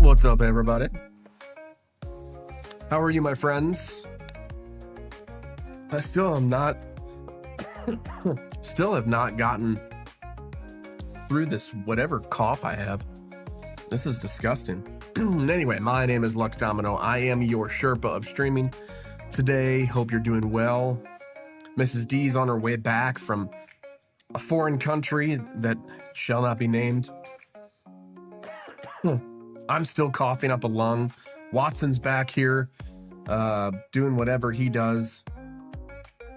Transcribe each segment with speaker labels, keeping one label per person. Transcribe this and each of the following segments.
Speaker 1: What's up, everybody? How are you, my friends? I still have not gotten through this whatever cough I have. This is disgusting. Anyway, my name is Lux Domino. I am your Sherpa of streaming. Today, hope you're doing well. Mrs. D's on her way back from a foreign country that shall not be named. I'm still coughing up a lung. Watson's back here, doing whatever he does.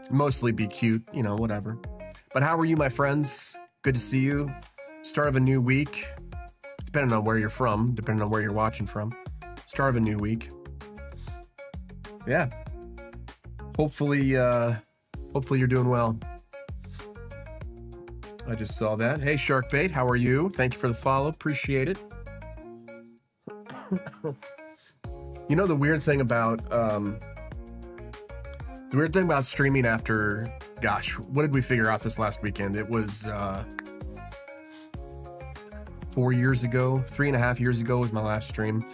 Speaker 1: Mostly be cute, you know, whatever. But how are you, my friends? Good to see you. Start of a new week. Depending on where you're from, depending on where you're watching from. Start of a new week. Yeah. Hopefully you're doing well. I just saw that. Hey, Sharkbait, how are you? Thank you for the follow. Appreciate it. You know, the weird thing about streaming after, gosh, what did we figure out this last weekend? It was 4 years ago, 3.5 years ago was my last stream.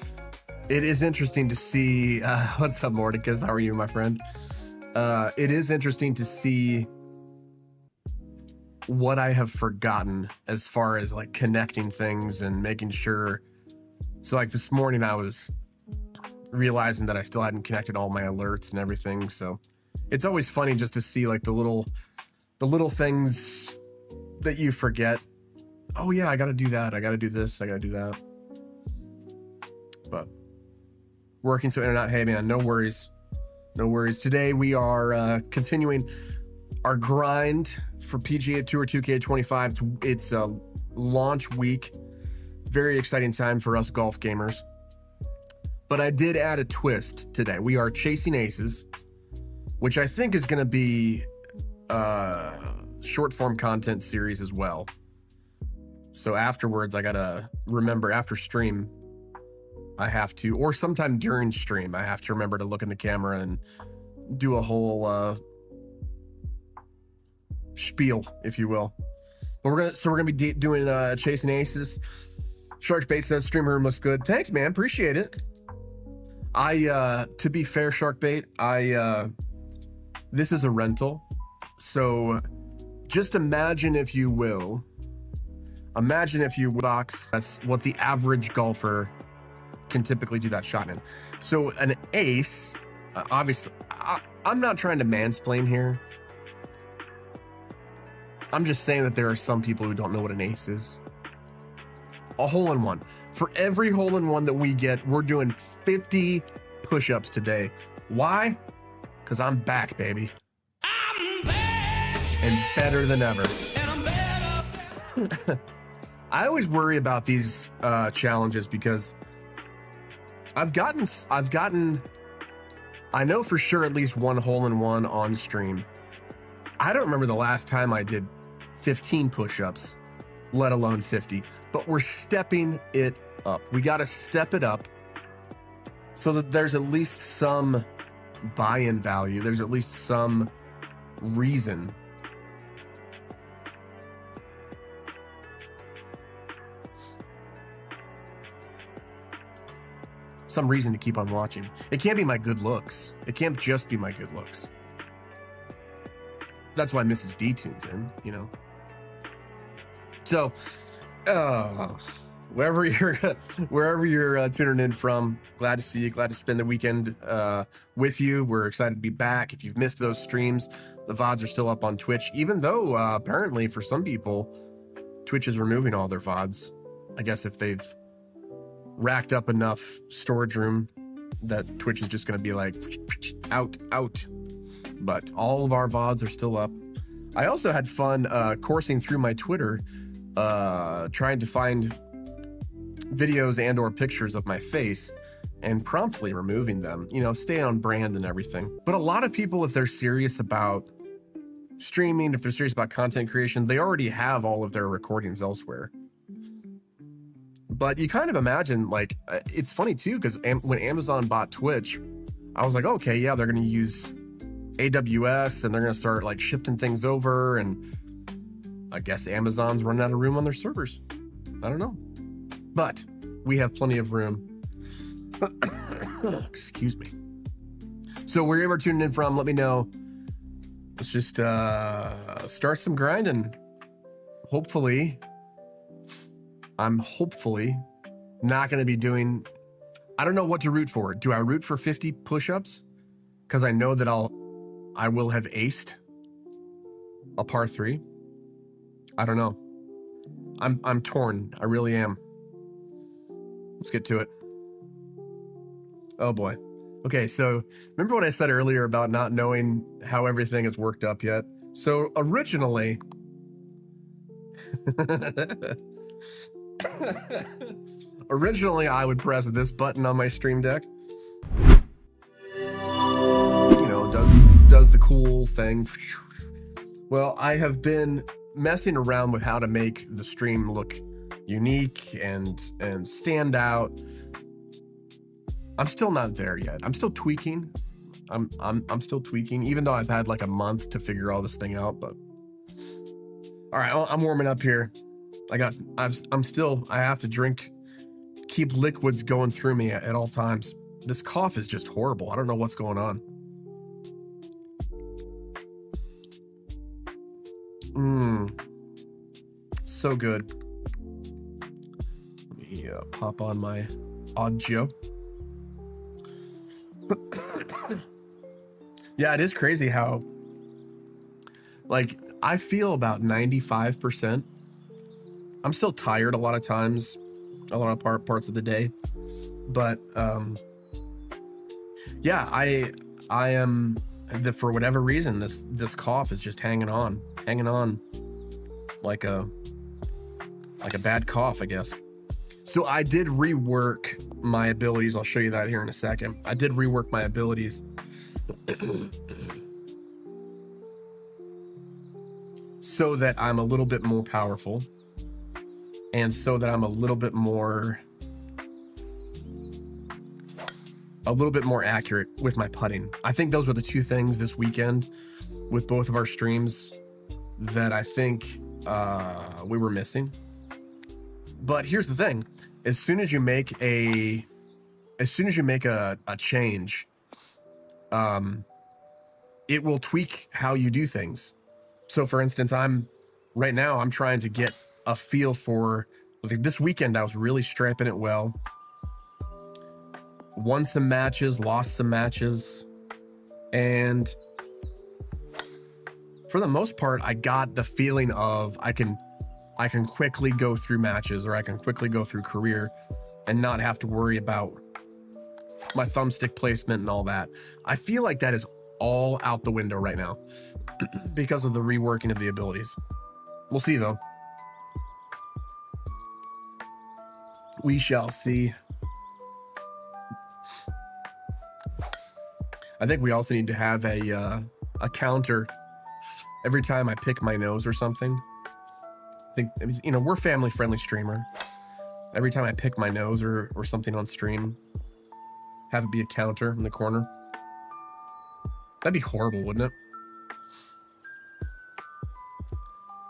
Speaker 1: It is interesting to see, what's up, Mordecus? How are you, my friend? It is interesting to see what I have forgotten as far as like connecting things and making sure. So like this morning I was realizing that I still hadn't connected all my alerts and everything. So it's always funny just to see like the little things that you forget. Oh yeah, I gotta do that. I gotta do this. I gotta do that. But working so in and out. Hey man, no worries. No worries. Today we are continuing our grind for PGA Tour 2K25. It's a launch week. Very exciting time for us golf gamers. But I did add a twist today. We are chasing aces, which I think is going to be a short form content series as well. So afterwards, I got to remember after stream, I have to, or sometime during stream, I have to remember to look in the camera and do a whole spiel, if you will. But we're gonna be doing chasing aces. Sharkbait says stream room looks good. Thanks, man. Appreciate it. To be fair, Sharkbait, this is a rental. So just imagine if you will, box. That's what the average golfer can typically do that shot in. So an ace, obviously, I'm not trying to mansplain here. I'm just saying that there are some people who don't know what an ace is. A hole-in-one. For every hole-in-one that we get, we're doing 50 push-ups today. Why? Because I'm back, baby. I'm back. And better than ever. And I'm better. I always worry about these challenges because I've gotten, I know for sure at least one hole-in-one on stream. I don't remember the last time I did 15 push-ups, let alone 50. But we're stepping it up. We got to step it up so that there's at least some buy-in value. There's at least some reason. Some reason to keep on watching. It can't be my good looks. It can't just be my good looks. That's why Mrs. D tunes in, you know. So, wherever you're tuning in from, glad to see you. Glad to spend the weekend with you. We're excited to be back. If you've missed those streams, the VODs are still up on Twitch, even though apparently for some people, Twitch is removing all their VODs. I guess if they've racked up enough storage room that Twitch is just going to be like, out. But all of our VODs are still up. I also had fun coursing through my Twitter, trying to find videos and or pictures of my face and promptly removing them, you know, staying on brand and everything. But a lot of people, if they're serious about streaming, if they're serious about content creation, they already have all of their recordings elsewhere. But you kind of imagine, like, it's funny too, because when Amazon bought Twitch, I was like, okay, yeah, they're going to use AWS, and they're going to start like shifting things over, and I guess Amazon's running out of room on their servers. I don't know, but we have plenty of room. Excuse me. So wherever you're tuning in from, let me know. Let's just start some grinding. Hopefully, I'm not going to be doing, I don't know what to root for. Do I root for 50 push-ups? Because I know that I will have aced a par 3. I don't know. I'm torn. I really am. Let's get to it. Oh boy. Okay, so remember what I said earlier about not knowing how everything is worked up yet? So originally, I would press this button on my Stream Deck. You know, does the cool thing. Well, I have been messing around with how to make the stream look unique and stand out. I'm still not there yet. I'm still tweaking. I'm still tweaking, even though I've had like a month to figure all this thing out. But all right, I'm warming up here. I have to drink, keep liquids going through me at all times. This cough is just horrible. I don't know what's going on. So good. Let me pop on my audio. Yeah, it is crazy how, like, I feel about 95%. I'm still tired a lot of times, a lot of parts of the day, but yeah, I am, for whatever reason, this cough is just hanging on like a bad cough, I guess. So I did rework my abilities. I'll show you that here in a second. I did rework my abilities so that I'm a little bit more powerful, and so that I'm a little bit more accurate with my putting. I think those were the two things this weekend with both of our streams that I think we were missing. But here's the thing: as soon as you make a change, it will tweak how you do things. So for instance, right now I'm trying to get a feel for, like, this weekend I was really strapping it well. Won some matches, lost some matches, and for the most part, I got the feeling of I can quickly go through matches, or I can quickly go through career and not have to worry about my thumbstick placement and all that. I feel like that is all out the window right now because of the reworking of the abilities. We'll see though. We shall see. I think we also need to have a counter every time I pick my nose or something. I think, you know, we're family-friendly streamer. Every time I pick my nose or something on stream, have it be a counter in the corner. That'd be horrible, wouldn't it?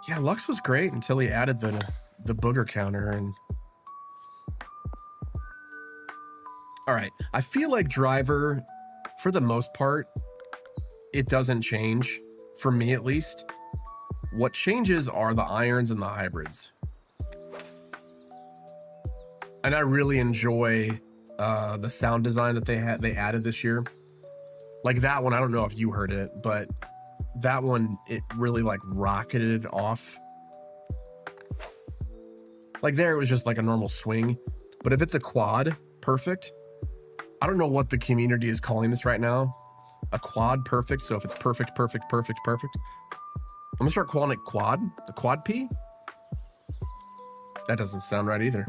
Speaker 1: Yeah, Lux was great until he added the booger counter. And all right, I feel like driver, for the most part, it doesn't change, for me at least. What changes are the irons and the hybrids. And I really enjoy the sound design that they added this year. Like that one, I don't know if you heard it, but that one, it really like rocketed off. Like there, it was just like a normal swing. But if it's a quad perfect, I don't know what the community is calling this right now. A quad perfect. So if it's perfect, perfect, perfect, perfect, I'm gonna start calling it quad. The quad P. That doesn't sound right either.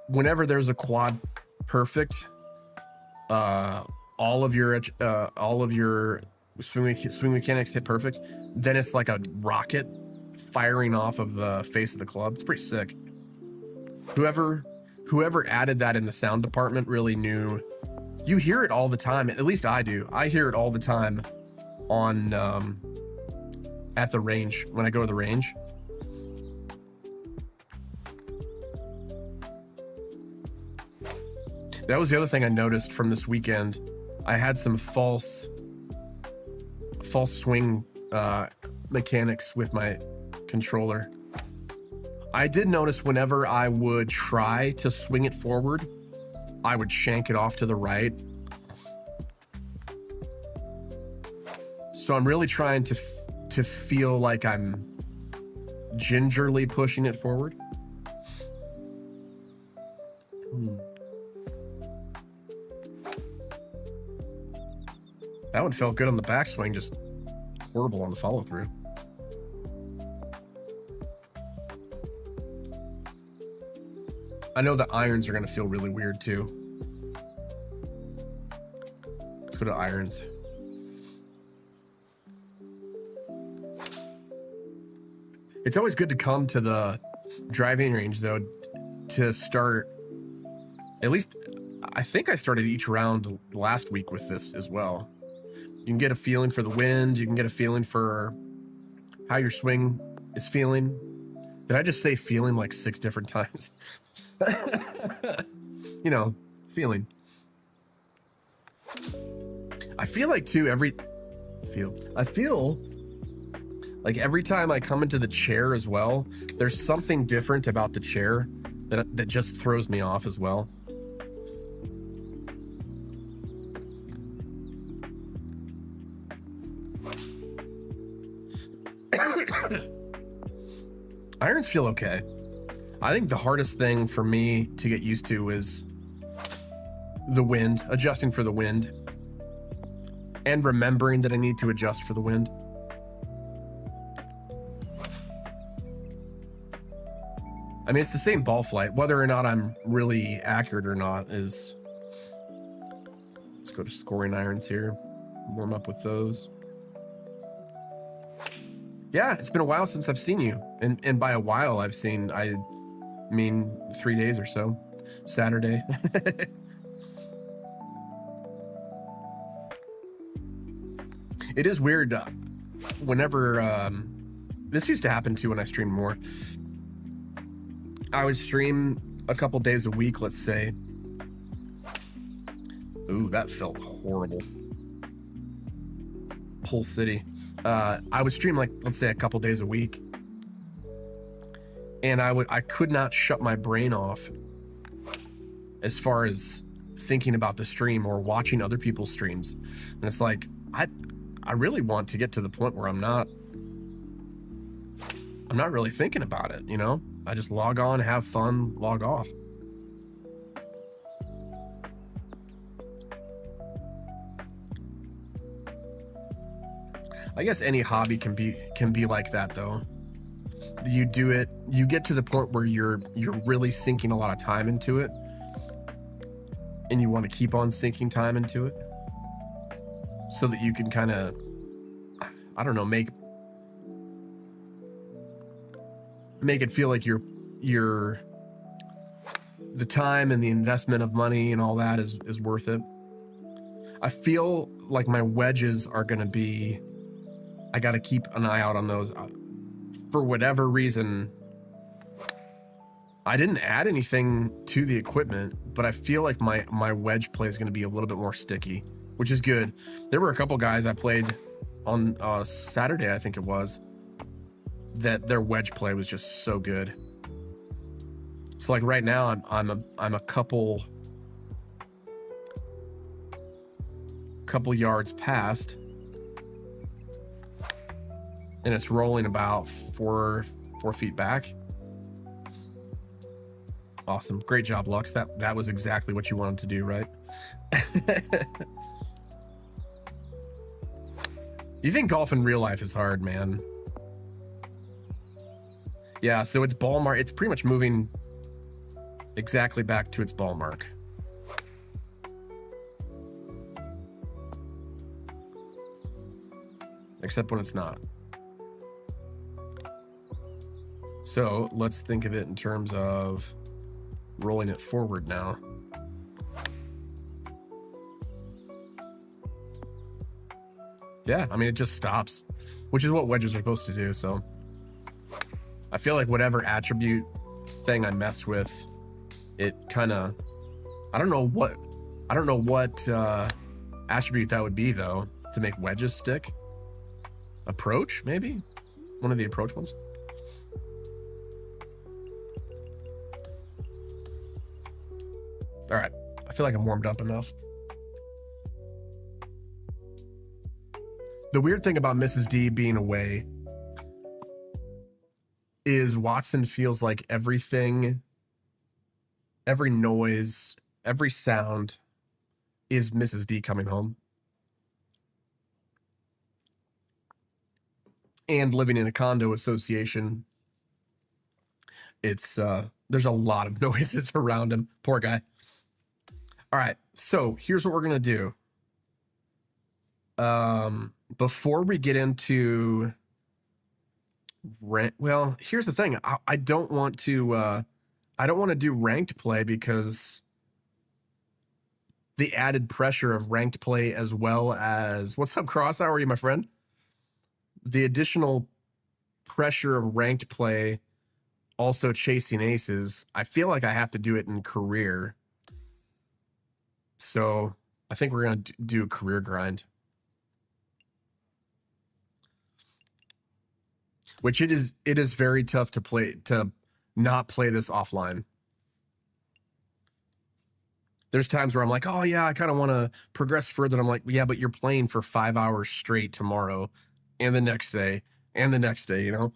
Speaker 1: Whenever there's a quad perfect, all of your swing mechanics hit perfect, then it's like a rocket firing off of the face of the club. It's pretty sick. Whoever added that in the sound department really knew You hear it all the time. At least I do. I hear it all the time on at the range when I go to the range. That was the other thing I noticed from this weekend. I had some false swing mechanics with my controller. I did notice whenever I would try to swing it forward, I would shank it off to the right. So I'm really trying to feel like I'm gingerly pushing it forward. That one felt good on the backswing, just horrible on the follow through. I know the irons are going to feel really weird too. Let's go to irons. It's always good to come to the driving range though to start. At least I think I started each round last week with this as well. You can get a feeling for the wind. You can get a feeling for how your swing is feeling. Did I just say feeling like 6 different times? You know, feeling. I feel like too I feel like every time I come into the chair as well, there's something different about the chair that just throws me off as well. Irons feel okay. I think the hardest thing for me to get used to is the wind, adjusting for the wind, and remembering that I need to adjust for the wind. I mean, it's the same ball flight. Whether or not I'm really accurate or not is... Let's go to scoring irons here. Warm up with those. Yeah, it's been a while since I've seen you. And by a while, I mean 3 days or so. Saturday. It is weird whenever... this used to happen too when I streamed more. I would stream a couple days a week, let's say. Ooh, that felt horrible. Pull City. I would stream like, let's say, a couple days a week. And I could not shut my brain off as far as thinking about the stream or watching other people's streams. And it's like, I really want to get to the point where I'm not really thinking about it, you know? I just log on, have fun, log off. I guess any hobby can be like that though. You do it, you get to the point where you're really sinking a lot of time into it, and you want to keep on sinking time into it so that you can kind of, I don't know, make it feel like the time and the investment of money and all that is worth it. I feel like my wedges are going to be, I got to keep an eye out on those. For whatever reason, I didn't add anything to the equipment, but I feel like my wedge play is going to be a little bit more sticky, which is good. There were a couple guys I played on Saturday, I think it was, that their wedge play was just so good. So like right now, I'm a couple yards past, and it's rolling about 4 feet back. Awesome. Great job, Lux. That was exactly what you wanted to do, right? You think golf in real life is hard, man. Yeah, so its ball mark, it's pretty much moving exactly back to its ball mark. Except when it's not. So let's think of it in terms of rolling it forward now. Yeah, I mean, it just stops, which is what wedges are supposed to do. So I feel like whatever attribute thing I mess with, it kind of, I don't know what attribute that would be though, to make wedges stick. Approach, maybe? One of the approach ones. All right, I feel like I'm warmed up enough. The weird thing about Mrs. D being away is Watson feels like everything, every noise, every sound is Mrs. D coming home. And living in a condo association, it's there's a lot of noises around him. Poor guy. All right, so here's what we're gonna do. Before we get into well, here's the thing. I don't want to do ranked play because the added pressure of ranked play, as well as, what's up, Cross? How are you, my friend? The additional pressure of ranked play, also chasing aces. I feel like I have to do it in career. So I think we're going to do a career grind. Which it is very tough to not play this offline. There's times where I'm like, oh yeah, I kind of want to progress further. And I'm like, yeah, but you're playing for 5 hours straight tomorrow and the next day and the next day, you know?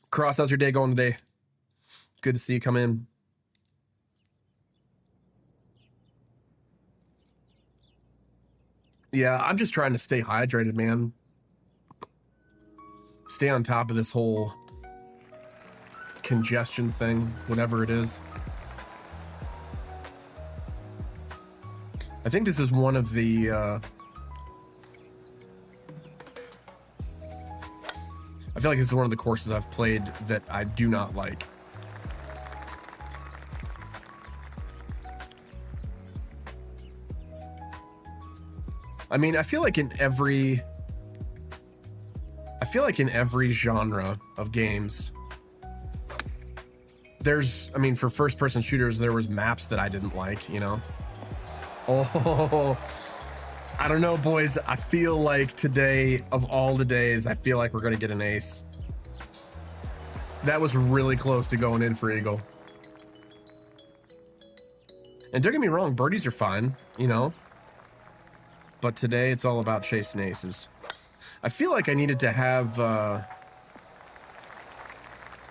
Speaker 1: Cross, how's your day going today? Good to see you come in. Yeah, I'm just trying to stay hydrated, man. Stay on top of this whole congestion thing, whatever it is. I think this is one of the I feel like this is one of the courses I've played that I do not like. I mean, I feel like in every genre of games, there's, I mean, for first-person shooters, there was maps that I didn't like, you know? Oh, I don't know, boys. I feel like today, of all the days, I feel like we're going to get an ace. That was really close to going in for eagle. And don't get me wrong, birdies are fine, you know? But today, it's all about chasing aces. I feel like I needed to have...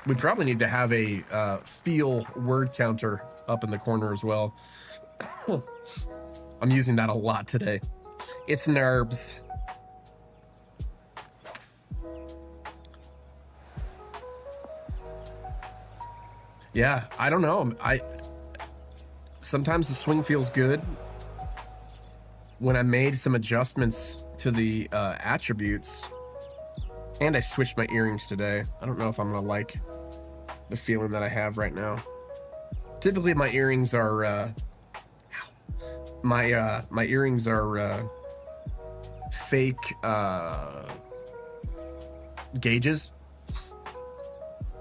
Speaker 1: we probably need to have a feel word counter up in the corner as well. I'm using that a lot today. It's nerves. Yeah, I don't know. Sometimes the swing feels good. When I made some adjustments to the attributes, and I switched my earrings today. I don't know if I'm gonna like the feeling that I have right now. Typically, my earrings are my earrings are fake gauges,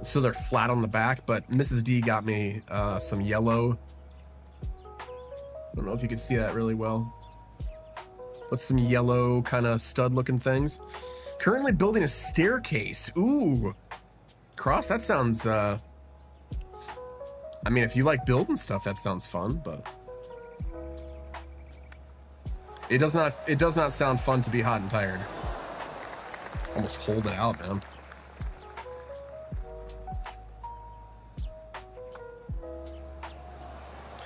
Speaker 1: so they're flat on the back. But Mrs. D got me some yellow. I don't know if you can see that really well. With some yellow kind of stud looking things. Currently building a staircase. Ooh, Cross, that sounds I mean, if you like building stuff, that sounds fun, but it does not sound fun to be hot and tired. Almost hold it out, man.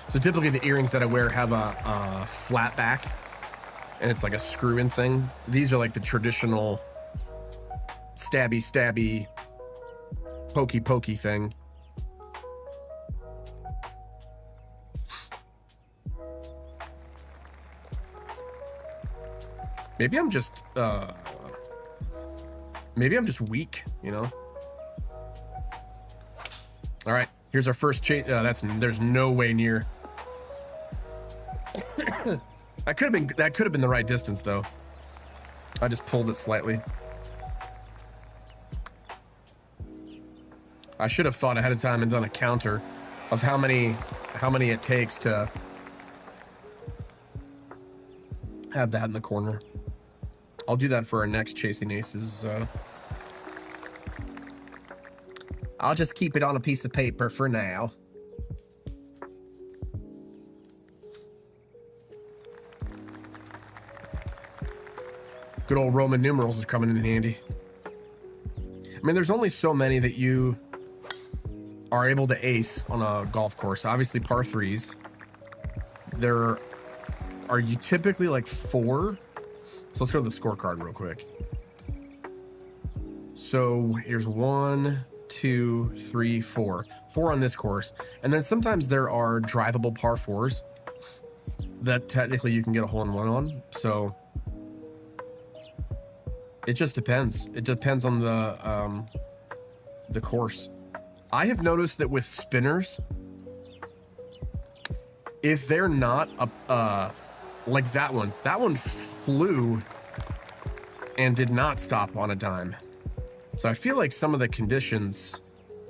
Speaker 1: So typically the earrings that I wear have a flat back, and it's like a screw-in thing. These are like the traditional stabby, pokey thing. Maybe I'm just weak, you know? All right, here's our first chase. There's no way near. That could have been the right distance though. I just pulled it slightly. I should have thought ahead of time and done a counter of how many it takes to have that in the corner. I'll do that for our next Chasing Aces. I'll just keep it on a piece of paper for now. Good old Roman numerals are coming in handy. I mean, there's only so many that you are able to ace on a golf course. Obviously, par threes. There are you typically like 4. So let's go to the scorecard real quick. So here's 1, 2, 3, 4. 4 on this course. And then sometimes there are drivable par 4s that technically you can get a hole-in-one on. So it just depends. It depends on the course. I have noticed that with spinners, if they're not like that one flew and did not stop on a dime. So I feel like some of the conditions,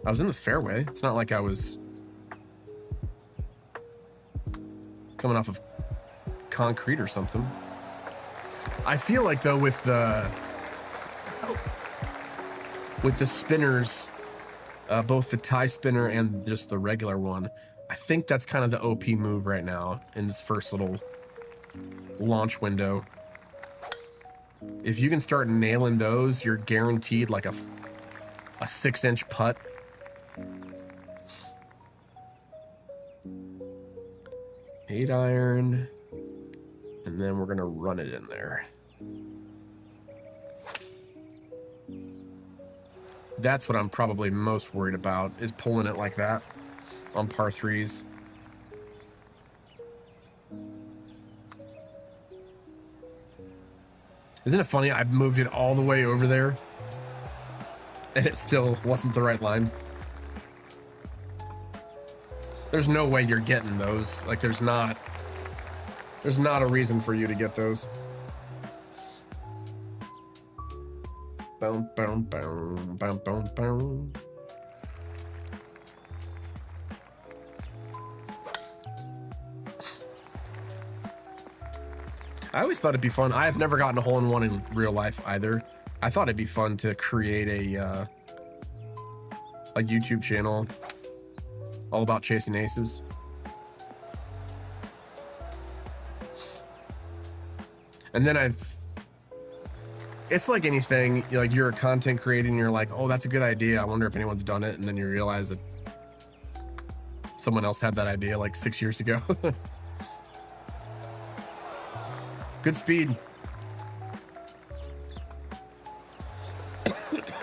Speaker 1: I was in the fairway. It's not like I was coming off of concrete or something. I feel like though with the spinners, both the tie spinner and just the regular one, I think that's kind of the OP move right now in this first little launch window. If you can start nailing those, you're guaranteed like a 6-inch putt. Eight iron, and then we're gonna run it in there. That's what I'm probably most worried about, is pulling it like that on par 3s. Isn't it funny? I moved it all the way over there and it still wasn't the right line. There's no way you're getting those. Like there's not a reason for you to get those. Boom, boom, boom, boom, boom, boom. I always thought it'd be fun. I have never gotten a hole-in-one in real life either. I thought it'd be fun to create a YouTube channel all about chasing aces. And then it's like anything, like you're a content creator and you're like, oh, that's a good idea. I wonder if anyone's done it. And then you realize that someone else had that idea like 6 years ago. Good speed.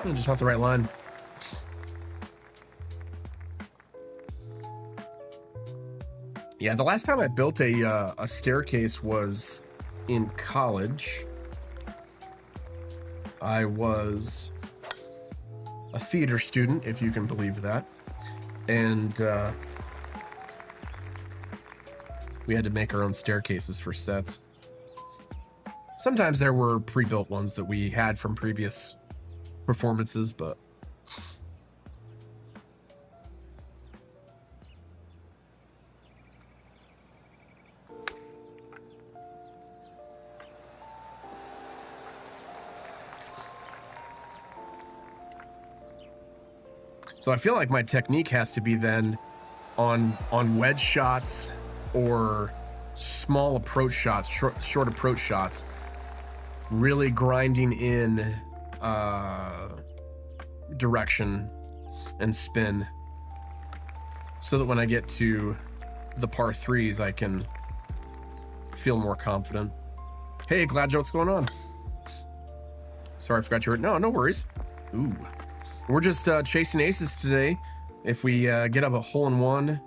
Speaker 1: Just off the right line. Yeah, the last time I built a staircase was in college. I was a theater student, if you can believe that. And we had to make our own staircases for sets. Sometimes there were pre-built ones that we had from previous performances, but so I feel like my technique has to be then on wedge shots or small approach shots, short approach shots, really grinding in direction and spin so that when I get to the par 3s I can feel more confident. Hey, Glad Joe, what's going on? Sorry, I forgot your... No worries. Ooh. We're just chasing aces today. If we get up a hole-in-one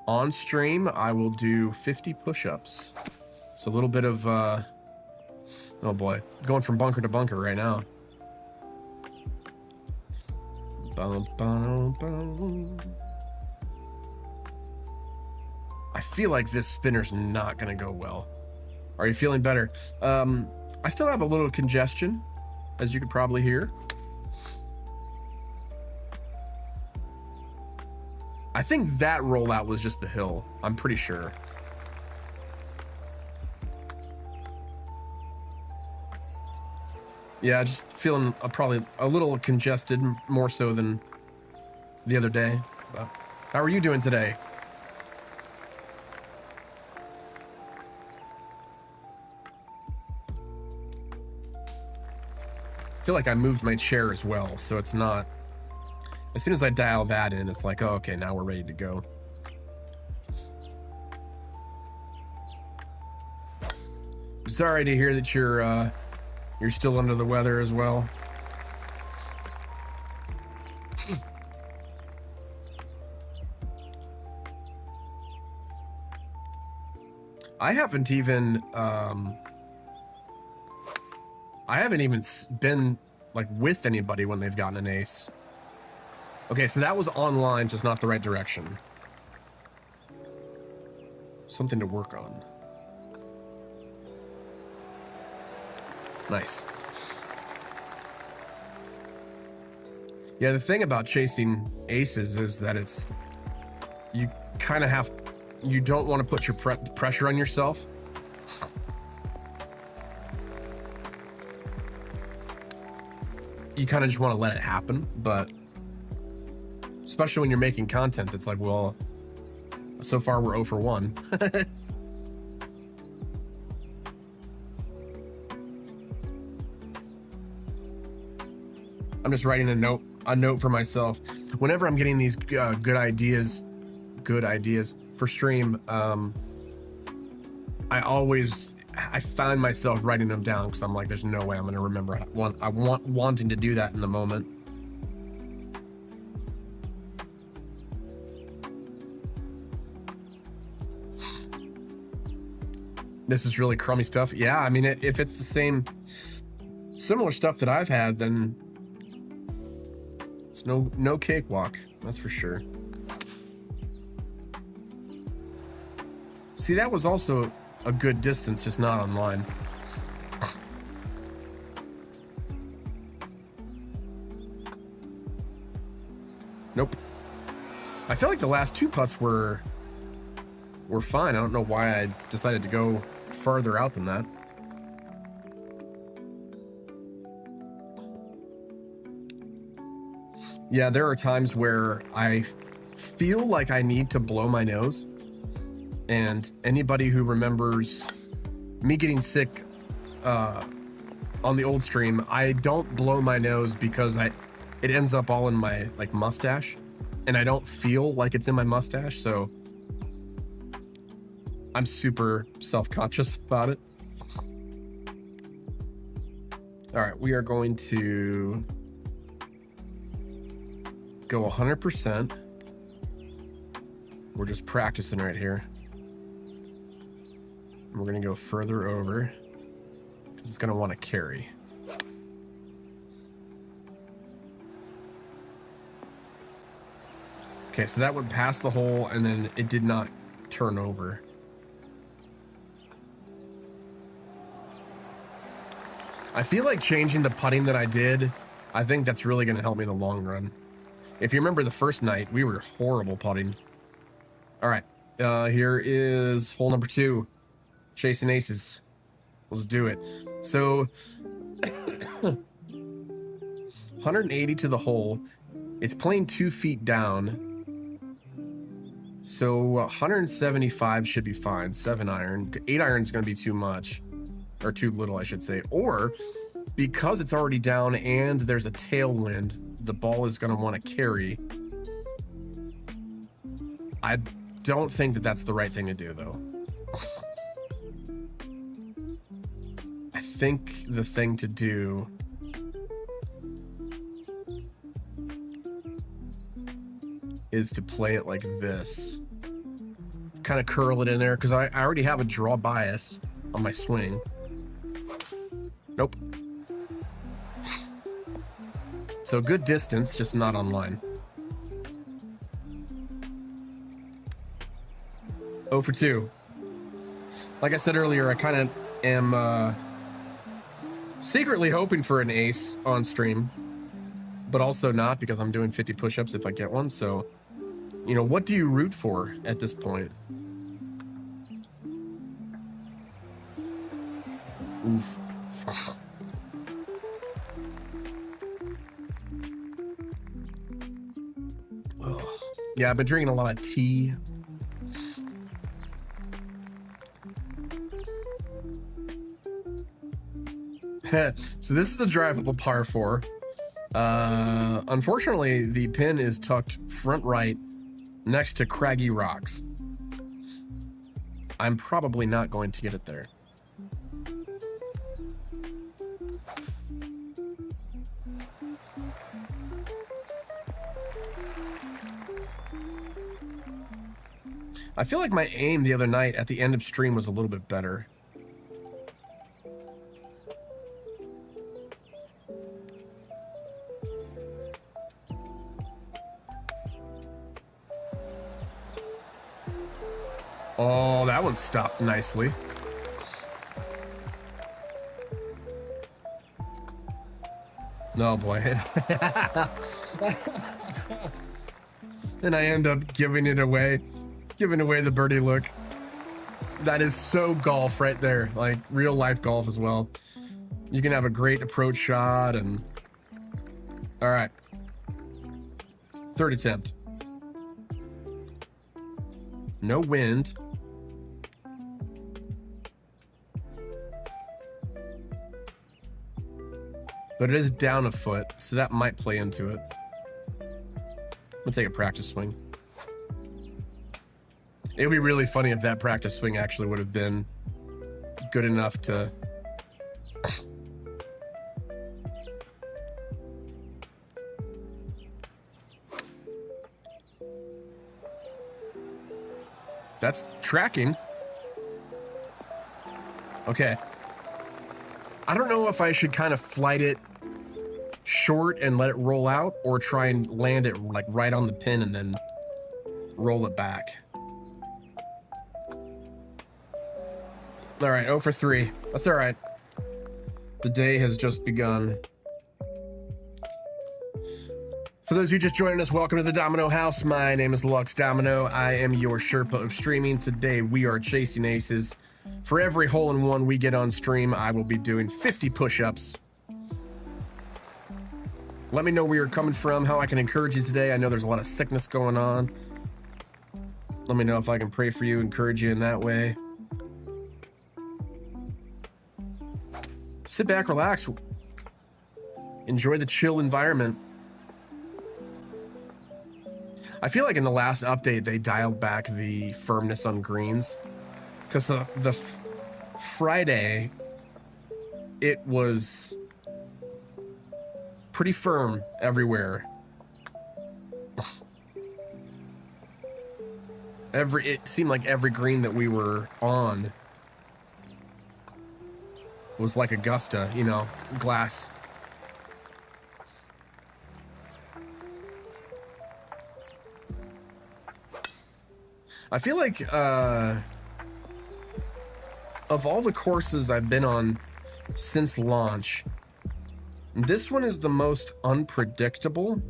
Speaker 1: on stream, I will do 50 push-ups. So a little bit of... oh boy, going from bunker to bunker right now. I feel like this spinner's not gonna go well. Are you feeling better? I still have a little congestion, as you could probably hear. I think that rollout was just the hill. I'm pretty sure. Yeah, just feeling probably a little congested, more so than the other day. But how are you doing today? I feel like I moved my chair as well, so it's not... As soon as I dial that in, it's like, oh, okay, now we're ready to go. Sorry to hear that you're still under the weather as well. I haven't even been like with anybody when they've gotten an ace. Okay, so that was online, just not the right direction. Something to work on. Nice. Yeah, the thing about chasing aces is that it's... You kind of have... You don't want to put your pressure on yourself. You kind of just want to let it happen, but... Especially when you're making content, it's like, well, so far we're 0 for 1. I'm just writing a note for myself. Whenever I'm getting these good ideas for stream, I find myself writing them down because I'm like, there's no way I'm going to remember. Wanting to do that in the moment. This is really crummy stuff. Yeah, I mean, if it's the similar stuff that I've had, then it's no cakewalk. That's for sure. See, that was also a good distance, just not online. Nope. I feel like the last 2 putts were fine. I don't know why I decided to go farther out than that. Yeah, there are times where I feel like I need to blow my nose, and anybody who remembers me getting sick on the old stream, I don't blow my nose because it ends up all in my like mustache, and I don't feel like it's in my mustache, so I'm super self-conscious about it. All right, we are going to go 100%. We're just practicing right here. We're gonna go further over because it's gonna want to carry. Okay, so that went past the hole and then it did not turn over. I feel like changing the putting that I did, I think that's really going to help me in the long run. If you remember the first night, we were horrible putting. All right, here is hole number 2. Chasing aces. Let's do it. So, 180 to the hole. It's playing 2 feet down. So 175 should be fine. 7 iron. 8 iron is going to be too much. Or too little, I should say. Or, because it's already down and there's a tailwind, the ball is going to want to carry. I don't think that that's the right thing to do, though. I think the thing to do is to play it like this. Kind of curl it in there, because I already have a draw bias on my swing. Nope. So good distance, just not online. 0 for 2. Like I said earlier, I kind of am secretly hoping for an ace on stream, but also not, because I'm doing 50 push-ups if I get one. So, you know, what do you root for at this point? Oof. Fuck. Ugh. Yeah, I've been drinking a lot of tea. So this is a drivable par 4. Unfortunately, the pin is tucked front right next to craggy rocks. I'm probably not going to get it there. I feel like my aim the other night at the end of stream was a little bit better. Oh, that one stopped nicely. No, boy. And I end up giving away the birdie look. That is so golf right there, like real life golf as well. You can have a great approach shot. And all right, third attempt. No wind. But it is down a foot, so that might play into it. I'm gonna take a practice swing. It would be really funny if that practice swing actually would have been good enough to... That's tracking. Okay. I don't know if I should kind of flight it short and let it roll out, or try and land it like right on the pin and then roll it back. All right, 0 for 3. That's all right. The day has just begun. For those of you just joining us, welcome to the Domino House. My name is Lux Domino. I am your Sherpa of streaming. Today we are chasing aces. For every hole-in-one we get on stream, I will be doing 50 push-ups. Let me know where you're coming from, how I can encourage you today. I know there's a lot of sickness going on. Let me know if I can pray for you, encourage you in that way. Sit back, relax. Enjoy the chill environment. I feel like in the last update, they dialed back the firmness on greens. Because the Friday, it was pretty firm everywhere. It seemed like every green that we were on was like Augusta, you know, glass. I feel like of all the courses I've been on since launch, this one is the most unpredictable,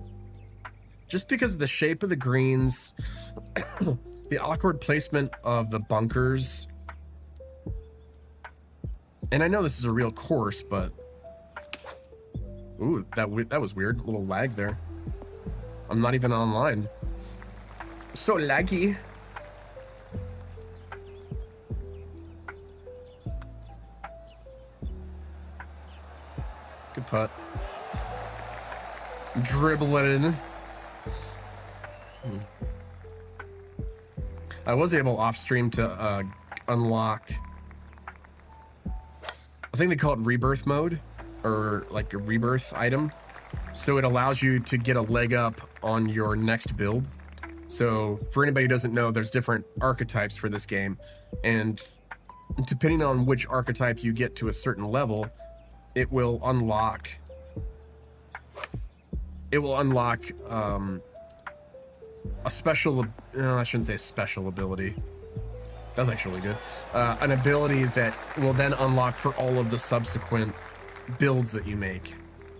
Speaker 1: just because of the shape of the greens, the awkward placement of the bunkers. And I know this is a real course, but ooh, that was weird. A little lag there. I'm not even online. So laggy. Good putt. Dribble it in. I was able off stream to unlock, I think they call it rebirth mode, or like a rebirth item. So it allows you to get a leg up on your next build. So for anybody who doesn't know, there's different archetypes for this game. And depending on which archetype you get to a certain level, it will unlock a special, I shouldn't say special ability. That's actually really good. An ability that will then unlock for all of the subsequent builds that you make.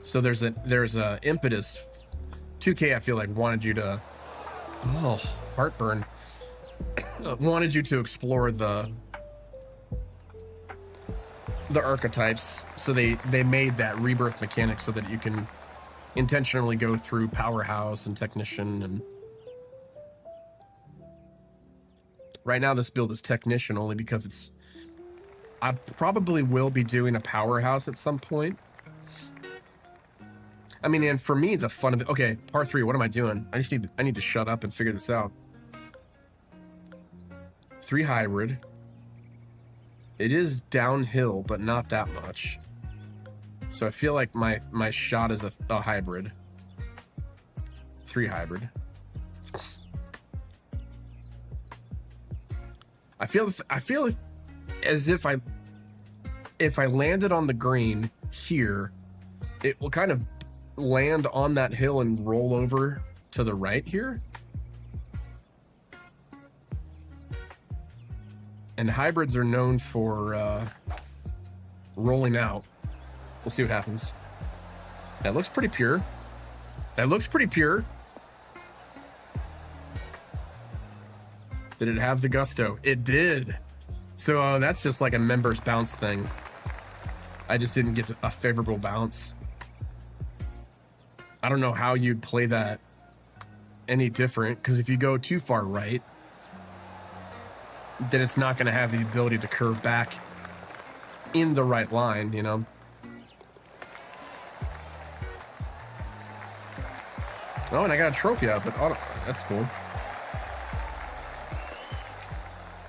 Speaker 1: So there's a impetus. 2K, I feel like, wanted you to, oh, heartburn, wanted you to explore the archetypes. So they made that rebirth mechanic so that you can intentionally go through powerhouse and technician. And right now this build is technician only because I probably will be doing a powerhouse at some point. I mean, and for me, the fun of it. Okay, par 3. What am I doing? I need to shut up and figure this out. 3 hybrid. It is downhill, but not that much. So I feel like my shot is a hybrid. 3 hybrid. I feel as if I landed on the green here, it will kind of land on that hill and roll over to the right here. And hybrids are known for rolling out. We'll see what happens. That looks pretty pure. That looks pretty pure. Did it have the gusto? It did. So that's just like a members bounce thing. I just didn't get a favorable bounce. I don't know how you'd play that any different, because if you go too far right, then it's not going to have the ability to curve back in the right line, you know? Oh, and I got a trophy out of it. Oh, that's cool.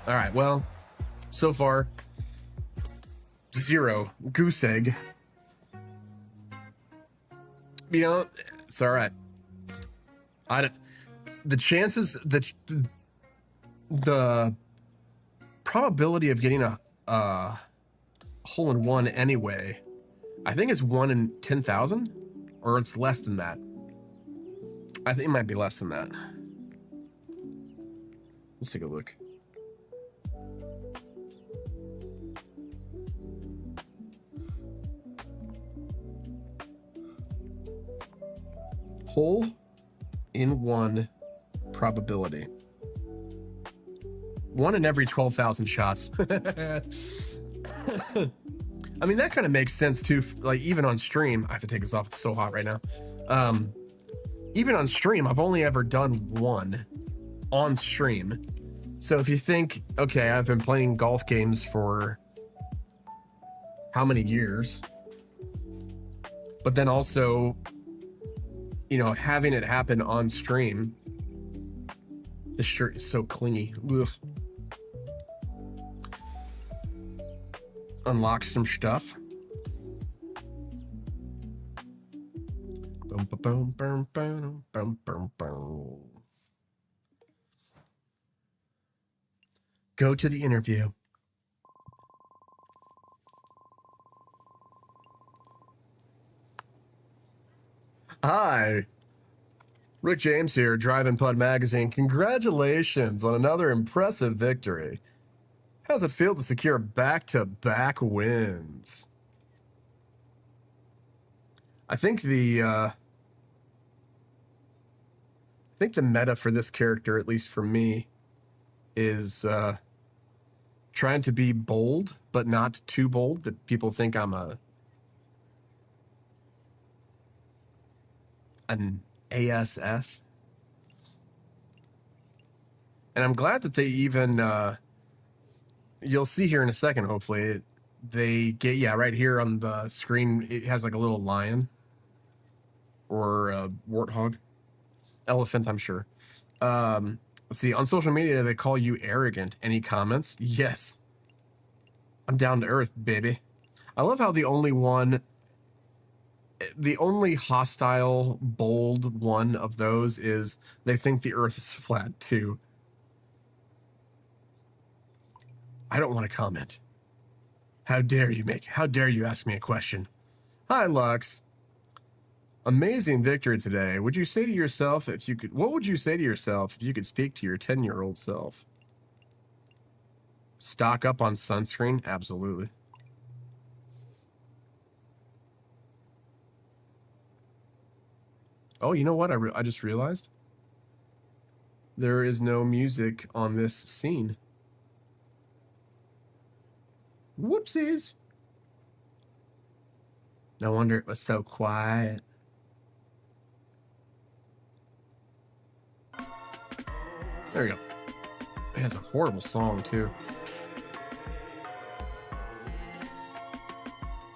Speaker 1: All right, well, so far, 0 goose egg. You know, it's all right. The chances, the probability of getting a hole in one anyway, I think it's 1 in 10,000, or it's less than that. I think it might be less than that. Let's take a look. Hole in one probability. 1 in every 12,000 shots. I mean, that kind of makes sense too. Like, even on stream, I have to take this off. It's so hot right now. Even on stream, I've only ever done 1 on stream. So if you think, okay, I've been playing golf games for how many years? But then also, you know, having it happen on stream. This shirt is so clingy. Ugh. Unlock some stuff. Boom, boom, boom, boom, boom, boom, boom. Go to the interview. Hi, Rick James here, Driving Putt Magazine. Congratulations on another impressive victory. How's it feel to secure back-to-back wins? I think the meta for this character, at least for me, is trying to be bold, but not too bold that people think I'm an ASS. And I'm glad that they even you'll see here in a second, hopefully, they get, yeah, right here on the screen, it has like a little lion or a warthog. Elephant, I'm sure. Let's see, on social media, they call you arrogant. Any comments? Yes. I'm down to earth, baby. I love how the only hostile, bold one of those is they think the earth is flat, too. I don't want to comment. How dare you ask me a question? Hi, Lux. Amazing victory today. Would you say to yourself what would you say to yourself if you could speak to your 10-year-old self? Stock up on sunscreen? Absolutely. Oh, you know what? I just realized there is no music on this scene. Whoopsies. No wonder it was so quiet. There we go. Man, it's a horrible song, too.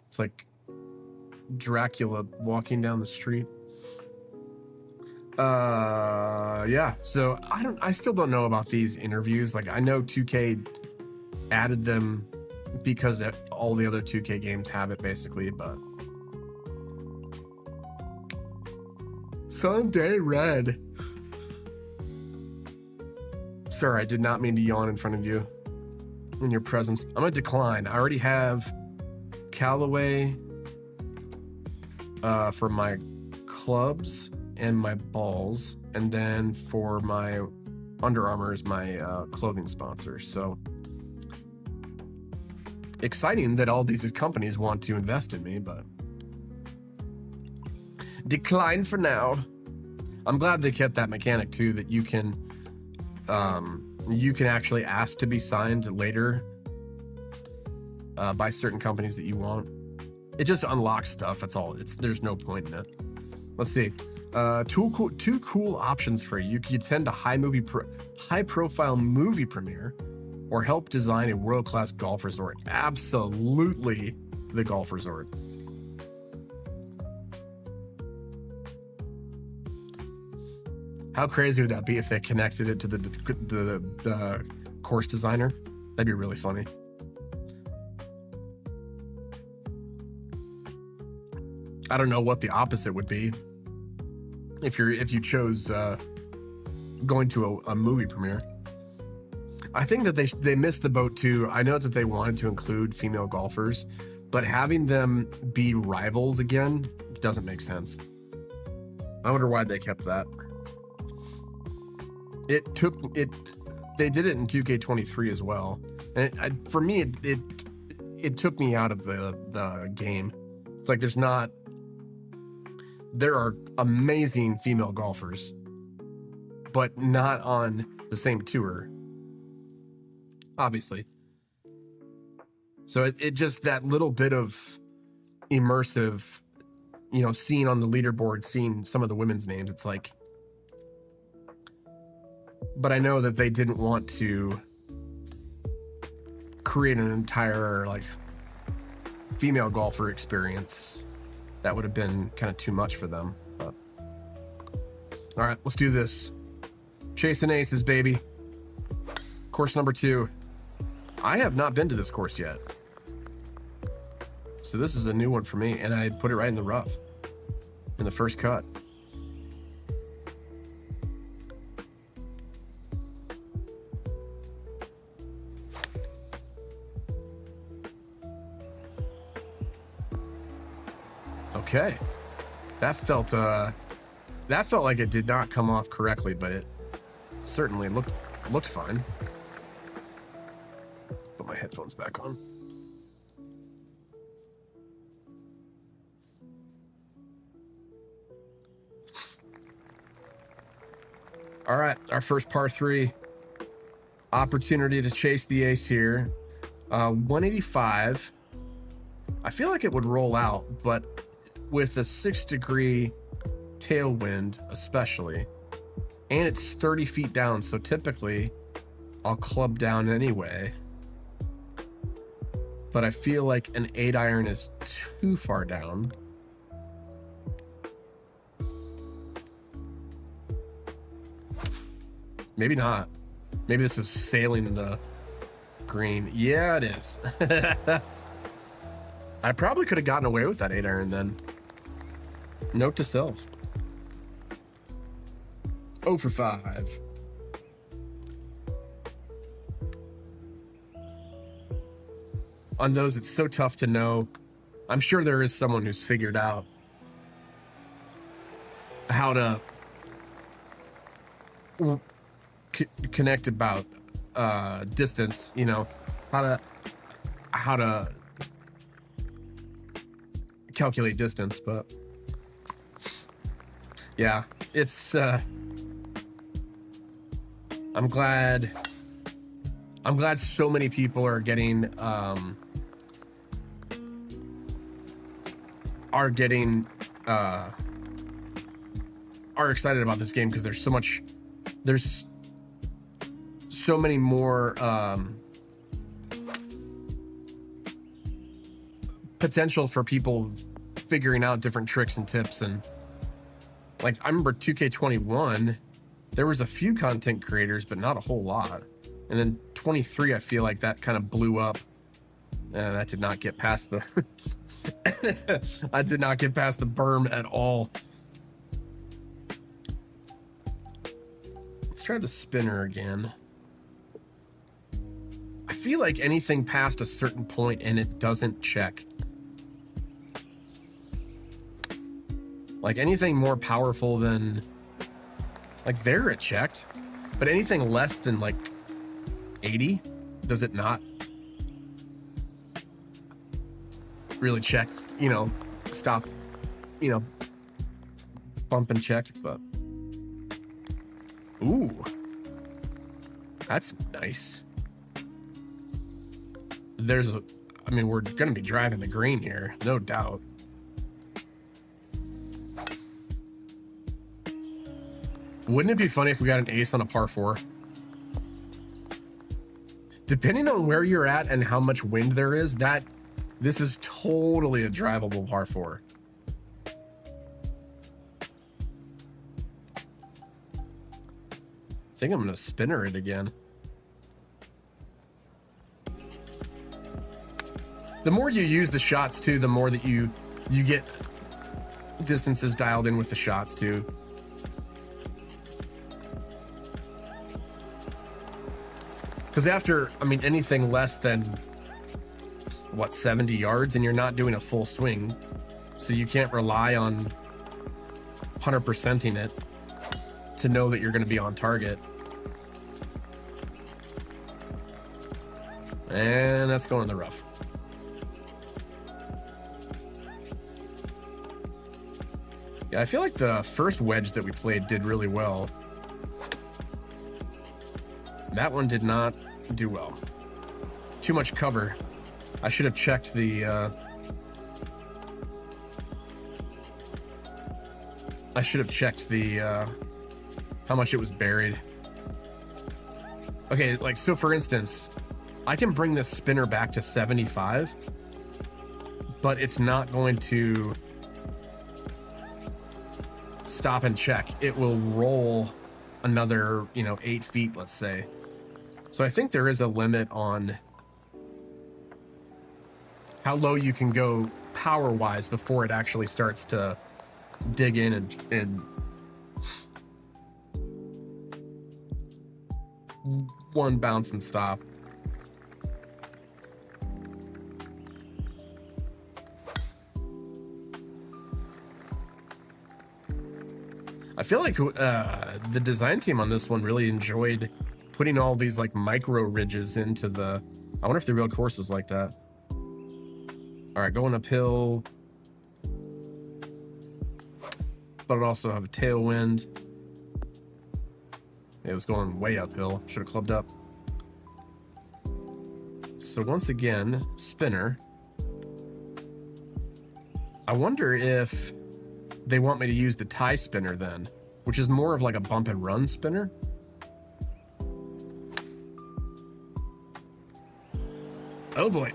Speaker 1: It's like Dracula walking down the street. Yeah, so I still don't know about these interviews. Like, I know 2K added them because all the other 2K games have it, basically, but Sunday Red. Sir, I did not mean to yawn in front of you in your presence. I'm gonna decline. I already have Callaway for my clubs and my balls, and then for my Under Armour is my clothing sponsor. So exciting that all these companies want to invest in me, but decline for now. I'm glad they kept that mechanic too, that you can actually ask to be signed later by certain companies that you want. It just unlocks stuff. That's all. There's no point in it. Let's see. Two cool options for you. You could attend a high-profile movie premiere, or help design a world-class golf resort. Absolutely, the golf resort. How crazy would that be if they connected it to the course designer? That'd be really funny. I don't know what the opposite would be if you chose going to a movie premiere. I think that they missed the boat too. I know that they wanted to include female golfers, but having them be rivals again doesn't make sense. I wonder why they kept that. They did it in 2K23 as well, and for me it took me out of the game. It's like there are amazing female golfers, but not on the same tour, obviously. So it just, that little bit of immersive, seeing on the leaderboard, seeing some of the women's names, it's like, but I know that they didn't want to create an entire like female golfer experience. That would have been kind of too much for them. But all right, let's do this. Chasing aces, baby. Course number 2. I have not been to this course yet, so this is a new one for me, and I put it right in the rough in the first cut. Okay, that felt like it did not come off correctly, but it certainly looked fine. Put my headphones back on. All right, our first par 3 opportunity to chase the ace here. 185. I feel like it would roll out, but with a 6-degree tailwind especially, and it's 30 feet down, so typically I'll club down anyway, but I feel like an 8-iron is too far down. Maybe not. Maybe this is sailing the green. Yeah, it is. I probably could have gotten away with that 8-iron then. Note to self. 0 for 5. On those, it's so tough to know. I'm sure there is someone who's figured out how to connect about distance, how to calculate distance, but yeah, it's I'm glad so many people are getting are excited about this game, because there's so many more potential for people figuring out different tricks and tips. And like, I remember 2K21, there was a few content creators, but not a whole lot. And then 23, I feel like that kind of blew up, and that did not get past the I did not get past the berm at all. Let's try the spinner again. I feel like anything past a certain point and it doesn't check. Like anything more powerful than, like there it checked, but anything less than like 80, does it not really check, you know, stop, you know, bump and check. But ooh, that's nice. I mean, we're gonna be driving the green here, no doubt. Wouldn't it be funny if we got an ace on a par 4? Depending on where you're at and how much wind there is, this is totally a drivable par 4. I think I'm gonna spinner it again. The more you use the shots too, the more that you get distances dialed in with the shots too. Because after, I mean, anything less than, what, 70 yards, and you're not doing a full swing, so you can't rely on 100%ing it to know that you're going to be on target. And that's going in the rough. Yeah, I feel like the first wedge that we played did really well. That one did not do well. Too much cover. I should have checked the how much it was buried. Okay, like, so for instance, I can bring this spinner back to 75, but it's not going to stop and check. It will roll another, 8 feet, let's say. So I think there is a limit on how low you can go power-wise before it actually starts to dig in and one bounce and stop. I feel like the design team on this one really enjoyed putting all these like micro ridges into the, I wonder if the real course is like that. All right, going uphill, but it also have a tailwind. It was going way uphill. Should have clubbed up. So once again, spinner. I wonder if they want me to use the tie spinner then, which is more of like a bump and run spinner. Oh boy.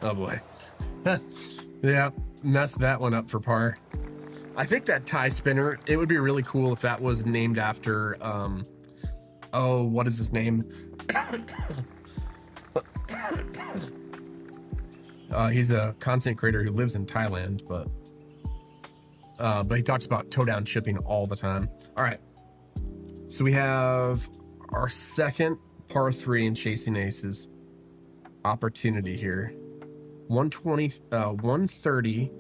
Speaker 1: Oh boy. Yeah, messed that one up for par. I think that tie spinner, it would be really cool if that was named after, oh, what is his name? He's a content creator who lives in Thailand, but he talks about toe down chipping all the time. All right, so we have our second par 3 in Chasing Aces opportunity here. 130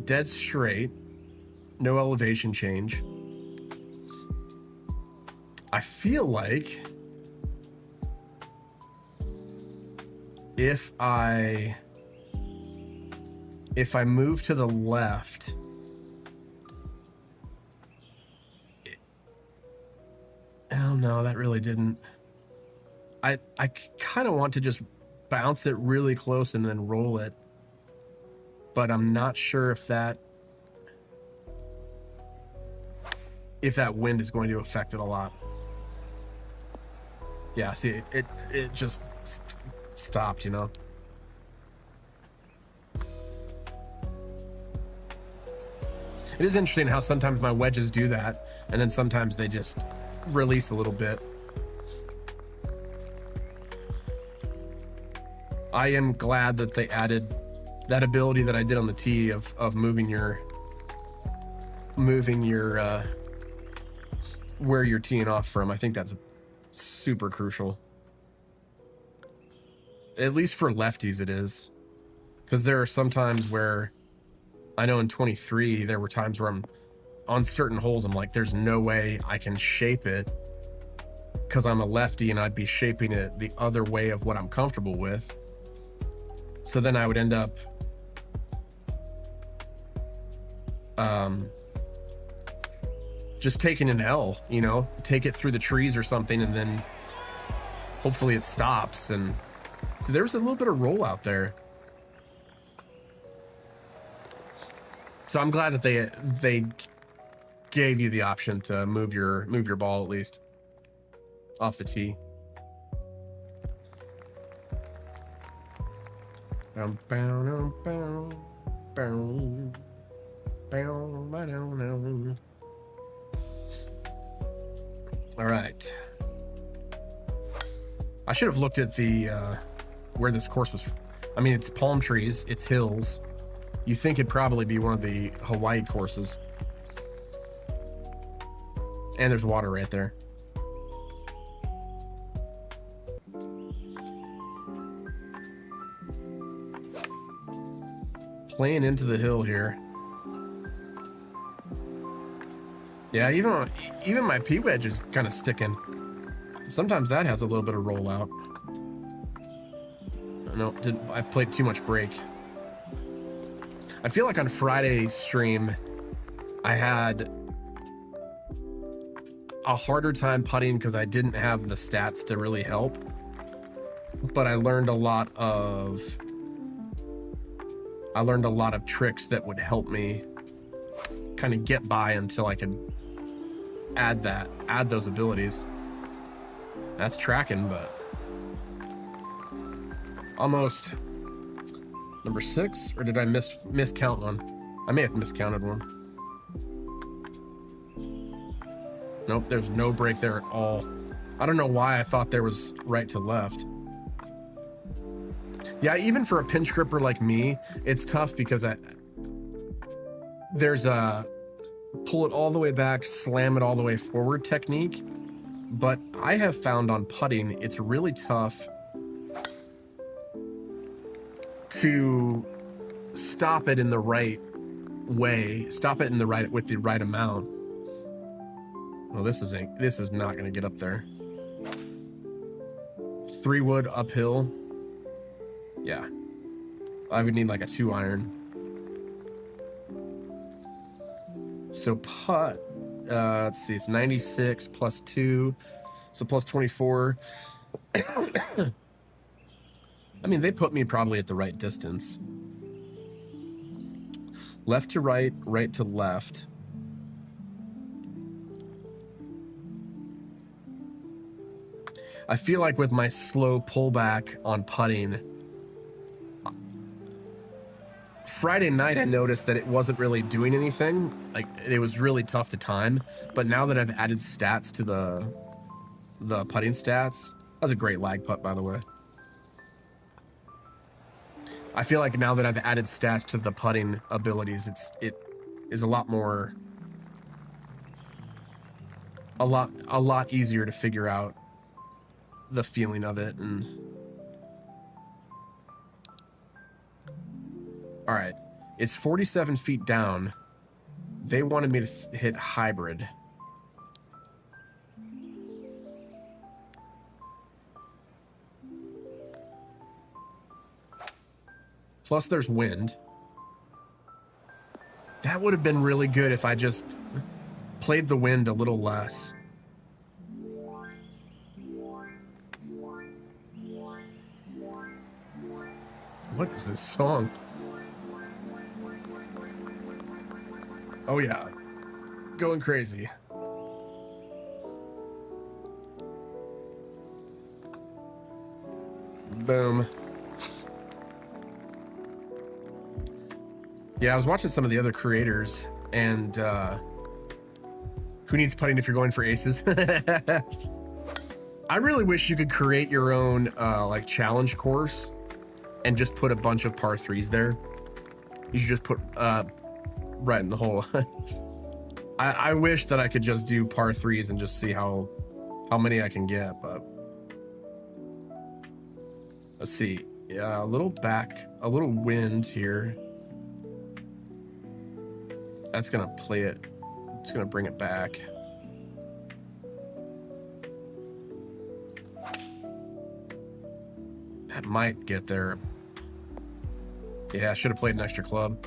Speaker 1: dead straight. no elevation change. I feel like if I move to the left, oh no, that really didn't. I kind of want to just bounce it really close and then roll it, but I'm not sure if that wind is going to affect it a lot. Yeah, see, it just stopped, you know. It is interesting how sometimes my wedges do that, and then sometimes they just release a little bit. I am glad that they added that ability that I did on the tee of moving your where you're teeing off from. I think that's super crucial. At least for lefties it is. Because there are some times where I know in 23 there were times where I'm on certain holes, I'm like, there's no way I can shape it because I'm a lefty and I'd be shaping it the other way of what I'm comfortable with. So then I would end up just taking an L, you know, take it through the trees or something, and then hopefully it stops. And so there was a little bit of roll out there. So I'm glad that they gave you the option to move your ball at least off the tee. All right. I should have looked at the where this course was. I mean, it's palm trees, it's hills. You think it'd probably be one of the Hawaii courses. And there's water right there. Playing into the hill here. Yeah, even my P wedge is kind of sticking. Sometimes that has a little bit of rollout. No, I played too much break. I feel like on Friday's stream, I had a harder time putting because I didn't have the stats to really help. But I learned a lot of tricks that would help me kind of get by until I could add those abilities. That's tracking, but almost number 6, or did I miscount one? I may have miscounted one. Nope, there's no break there at all. I don't know why I thought there was right to left. Yeah, even for a pinch gripper like me, it's tough because there's a pull it all the way back, slam it all the way forward technique. But I have found on putting, it's really tough to stop it in the right way, stop it in the right with the right amount. Well, this is not going to get up there. 3 wood uphill. Yeah, I would need like a 2 iron. So putt, let's see, it's 96 plus 2, so plus 24. I mean, they put me probably at the right distance. Left to right, right to left. I feel like with my slow pullback on putting, Friday night I noticed that it wasn't really doing anything. Like, it was really tough to time. But now that I've added stats to the putting stats, that was a great lag putt, by the way. I feel like now that I've added stats to the putting abilities, it is a lot easier to figure out the feeling of it. And all right, it's 47 feet down. They wanted me to hit hybrid. Plus there's wind. That would have been really good if I just played the wind a little less. What is this song? Oh yeah, going crazy. Boom. Yeah, I was watching some of the other creators, and who needs putting if you're going for aces? I really wish you could create your own like challenge course and just put a bunch of par threes there. You should just put right in the hole. I wish that I could just do par threes and just see how many I can get, but let's see. Yeah, a little wind here. That's gonna play it. It's gonna bring it back. That might get there. Yeah, I should have played an extra club.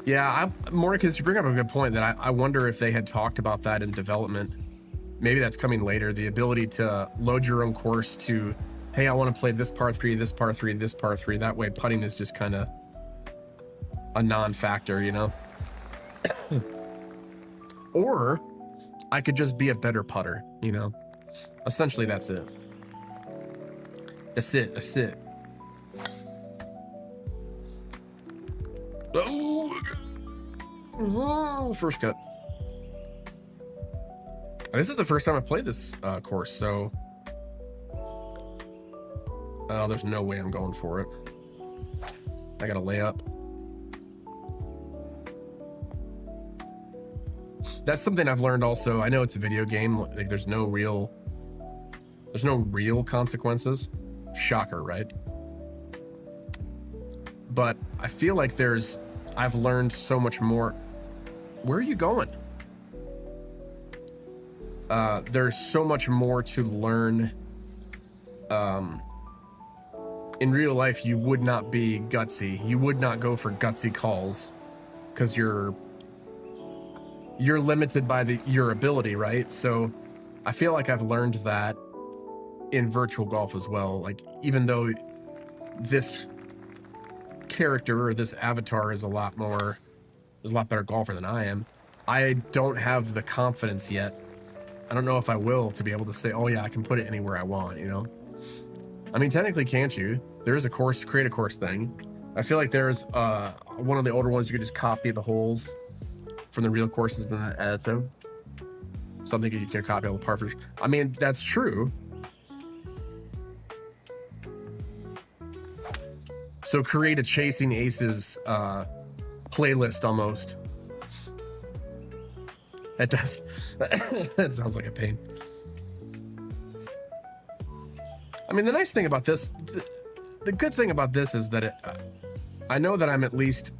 Speaker 1: Yeah, Mordecus, you bring up a good point that I wonder if they had talked about that in development. Maybe that's coming later. The ability to load your own course to, hey, I want to play this par three, this par three, this par three. That way putting is just kind of a non-factor, you know? Or I could just be a better putter, you know? Essentially, that's it. That's it. That's it. Oh, first cut. This is the first time I played this course, so there's no way I'm going for it. I gotta lay up. That's something I've learned also. I know it's a video game, like there's no real consequences. Shocker, right? But I feel like I've learned so much more. Where are you going? There's so much more to learn. In real life, you would not be gutsy. You would not go for gutsy calls because you're limited by your ability, right? So I feel like I've learned that in virtual golf as well. Like, even though this character or this avatar is a lot better golfer than I am, I don't have the confidence yet. I don't know if I will to be able to say, oh yeah, I can put it anywhere I want, you know? I mean, technically, can't you? There is a course, create a course thing. I feel like there's one of the older ones you could just copy the holes from the real courses and then add them. Something you can copy all the par fives. I mean, that's true. So create a Chasing Aces playlist almost. That does. That sounds like a pain. I mean, the nice thing about this, the good thing about this is that I know that I'm at least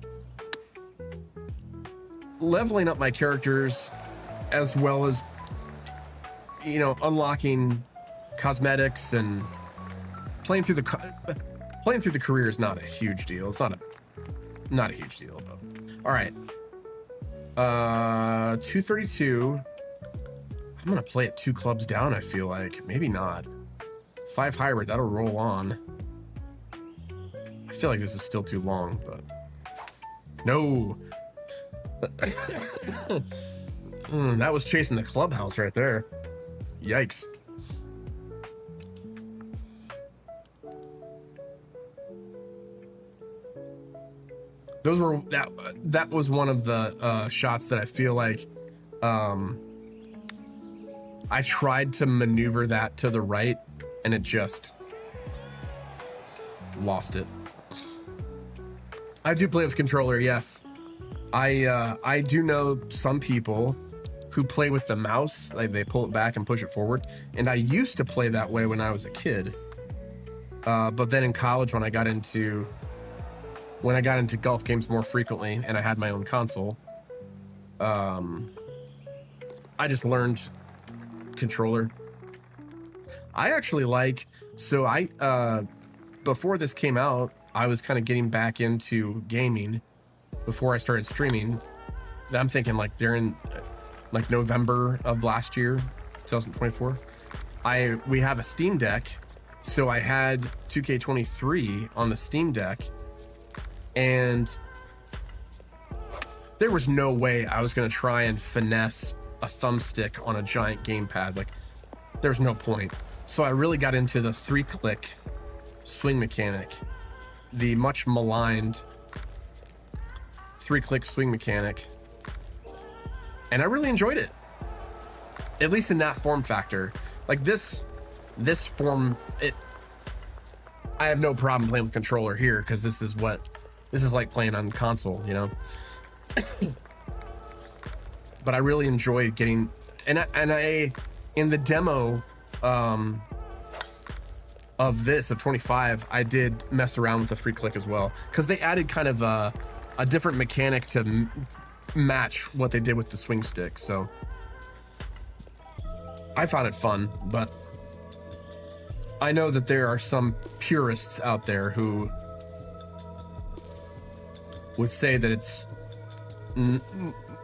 Speaker 1: leveling up my characters as well as, you know, unlocking cosmetics and playing through the career is not a huge deal. It's not a huge deal, but all right. 232. I'm gonna play it 2 clubs down. I feel like maybe not. 5 hybrid, that'll roll on. I feel like this is still too long, but no. That was chasing the clubhouse right there. Yikes. Those were that was one of the shots that I feel like I tried to maneuver that to the right and it just lost it. I do play with controller, yes. I do know some people who play with the mouse, like they pull it back and push it forward, and I used to play that way when I was a kid. But then in college, when I got into when I got into golf games more frequently and I had my own console, I just learned controller. I actually like, so before this came out, I was kind of getting back into gaming before I started streaming. I'm thinking like during like November of last year, 2024, we have a Steam Deck. So I had 2K23 on the Steam Deck, and there was no way I was going to try and finesse a thumbstick on a giant gamepad. Like, there's no point. So I really got into the 3-click swing mechanic, the much maligned 3-click swing mechanic, and I really enjoyed it, at least in that form factor. Like this form, I have no problem playing with controller here, because this is like playing on console, you know. But I really enjoyed getting, and I in the demo of 25, I did mess around with the 3-click as well, because they added kind of a different mechanic to match what they did with the swing stick. So I found it fun, but I know that there are some purists out there who would say that it's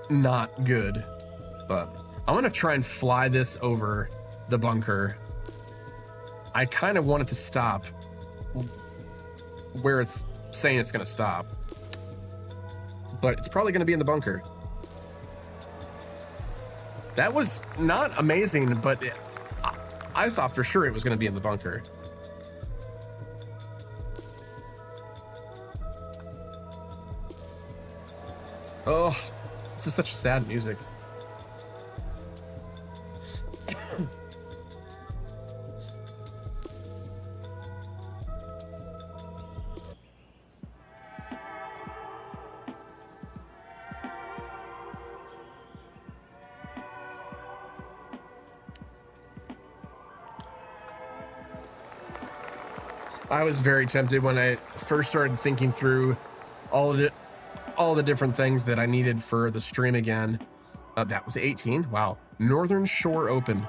Speaker 1: not good. But I'm gonna try and fly this over the bunker. I kind of want it to stop where it's saying it's gonna stop, but it's probably gonna be in the bunker. That was not amazing, but I thought for sure it was gonna be in the bunker. Oh, this is such sad music. I was very tempted when I first started thinking through all the different things that I needed for the stream again. That was 18. Wow. Northern Shore Open.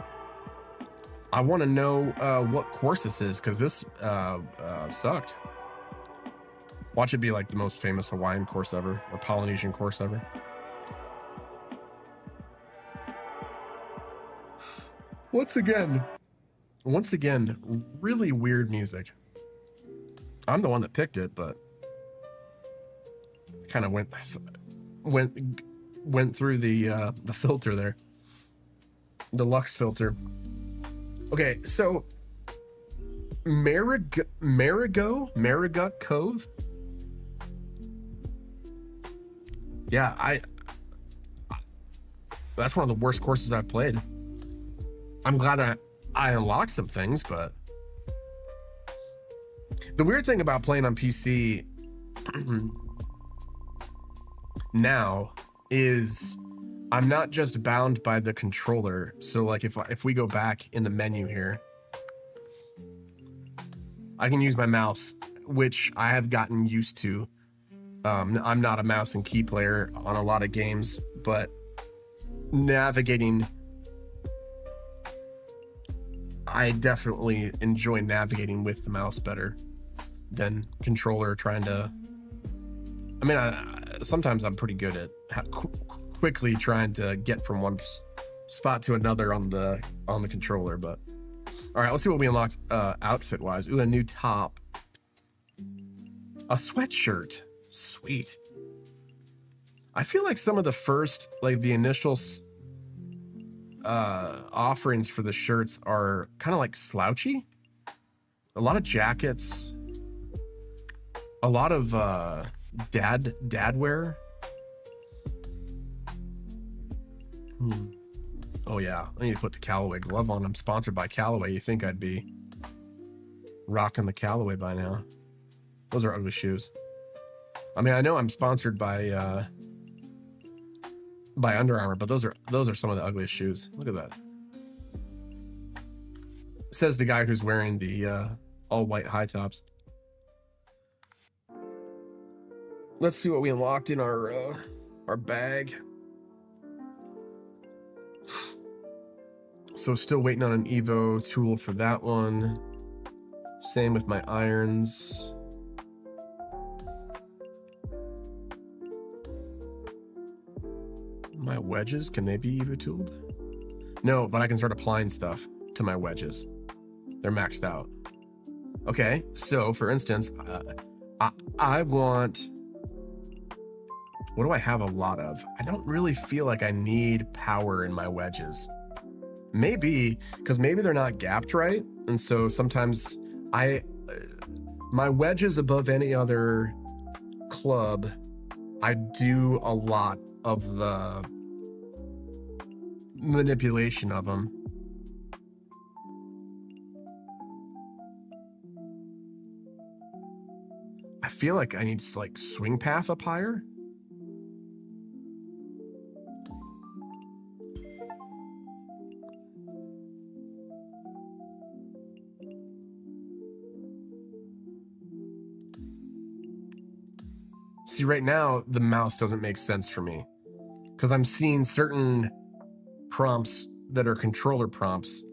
Speaker 1: I want to know what course this is, because this sucked. Watch it be like the most famous Hawaiian course ever, or Polynesian course ever. Once again, really weird music. I'm the one that picked it, but kind of went through the filter there, the Lux filter. Okay, so Marigot Cove. Yeah, that's one of the worst courses I've played. I'm glad I unlocked some things, but the weird thing about playing on PC now is I'm not just bound by the controller. So like if we go back in the menu here, I can use my mouse, which I have gotten used to. I'm not a mouse and key player on a lot of games, but navigating, I definitely enjoy navigating with the mouse better than controller trying to. I mean, sometimes I'm pretty good at quickly trying to get from one spot to another on the controller. But all right, let's see what we unlocked outfit wise. Ooh, a new top, a sweatshirt. Sweet. I feel like some of the first, like the initial offerings for the shirts are kind of like slouchy. A lot of jackets, a lot of dad wear. Oh yeah, I need to put the Callaway glove on. I'm sponsored by Callaway. You think I'd be rocking the Callaway by now? Those are ugly shoes. I mean, I know I'm sponsored by Under Armour, but those are some of the ugliest shoes. Look at that. Says the guy who's wearing the all white high tops. Let's see what we unlocked in our bag. So still waiting on an Evo tool for that one. Same with my irons. My wedges, can they be Evo tooled? No, but I can start applying stuff to my wedges. They're maxed out. Okay, so for instance, I want, what do I have a lot of? I don't really feel like I need power in my wedges. Maybe, because maybe they're not gapped right. And so sometimes my wedges above any other club, I do a lot of the manipulation of them. I feel like I need like swing path up higher. See, right now, the mouse doesn't make sense for me because I'm seeing certain prompts that are controller prompts.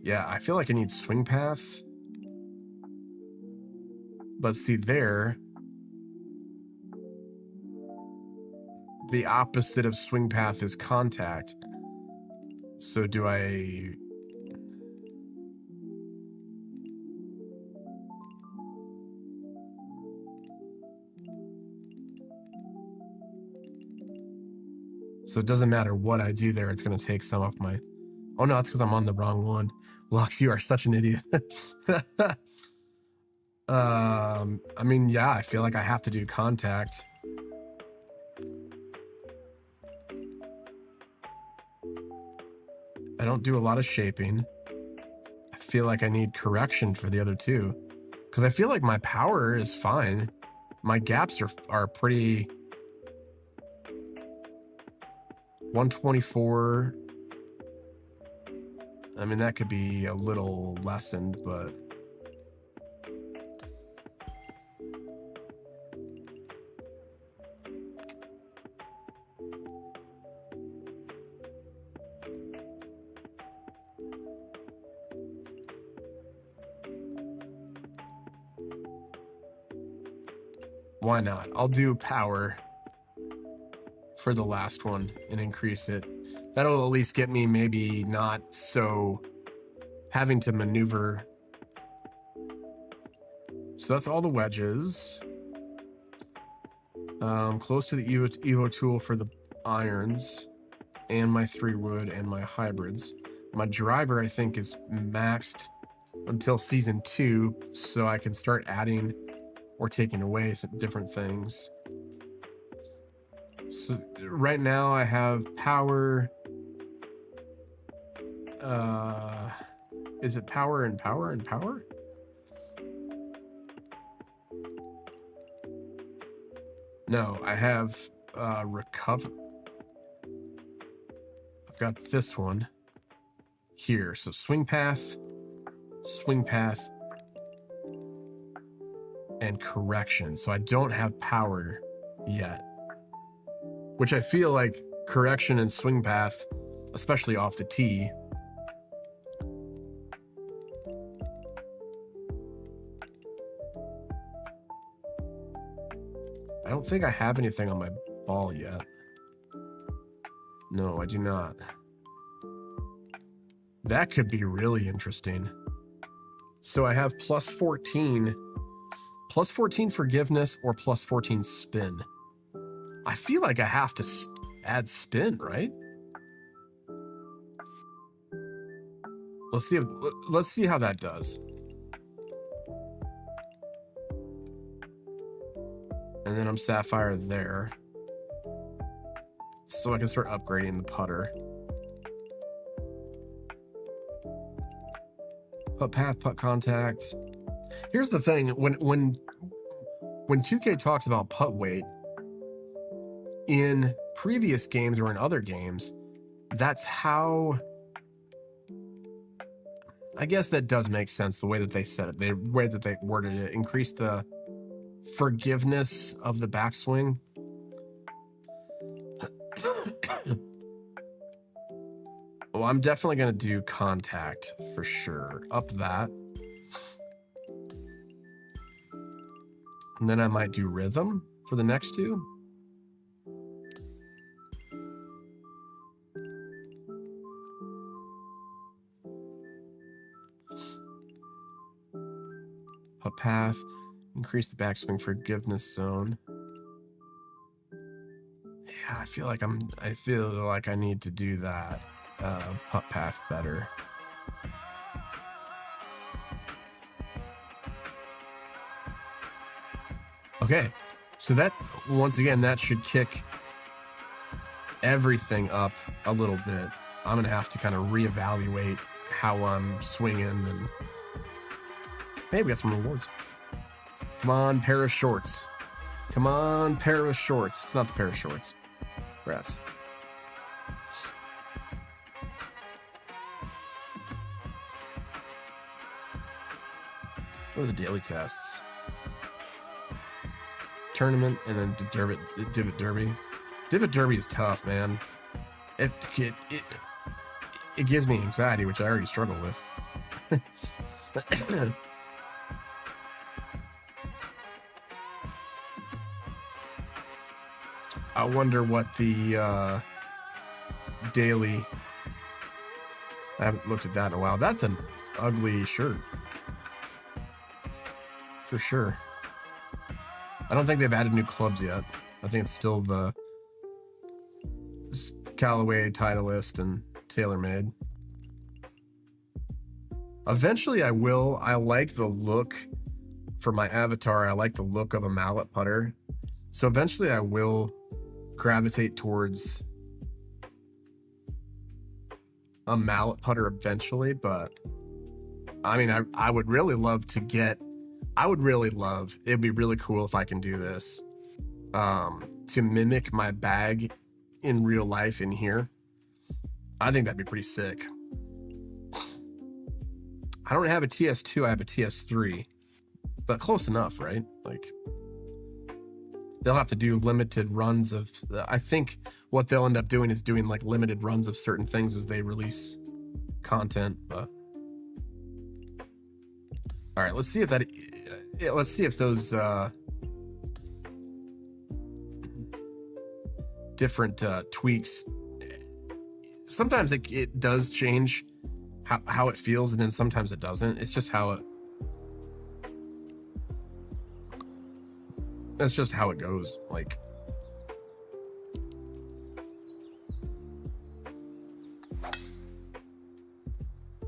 Speaker 1: Yeah, I feel like I need swing path. But see there, the opposite of swing path is contact. So do I... So it doesn't matter what I do there, it's going to take some off my... Oh no, it's because I'm on the wrong one. Lux, you are such an idiot. I mean, yeah, I feel like I have to do contact. I don't do a lot of shaping. I feel like I need correction for the other two. Because I feel like my power is fine. My gaps are pretty... 124. I mean, that could be a little lessened, but... Why not? I'll do power for the last one and increase it. That'll at least get me maybe not so having to maneuver. So that's all the wedges. Close to the Evo tool for the irons and my 3-wood and my hybrids. My driver, I think, is maxed until season 2, so I can start adding or taking away some different things. So right now I have power. Is it power and power and power? No, I have recover. I've got this one here. So swing path, and correction. So I don't have power yet, which I feel like correction and swing path, especially off the tee, I don't think I have anything on my ball yet. No, I do not. That could be really interesting. So I have plus 14 forgiveness or plus 14 spin. I feel like I have to add spin, right? Let's see how that does. And then I'm Sapphire there. So I can start upgrading the putter. Putt path, putt contact. Here's the thing, when 2K talks about putt weight, in previous games or in other games, that's how I guess that does make sense the way that they said it, the way that they worded it. Increase the forgiveness of the backswing. Well, I'm definitely going to do contact for sure. Up that. And then I might do rhythm for the next two. Putt path. Increase the backswing forgiveness zone. Yeah, I feel like I need to do that. Putt path better. Okay, so that, once again, that should kick everything up a little bit. I'm gonna have to kind of reevaluate how I'm swinging, and hey, we got some rewards. Come on, pair of shorts. Come on, pair of shorts. It's not the pair of shorts. Rats. What are the daily tests? Tournament, and then Divot Derby. Divot Derby is tough, man. It gives me anxiety, which I already struggle with. I wonder what the daily... I haven't looked at that in a while. That's an ugly shirt. For sure. I don't think they've added new clubs yet. I think it's still the Callaway, Titleist, and TaylorMade. Eventually I will. I like the look for my avatar. I like the look of a mallet putter. So eventually I will gravitate towards a mallet putter eventually, but I mean, I would really love to get, it'd be really cool if I can do this, to mimic my bag in real life in here. I think that'd be pretty sick. I don't have a TS2, I have a TS3, but close enough, right? Like, they'll have to do limited runs of, I think what they'll end up doing is doing like limited runs of certain things as they release content, but all right, let's see if that, let's see if those different tweaks, sometimes it does change how it feels, and then sometimes it doesn't. It's just how it, that's just how it goes. Like,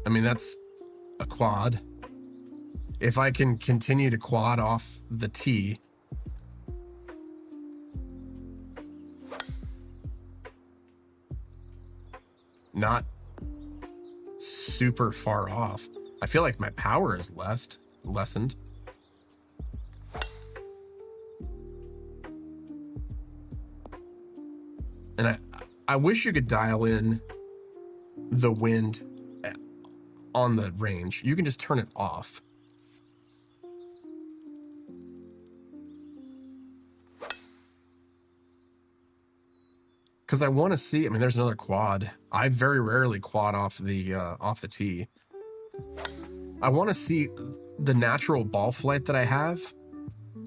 Speaker 1: I mean, that's a quad. If I can continue to quad off the tee, not super far off. I feel like my power is lessened. And I wish you could dial in the wind on the range. You can just turn it off. Because I want to see, I mean, there's another quad. I very rarely quad off the tee. I want to see the natural ball flight that I have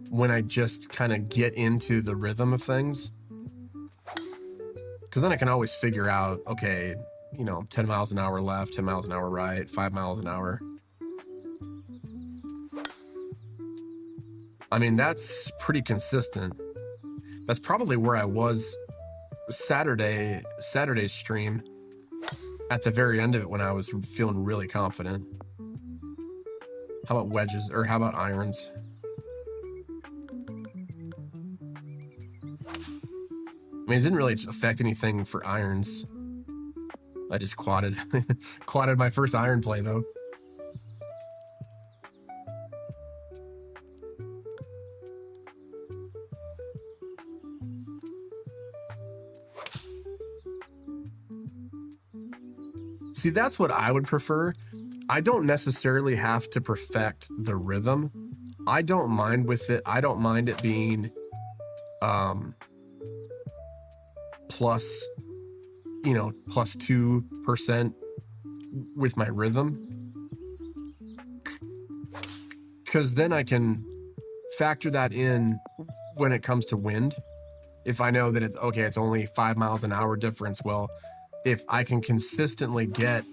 Speaker 1: when I just kind of get into the rhythm of things. Because then I can always figure out, okay, you know, 10 miles an hour left, 10 miles an hour right, 5 miles an hour. I mean, that's pretty consistent. That's probably where I was Saturday's stream, at the very end of it when I was feeling really confident. How about wedges, or how about irons? I mean, it didn't really affect anything for irons. I just quadded quadded my first iron play though. See, that's what I would prefer. I don't necessarily have to perfect the rhythm. I don't mind with it. I don't mind it being plus, you know, plus 2% with my rhythm, because then I can factor that in when it comes to wind. If I know that it's only 5 miles an hour difference, well, if I can consistently get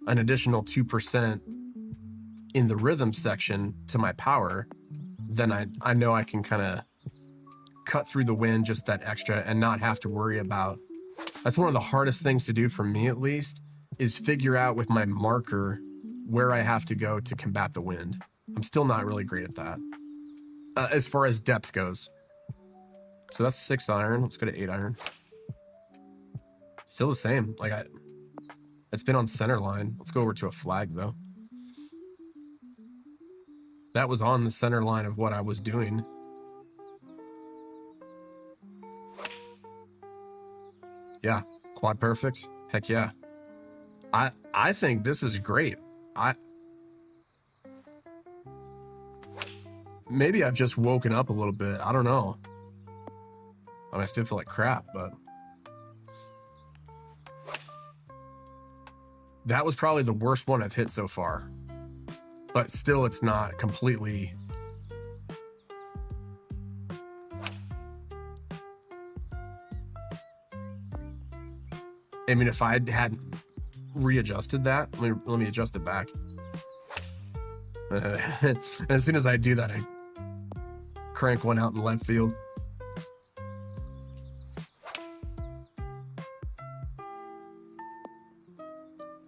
Speaker 1: an additional 2% in the rhythm section to my power, then I know I can kind of cut through the wind just that extra and not have to worry about. That's one of the hardest things to do for me, at least, is figure out with my marker where I have to go to combat the wind. I'm still not really great at that as far as depth goes. So that's 6 iron. Let's go to 8 iron. Still the same. Like it's been on center line. Let's go over to a flag though. That was on the center line of what I was doing. Yeah, quad perfect. Heck yeah. I think this is great. Maybe I've just woken up a little bit. I don't know. I mean, I still feel like crap, but that was probably the worst one I've hit so far. But still, it's not completely. I mean, if I hadn't readjusted that, let me adjust it back. And as soon as I do that, I crank one out in left field.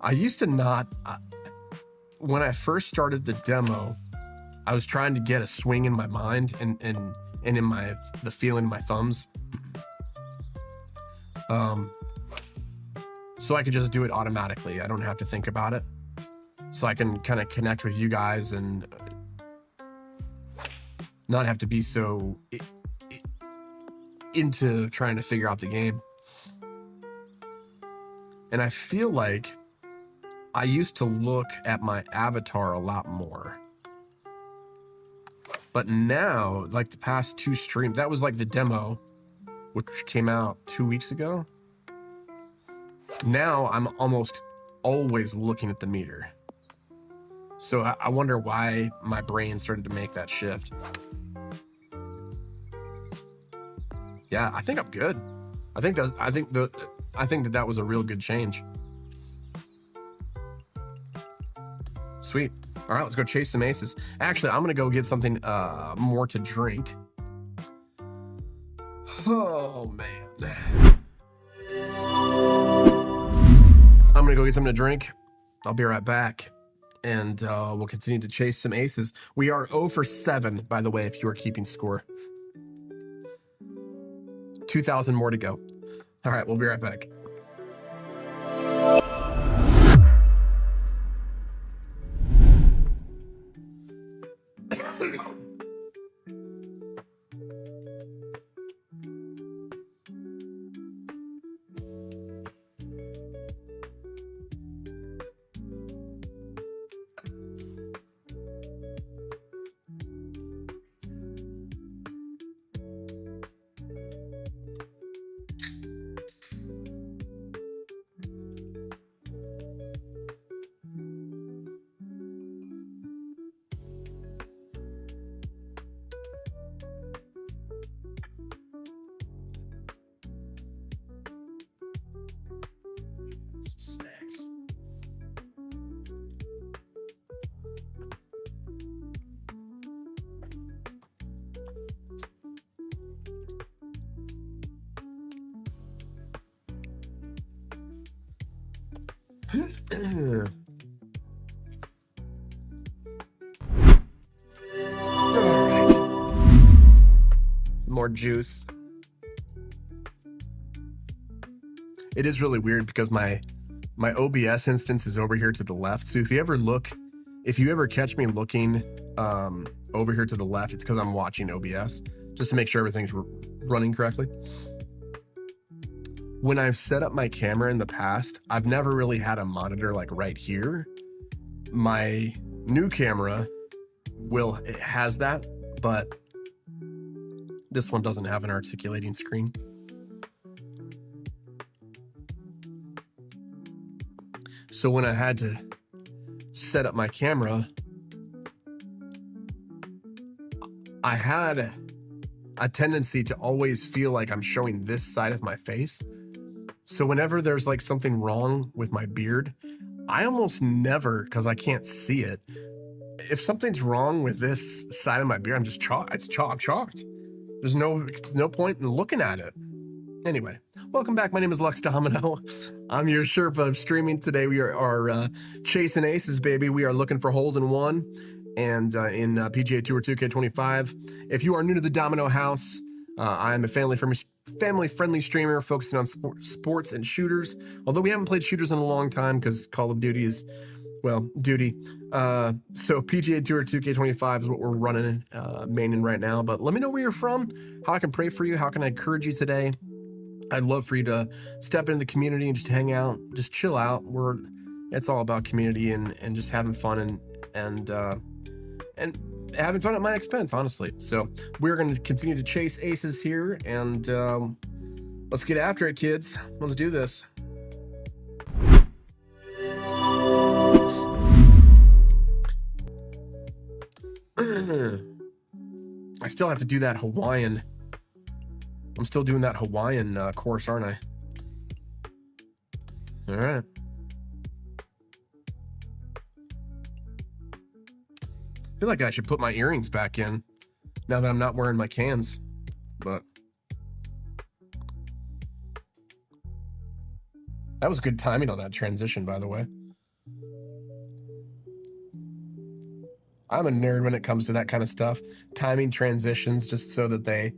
Speaker 1: I used to not. When I first started the demo, I was trying to get a swing in my mind and in the feeling in my thumbs. So I could just do it automatically. I don't have to think about it. So I can kind of connect with you guys and not have to be so into trying to figure out the game. And I feel like I used to look at my avatar a lot more. But now, like the past 2 streams, that was like the demo, which came out 2 weeks ago. Now I'm almost always looking at the meter. So I wonder why my brain started to make that shift. Yeah, I think I'm good. I think that was a real good change. Sweet. All right, let's go chase some aces. Actually, I'm gonna go get something more to drink. Oh man. I'm gonna go get something to drink. I'll be right back. And we'll continue to chase some aces. We are 0 for 7, by the way, if you are keeping score. 2,000 more to go. All right, we'll be right back. Snacks. All right. Some more juice. It is really weird because my OBS instance is over here to the left. So if you ever catch me looking over here to the left, it's because I'm watching OBS just to make sure everything's running correctly. When I've set up my camera in the past, I've never really had a monitor like right here. My new camera it has that, but this one doesn't have an articulating screen. So when I had to set up my camera, I had a tendency to always feel like I'm showing this side of my face. So whenever there's like something wrong with my beard, I almost never, because I can't see it, if something's wrong with this side of my beard, I'm just chalked. I'm chalked. There's no point in looking at it. Anyway, welcome back. My name is Lux Domino. I'm your Sherpa of streaming. Today we are chasing aces, baby. We are looking for holes in one and in PGA Tour 2K25. If you are new to the Domino House, I am a family-friendly streamer focusing on sports and shooters. Although we haven't played shooters in a long time because Call of Duty is, well, duty. So PGA Tour 2K25 is what we're running, maining right now. But let me know where you're from, how I can pray for you, how can I encourage you today. I'd love for you to step into the community and just hang out, just chill out. It's all about community and just having fun and having fun at my expense, honestly. So we're going to continue to chase aces here, and let's get after it, kids. Let's do this. I still have to do that Hawaiian. I'm still doing that Hawaiian course, aren't I? All right. I feel like I should put my earrings back in now that I'm not wearing my cans, but that was good timing on that transition, by the way. I'm a nerd when it comes to that kind of stuff. Timing transitions just so that they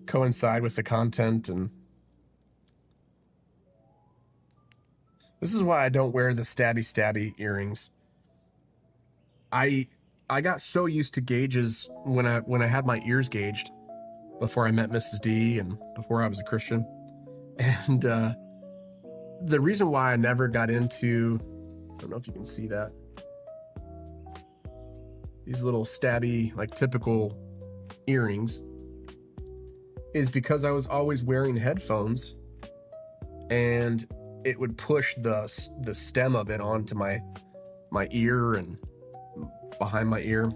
Speaker 1: coincide with the content, and this is why I don't wear the stabby earrings. I got so used to gauges when I had my ears gauged before I met Mrs. D and before I was a Christian. And the reason why I never got into, I don't know if you can see that, these little stabby, like typical earrings, is because I was always wearing headphones and it would push the stem of it onto my ear and behind my ear.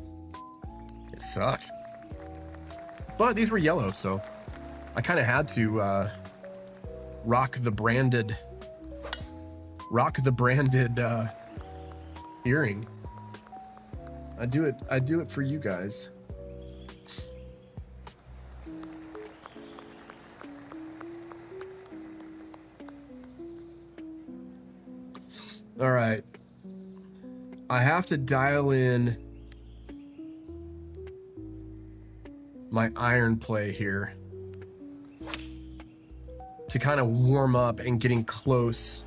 Speaker 1: It sucked. But these were yellow, so I kind of had to rock the branded earring. I do it for you guys. All right. I have to dial in my iron play here to kind of warm up and getting close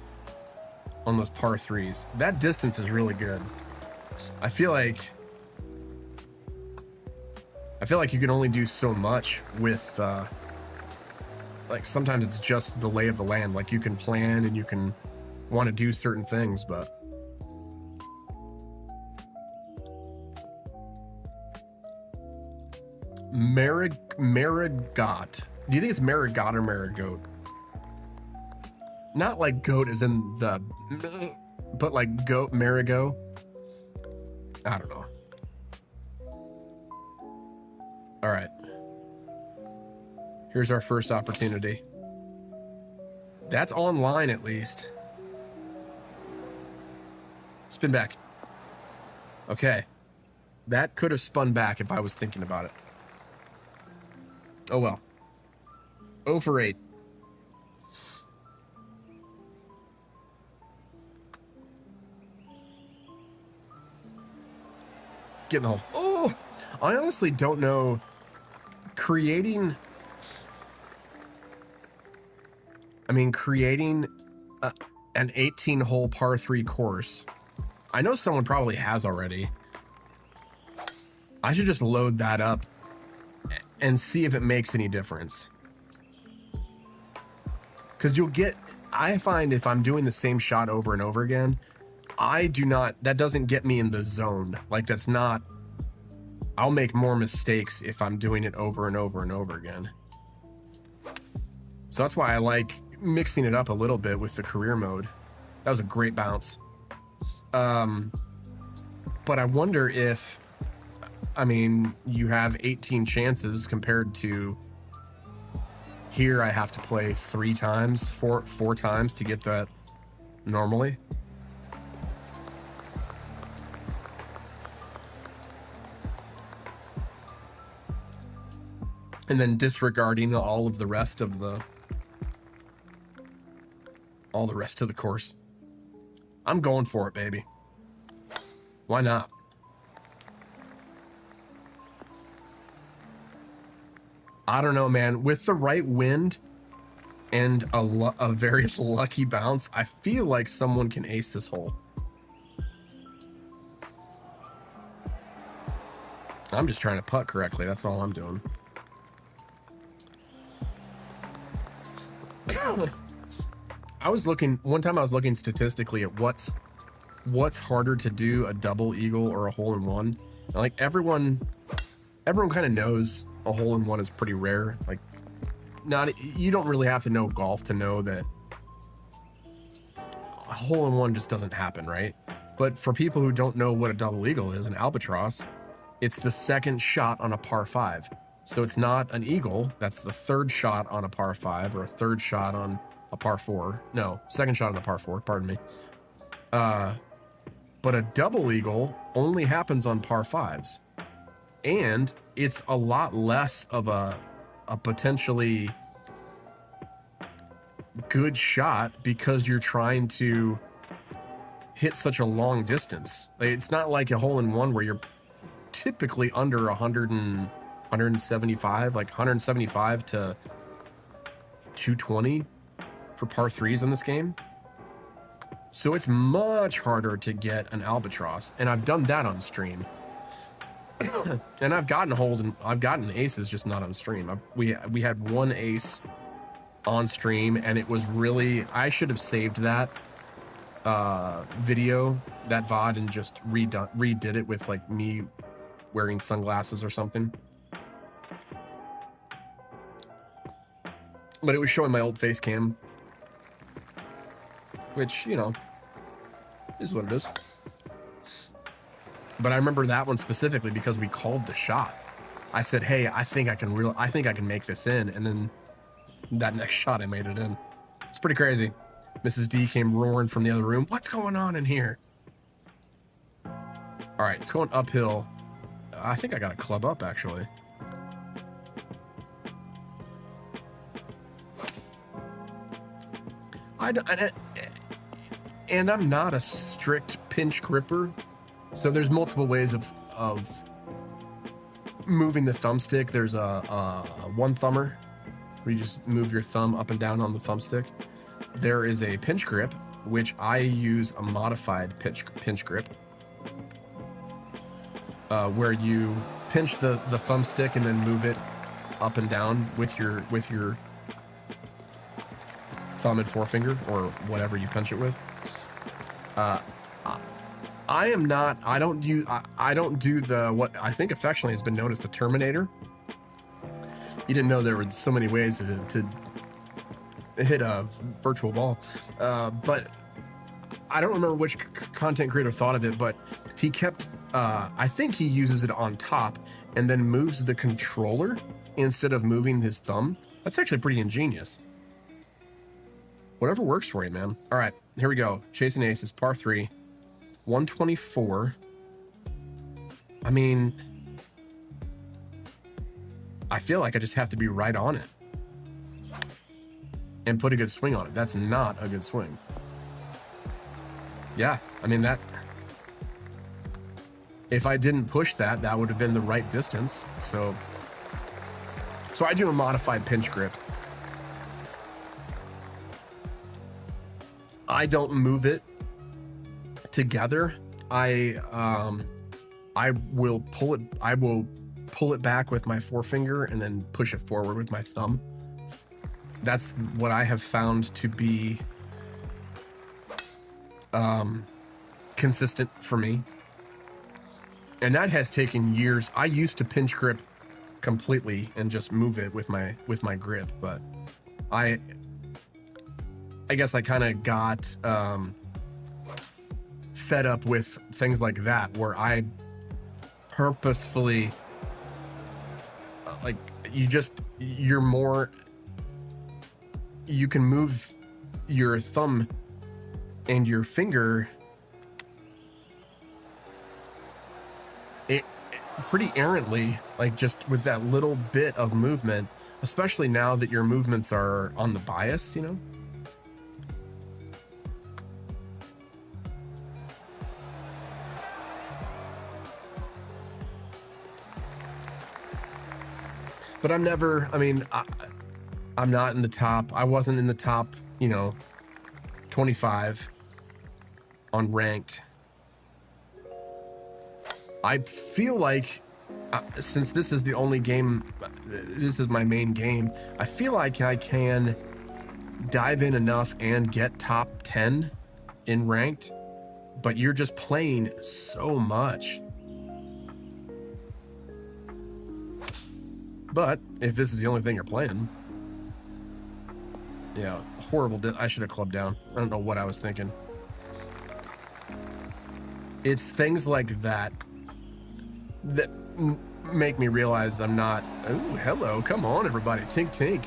Speaker 1: on those par threes. That distance is really good. I feel like you can only do so much with like sometimes it's just the lay of the land. Like you can plan and you can want to do certain things, but Marigot. Do you think it's Marigot or Marigoat? Not like goat as in the, but like goat, Marigot. I don't know. All right. Here's our first opportunity. That's online at least. Spin back. Okay. That could have spun back if I was thinking about it. Oh well. 0 for 8. Get in the hole. Oh! I honestly don't know. Creating an 18-hole par 3 course. I know someone probably has already. I should just load that up and see if it makes any difference. Because I find if I'm doing the same shot over and over again, I do not, that doesn't get me in the zone. Like, that's not, I'll make more mistakes if I'm doing it over and over and over again. So that's why I like mixing it up a little bit with the career mode. That was a great bounce. But I wonder if, I mean, you have 18 chances compared to here. I have to play 4 times to get that normally. And then disregarding all the rest of the course. I'm going for it, baby. Why not? I don't know, man. With the right wind and a very lucky bounce, I feel like someone can ace this hole. I'm just trying to putt correctly. That's all I'm doing. One time I was looking statistically at what's harder to do, a double eagle or a hole in one. And like everyone kind of knows a hole in one is pretty rare. Like, you don't really have to know golf to know that a hole in one just doesn't happen, right? But for people who don't know what a double eagle is, an albatross, it's the second shot on a par 5. So it's not an eagle. That's the third shot on a par 5 or a third shot on a par 4. No, second shot on a par 4, pardon me. But a double eagle only happens on par 5s. And it's a lot less of a potentially good shot because you're trying to hit such a long distance. Like, it's not like a hole in one where you're typically under 175, like 175 to 220 for par 3s in this game. So it's much harder to get an albatross, and I've done that on stream. And I've gotten holes and I've gotten aces, just not on stream. We had one ace on stream, and it was really, I should have saved that video, that VOD, and just redid it with like me wearing sunglasses or something. But it was showing my old face cam, which, you know, is what it is. But I remember that one specifically because we called the shot. I said, hey, I think I can make this in. And then that next shot, I made it in. It's pretty crazy. Mrs. D came roaring from the other room. What's going on in here? All right, it's going uphill. I think I got a club up, actually. And I'm not a strict pinch gripper. So there's multiple ways of moving the thumbstick. There's a one thumber where you just move your thumb up and down on the thumbstick. There is a pinch grip, which I use a modified pinch grip, where you pinch the thumbstick and then move it up and down with your thumb and forefinger, or whatever you pinch it with. I don't do the, what I think affectionately has been known as the Terminator. You didn't know there were so many ways to hit a virtual ball. But I don't remember which content creator thought of it, but he kept, I think he uses it on top and then moves the controller instead of moving his thumb. That's actually pretty ingenious. Whatever works for you, man. All right, here we go. Chasing aces, par 3. 124. I mean, I feel like I just have to be right on it and put a good swing on it. That's not a good swing. Yeah, I mean, that, if I didn't push that, that would have been the right distance. So I do a modified pinch grip. I don't move it together. I will pull it back with my forefinger and then push it forward with my thumb. That's what I have found to be consistent for me. And that has taken years. I used to pinch grip completely and just move it with my grip, but I guess I kind of got fed up with things like that, where I purposefully like you're more, you can move your thumb and your finger pretty errantly, like just with that little bit of movement, especially now that your movements are on the bias, you know. But I'm never, I mean, I'm not in the top. I wasn't in the top, you know, 25 on ranked. I feel like since this is the only game, this is my main game, I feel like I can dive in enough and get top 10 in ranked, but you're just playing so much. But if this is the only thing you're playing, yeah, horrible. I should have clubbed down. I don't know what I was thinking. It's things like that that make me realize I'm not. Oh, hello, come on, everybody, tink tink.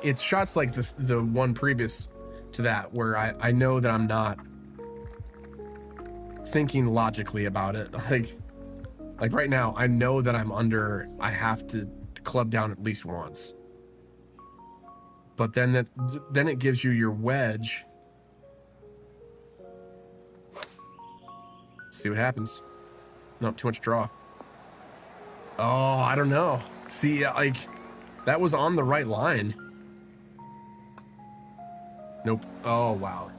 Speaker 1: It's shots like the one previous to that where I know that I'm not thinking logically about it. Like right now, I know that I'm under. I have to club down at least once. But then it gives you your wedge. Let's see what happens. Nope, too much draw. Oh, I don't know. See, like, that was on the right line. Nope. Oh, wow.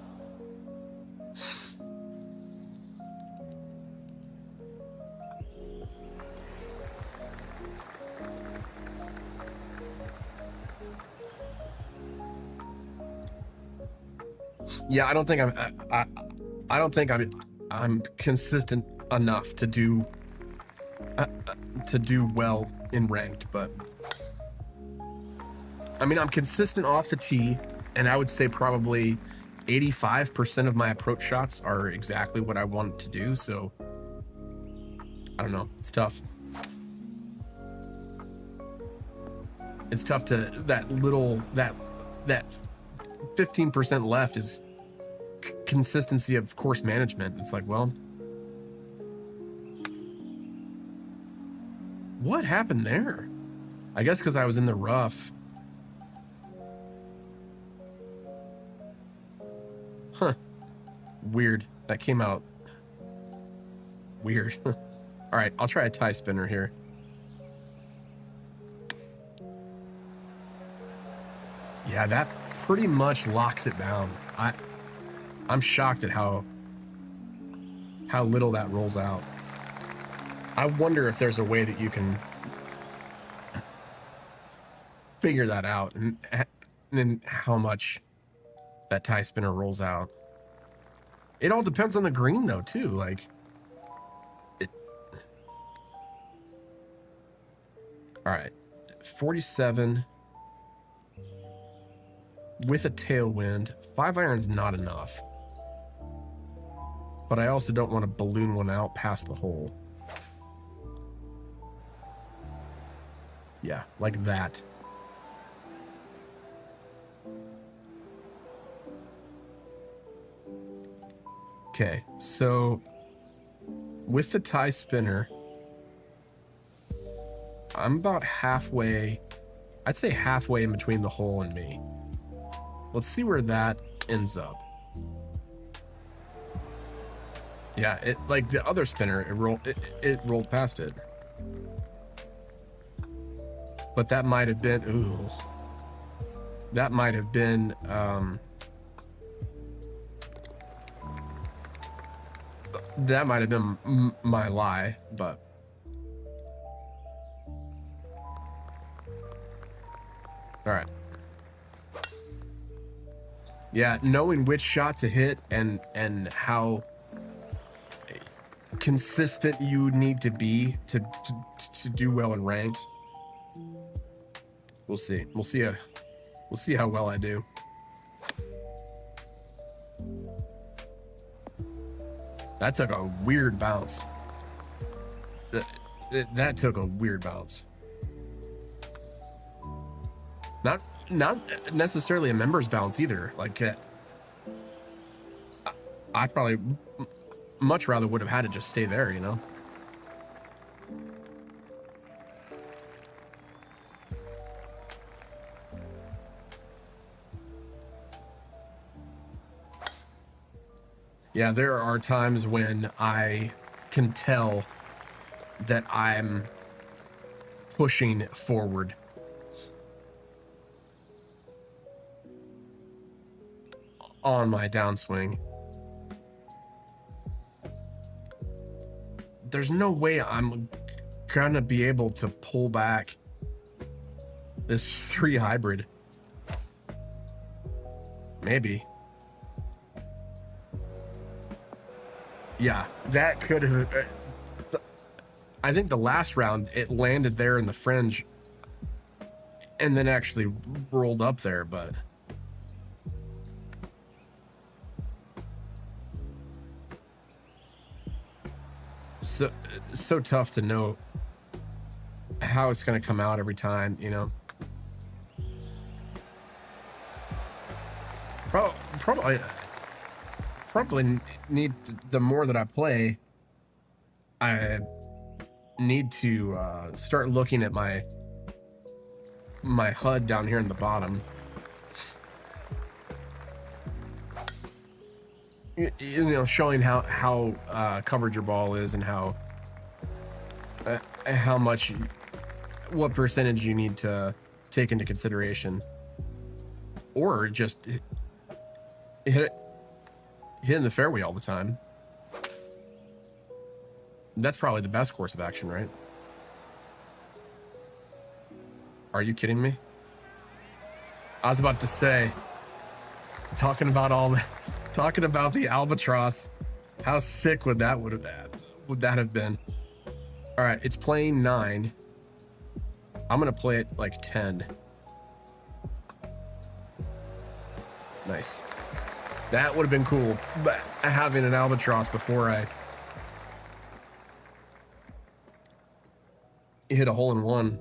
Speaker 1: Yeah, I don't think I don't think I'm consistent enough to do well in ranked, but I mean, I'm consistent off the tee, and I would say probably 85% of my approach shots are exactly what I want to do. So I don't know. It's tough. It's tough to that 15% left is consistency of course management. It's like, well, what happened there? I guess because I was in the rough. Huh. Weird. That came out weird. All right, I'll try a tie spinner here. Yeah, that pretty much locks it down. I'm shocked at how little that rolls out. I wonder if there's a way that you can figure that out and how much that tie spinner rolls out. It all depends on the green though, too. Like, all right, 47 with a tailwind. 5-iron's not enough, but I also don't want to balloon one out past the hole. Yeah, like that. Okay, so with the tie spinner, I'm about halfway. I'd say halfway in between the hole and me. Let's see where that ends up. Yeah, it, like the other spinner, it rolled past it. But that might have been, ooh. That might have been, that might have been my lie, but. All right. Yeah, knowing which shot to hit and how consistent you need to be to do well in ranks. We'll see. We'll see how well I do. That took a weird bounce. That took a weird bounce. Not necessarily a members bounce either. Like I probably much rather would have had it just stay there, you know. Yeah, there are times when I can tell that I'm pushing forward. On my downswing. There's no way I'm gonna be able to pull back this 3 hybrid. Maybe. Yeah, that could have. I think the last round it landed there in the fringe and then actually rolled up there, but so tough to know how it's going to come out every time, you know. Probably need the more that I play, I need to start looking at my HUD down here in the bottom. You know, showing how covered your ball is and how much, what percentage you need to take into consideration, or just hitting the fairway all the time. That's probably the best course of action, right? Are you kidding me? I was about to say, talking about the albatross, how sick would that have been? All right, it's playing 9. I'm gonna play it like 10. Nice. That would have been cool, but having an albatross before I hit a hole in one.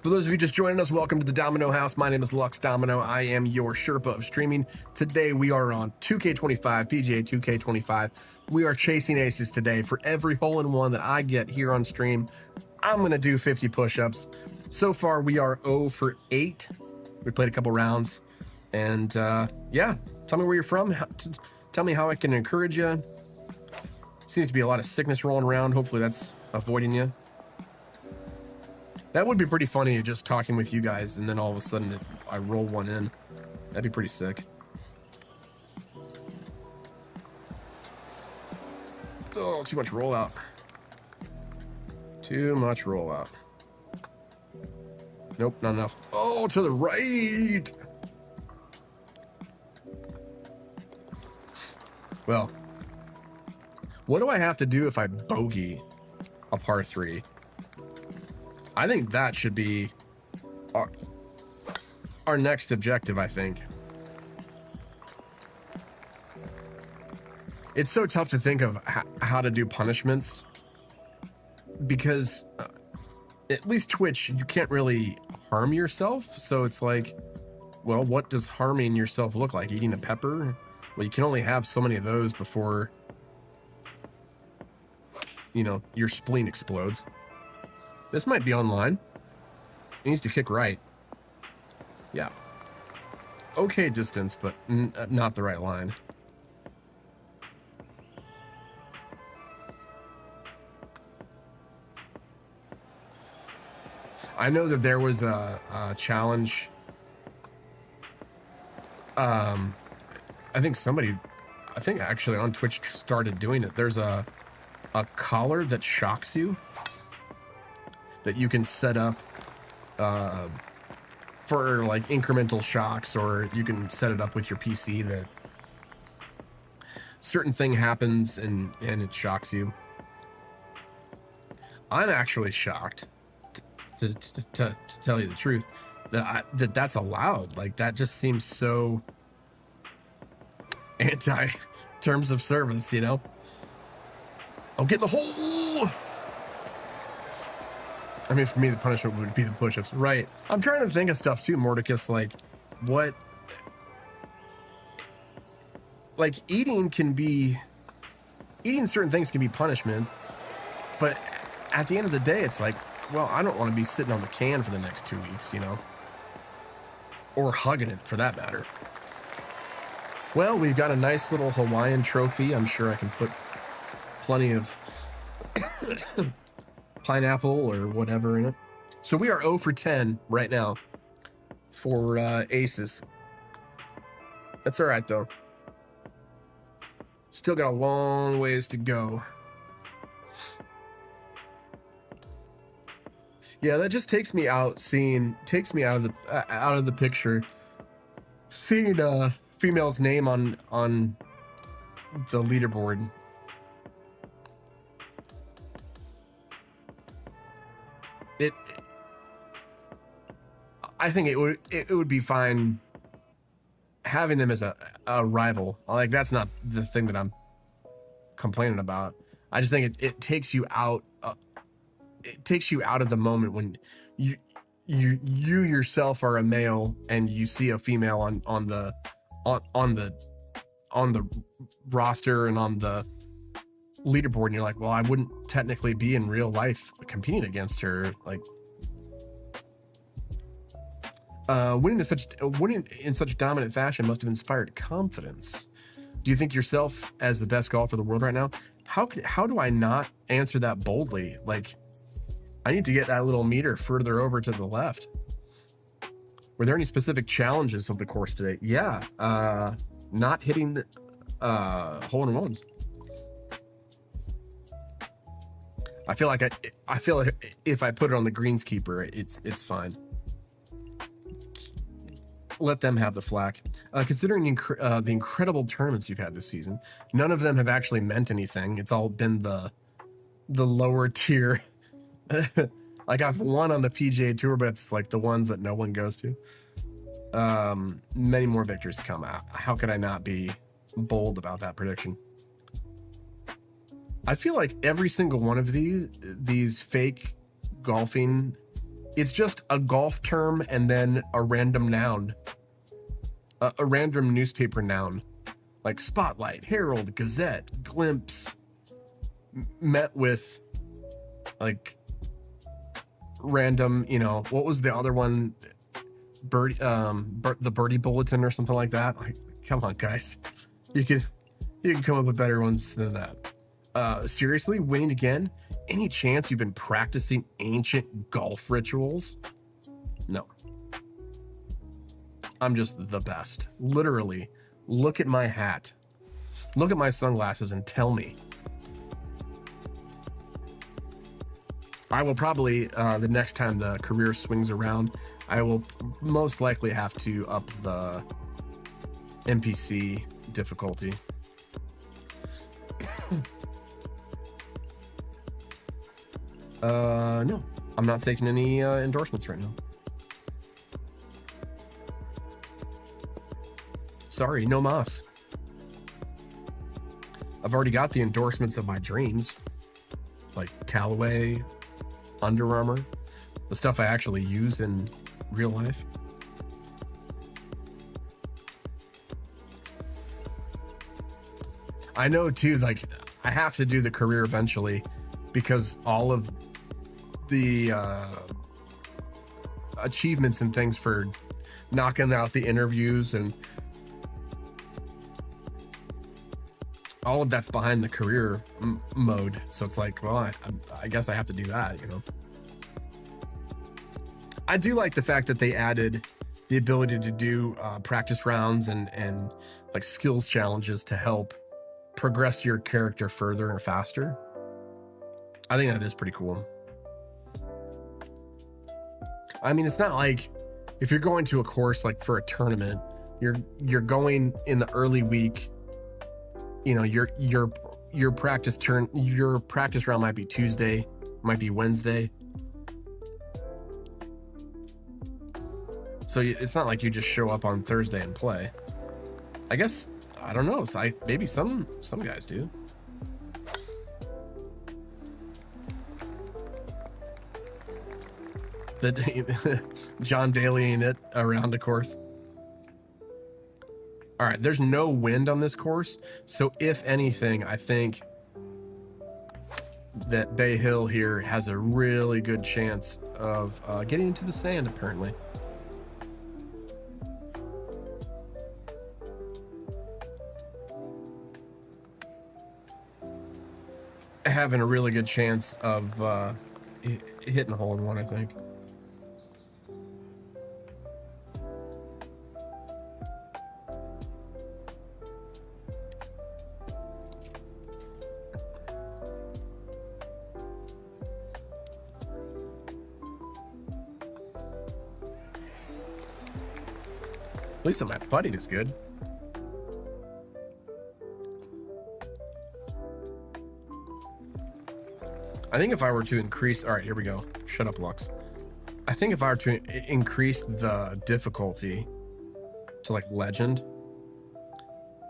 Speaker 1: For those of you just joining us, welcome to the Domino House. My name is Lux Domino. I am your Sherpa of streaming. Today we are on 2K25, PGA 2K25. We are chasing aces today. For every hole in one that I get here on stream, I'm going to do 50 push-ups. So far we are 0 for 8. We played a couple rounds. And yeah, tell me where you're from. Tell me how I can encourage you. Seems to be a lot of sickness rolling around. Hopefully that's avoiding you. That would be pretty funny, just talking with you guys, and then all of a sudden I roll one in. That'd be pretty sick. Oh, too much rollout. Too much rollout. Nope, not enough. Oh, to the right! Well, what do I have to do if I bogey a par 3? I think that should be our next objective, I think. It's so tough to think of how to do punishments because at least Twitch, you can't really harm yourself. So it's like, well, what does harming yourself look like? Eating a pepper? Well, you can only have so many of those before, you know, your spleen explodes. This might be online. It needs to kick right. Yeah. Okay distance, but not the right line. I know that there was a challenge. I think actually on Twitch started doing it. There's a collar that shocks you, that you can set up for like incremental shocks, or you can set it up with your PC certain thing happens and it shocks you. I'm actually shocked, to tell you the truth, that's allowed. Like, that just seems so anti terms of service, you know? I'll get the hole. I mean, for me, the punishment would be the push-ups, right? I'm trying to think of stuff too, Mordecus. Like, what? Like, eating certain things can be punishments, but at the end of the day, it's like, well, I don't want to be sitting on the can for the next 2 weeks, you know? Or hugging it, for that matter. Well, we've got a nice little Hawaiian trophy. I'm sure I can put plenty of pineapple or whatever in it. So we are 0 for 10 right now for aces. That's all right, though. Still got a long ways to go. Yeah, that just takes me out of the picture. Seeing a female's name on the leaderboard. I think it would be fine having them as a rival. Like, that's not the thing that I'm complaining about. I just think it takes you out. It takes you out of the moment when you yourself are a male and you see a female on the roster and on the leaderboard, and you're like, well, I wouldn't technically be in real life competing against her. Like, winning in such dominant fashion must have inspired confidence. Do you think yourself as the best golfer of the world right now? How do I not answer that boldly? Like, I need to get that little meter further over to the left. Were there any specific challenges of the course today? Yeah, not hitting the hole-in-ones. I feel like if I put it on the greenskeeper, it's fine. Let them have the flack. Considering the incredible tournaments you've had this season, none of them have actually meant anything. It's all been the lower tier. Like, I've won on the PGA Tour, but it's like the ones that no one goes to. Many more victories to come out. How could I not be bold about that prediction? I feel like every single one of these fake golfing, it's just a golf term and then a random noun, a random newspaper noun, like Spotlight, Herald, Gazette, Glimpse, met with like random, you know, what was the other one? The Birdie Bulletin or something like that. Like, come on, guys, you can come up with better ones than that. Seriously, winning again? Any chance you've been practicing ancient golf rituals? No. I'm just the best. Literally, look at my hat. Look at my sunglasses and tell me. I will probably, the next time the career swings around, I will most likely have to up the NPC difficulty. No, I'm not taking any endorsements right now. Sorry, no mas. I've already got the endorsements of my dreams, like Callaway, Under Armour, the stuff I actually use in real life. I know too, like, I have to do the career eventually because all of the achievements and things for knocking out the interviews and all of that's behind the career mode. So it's like, well, I guess I have to do that, you know. I do like the fact that they added the ability to do practice rounds and like skills challenges to help progress your character further and faster. I think that is pretty cool. I mean, it's not like if you're going to a course like for a tournament, you're going in the early week you know, your practice round might be Tuesday, might be Wednesday. So it's not like you just show up on Thursday and play. I guess, I don't know. So maybe some guys do. John Dalying it around a course. All right, there's no wind on this course. So if anything, I think that Bay Hill here has a really good chance of getting into the sand, apparently. Having a really good chance of hitting a hole in one, I think. At least my putting is good. I think if I were to increase, all right, here we go. Shut up, Lux. I think if I were to increase the difficulty to like legend,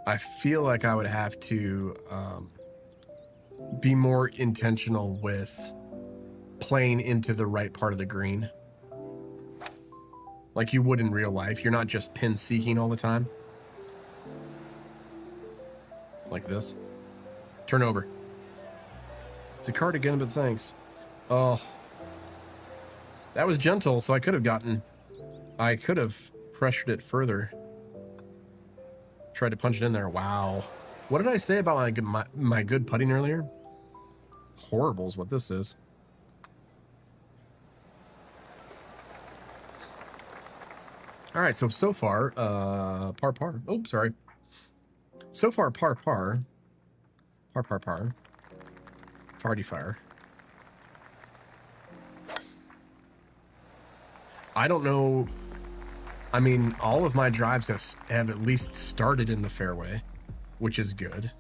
Speaker 1: I feel like I would have to be more intentional with playing into the right part of the green. Like you would in real life. You're not just pin seeking all the time. Like this. Turn over. It's a cardigan, but thanks. Oh. That was gentle, so I could have pressured it further. Tried to punch it in there. Wow. What did I say about my good putting earlier? Horrible is what this is. All right, so far, par. Oh, sorry. So far, par. Farty fire. I don't know. I mean, all of my drives have at least started in the fairway, which is good.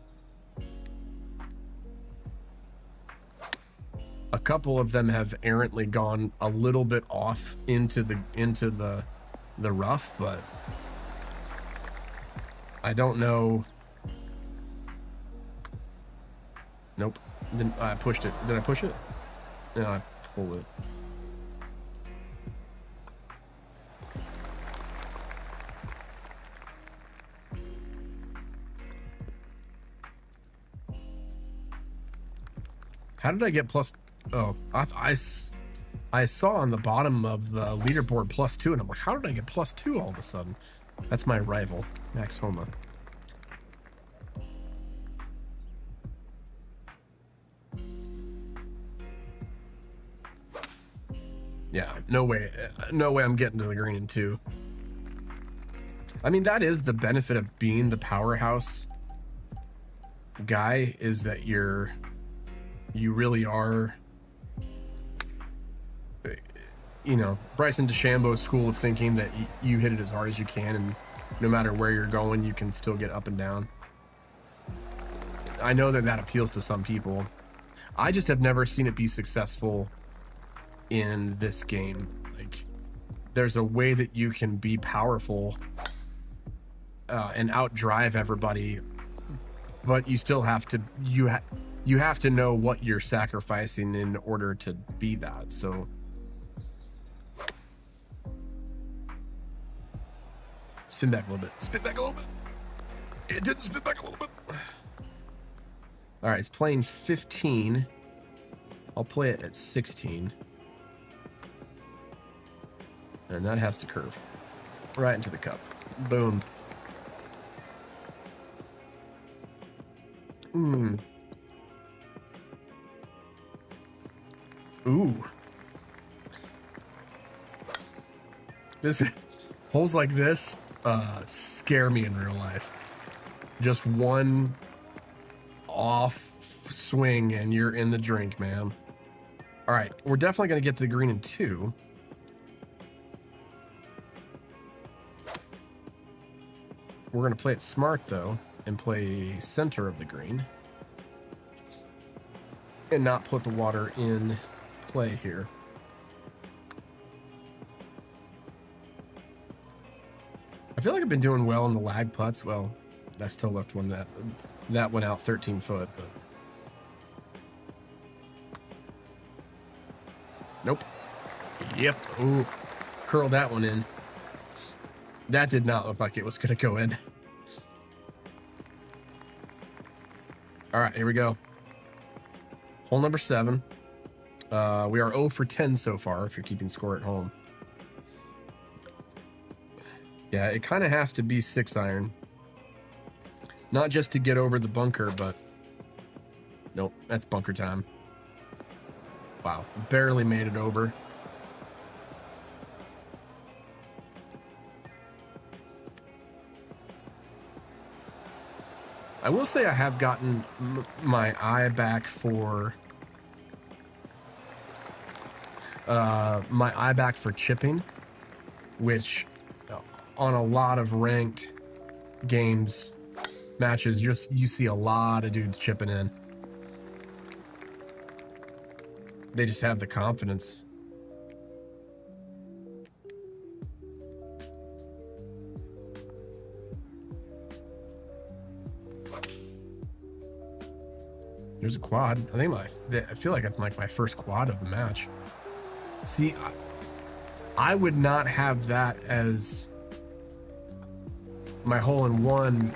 Speaker 1: A couple of them have errantly gone a little bit off into the rough, but I don't know. Nope. Then I pushed it. Did I push it? No, I pulled it. How did I get plus? Oh, I saw on the bottom of the leaderboard +2, and I'm like, how did I get +2 all of a sudden? That's my rival, Max Homa. Yeah, no way I'm getting to the green in 2. I mean, that is the benefit of being the powerhouse guy, is that you really are, you know, Bryson DeChambeau's school of thinking that you hit it as hard as you can, and no matter where you're going, you can still get up and down. I know that appeals to some people. I just have never seen it be successful in this game. Like, there's a way that you can be powerful and outdrive everybody, but you still have to you have to know what you're sacrificing in order to be that. So spin back a little bit. Spin back a little bit. It didn't spin back a little bit. All right, it's playing 15. I'll play it at 16. And that has to curve right into the cup. Boom. Ooh. This holes like this scare me in real life. Just one off swing and you're in the drink, man. All right, we're definitely going to get to the green in 2. We're going to play it smart, though. and play center of the green and not put the water in play here. I feel like I've been doing well in the lag putts. Well, I still left one that went out 13 foot, but nope. Yep. Ooh, curled that one in. That did not look like it was going to go in. All right, here we go. Hole number 7. We are 0 for 10 so far, if you're keeping score at home. Yeah, it kind of has to be 6-iron. Not just to get over the bunker, but... Nope, that's bunker time. Wow, barely made it over. I will say I have gotten my eye back for... chipping, which on a lot of ranked games, matches, you see a lot of dudes chipping in. They just have the confidence. There's a quad. I feel like it's like my first quad of the match. See, I would not have that as my hole-in-one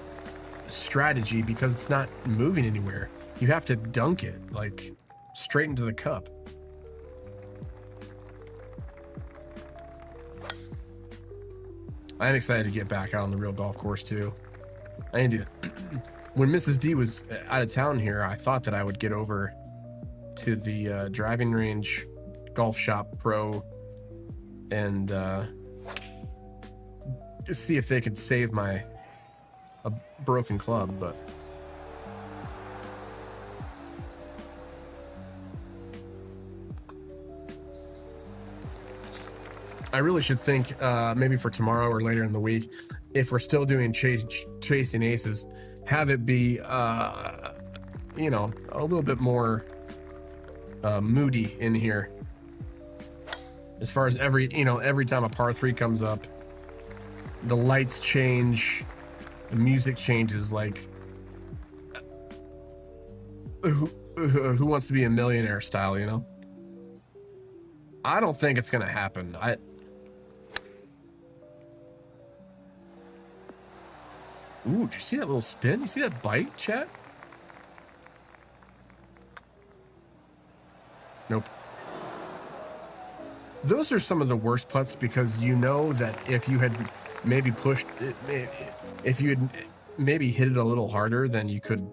Speaker 1: strategy because it's not moving anywhere. You have to dunk it, like, straight into the cup. I am excited to get back out on the real golf course, too. I need to... When Mrs. D was out of town here, I thought that I would get over to the driving range golf shop pro and see if they could save a broken club, but I really should think maybe for tomorrow or later in the week, if we're still doing chasing aces, have it be you know, a little bit more moody in here. As far as every time a par 3 comes up, the lights change, the music changes, like who wants to be a millionaire style, you know? I don't think it's gonna happen. Ooh, did you see that little spin? You see that bite, chat? Nope. Those are some of the worst putts because you know that if you had maybe pushed it, if you had maybe hit it a little harder, then you could,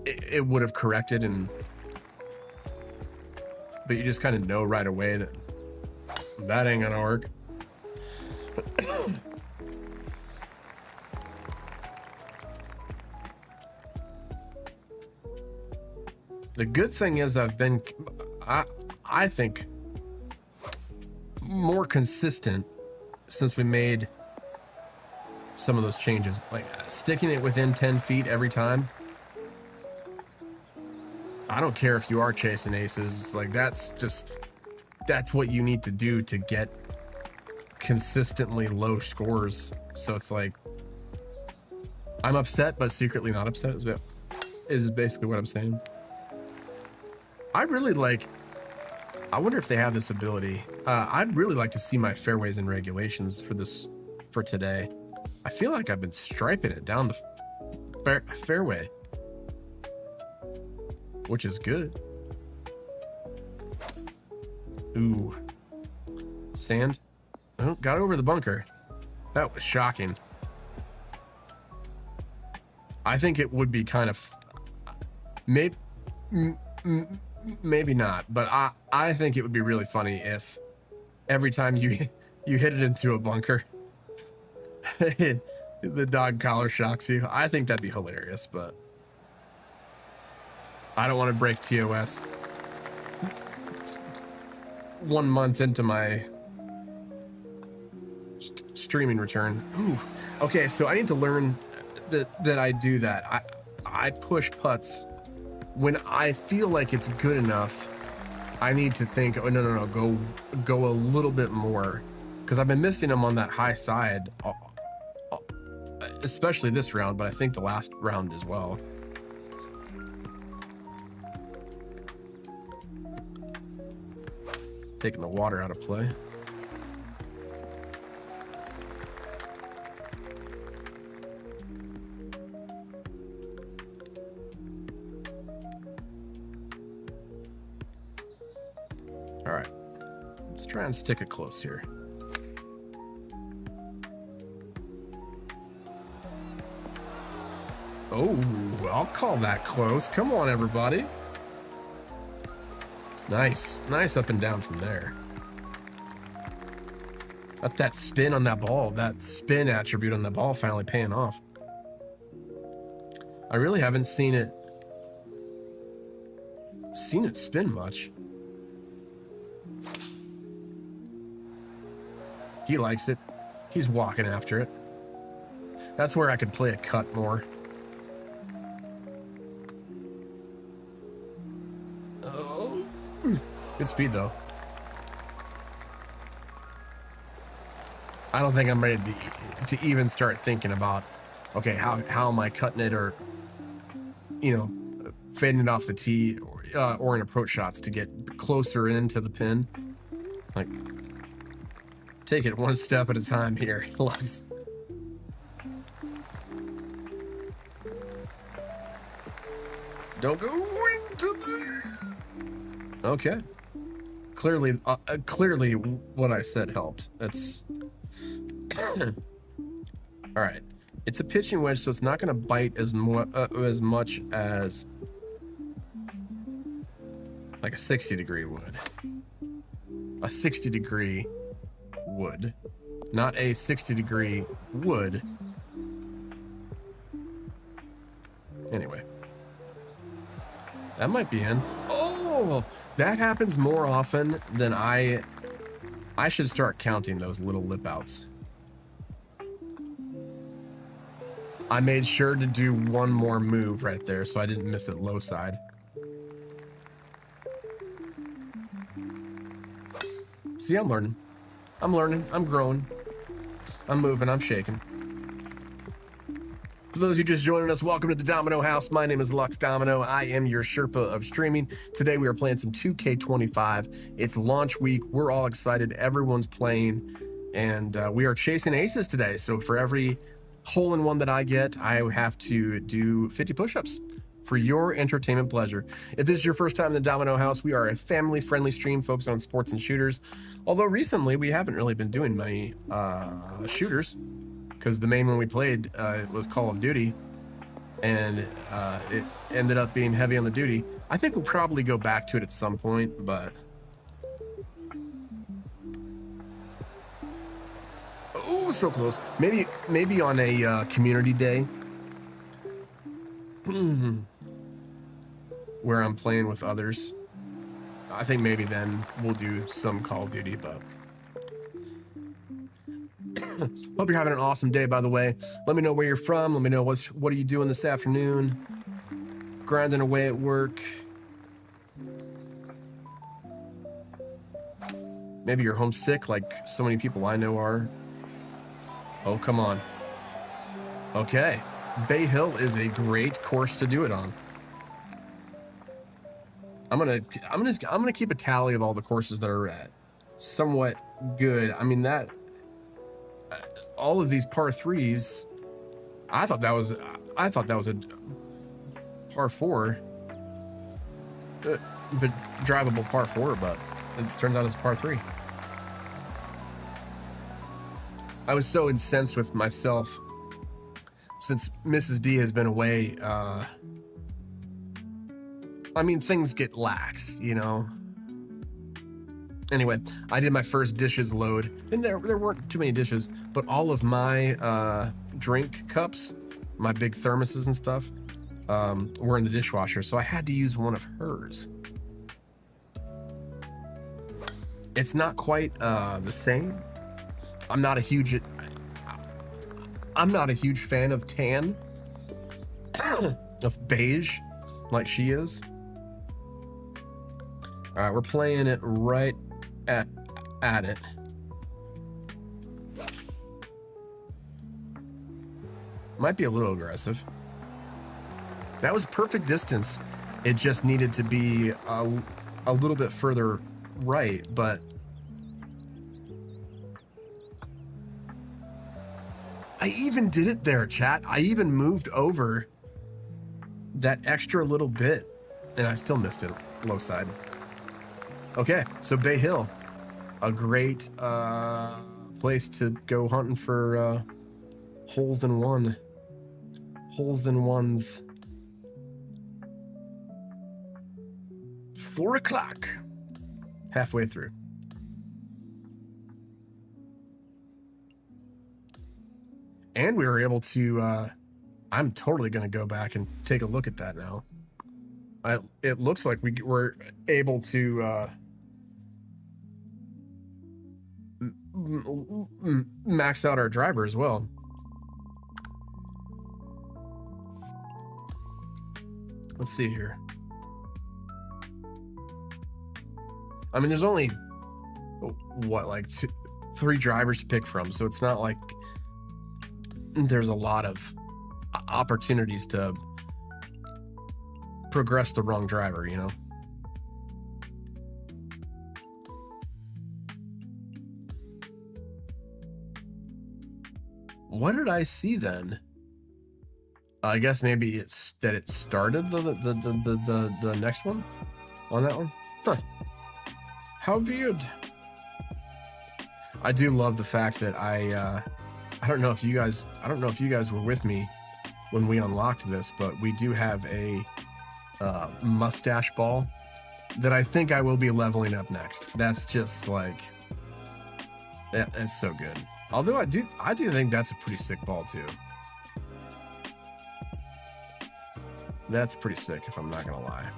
Speaker 1: it would have corrected, and but you just kind of know right away that that ain't gonna work. The good thing is I've been, I think, more consistent since we made some of those changes, like sticking it within 10 feet every time. I don't care if you are chasing aces, like that's what you need to do to get consistently low scores. So it's like, I'm upset, but secretly not upset is basically what I'm saying. I wonder if they have this ability. I'd really like to see my fairways and regulations for today. I feel like I've been striping it down the fairway, which is good. Ooh, sand. Oh, got over the bunker. That was shocking. I think it would be kind of maybe not, but I think it would be really funny if every time you hit it into a bunker, the dog collar shocks you. I think that'd be hilarious, but I don't want to break TOS 1 month into my streaming return. Ooh, okay, so I need to learn that I do that. I push putts when I feel like it's good enough. I need to think, oh no, go a little bit more, because I've been missing them on that high side, especially this round, but I think the last round as well. Taking the water out of play. All right, let's try and stick it close here. Oh, I'll call that close. Come on, everybody. Nice up and down from there. That's that spin on that ball, that spin attribute on the ball finally paying off. I really haven't seen it spin much. He likes it. He's walking after it. That's where I could play a cut more. Oh, good speed though. I don't think I'm ready to even start thinking about, okay, how am I cutting it, or, you know, fading it off the tee, or in approach shots to get closer into the pin. Like, take it one step at a time here, Lux. Don't go into there. Okay. Clearly what I said helped. That's all right. It's a pitching wedge, so it's not going to bite as much as like a 60-degree would. A 60-degree would, not a 60-degree would. Anyway, that might be in. Oh, that happens more often than I should start counting those little lip outs. I made sure to do one more move right there so I didn't miss it low side. See, I'm learning. I'm growing. I'm moving, I'm shaking. For those of you just joining us, welcome to the Domino House. My name is Lux Domino. I am your Sherpa of streaming. Today we are playing some 2K25. It's launch week. We're all excited. Everyone's playing, and we are chasing aces today. So for every hole-in-one that I get, I have to do 50 push-ups for your entertainment pleasure. If this is your first time in the Domino House, we are a family-friendly stream focused on sports and shooters. Although recently we haven't really been doing many shooters, because the main one we played was Call of Duty, and it ended up being heavy on the duty. I think we'll probably go back to it at some point, but oh, so close. Maybe on a community day where I'm playing with others. I think maybe then we'll do some Call of Duty, but hope you're having an awesome day, by the way. Let me know where you're from. Let me know what are you doing this afternoon. Grinding away at work. Maybe you're homesick like so many people I know are. Oh, come on. Okay. Bay Hill is a great course to do it on. I'm gonna keep a tally of all the courses that are somewhat good. I mean, that all of these par threes, I thought that was a par four, but drivable par four, but it turns out it's par three. I was so incensed with myself since Mrs. D has been away. I mean, things get lax, you know. Anyway, I did my first dishes load, and there weren't too many dishes, but all of my drink cups, my big thermoses and stuff, were in the dishwasher, so I had to use one of hers. It's not quite the same. I'm not a huge fan of tan, of beige, like she is. All right, we're playing it right at it. Might be a little aggressive. That was perfect distance. It just needed to be a little bit further right, but I even did it there, chat. I even moved over that extra little bit, and I still missed it low side. Okay, so Bay Hill, a great place to go hunting for holes in one. Holes in ones. 4 o'clock. Halfway through. And we were able to, I'm totally going to go back and take a look at that now. It looks like we were able to max out our driver as well. Let's see here. I mean, there's only, what, like 3 drivers to pick from, so it's not like there's a lot of opportunities to progress the wrong driver, you know? What did I see then? I guess maybe it's that it started the next one on that one. Huh. How weird. I do love the fact that I don't know if you guys were with me when we unlocked this, but we do have a mustache ball that I think I will be leveling up next. That's just like, it's so good. Although I do think that's a pretty sick ball too. That's pretty sick, if I'm not gonna lie.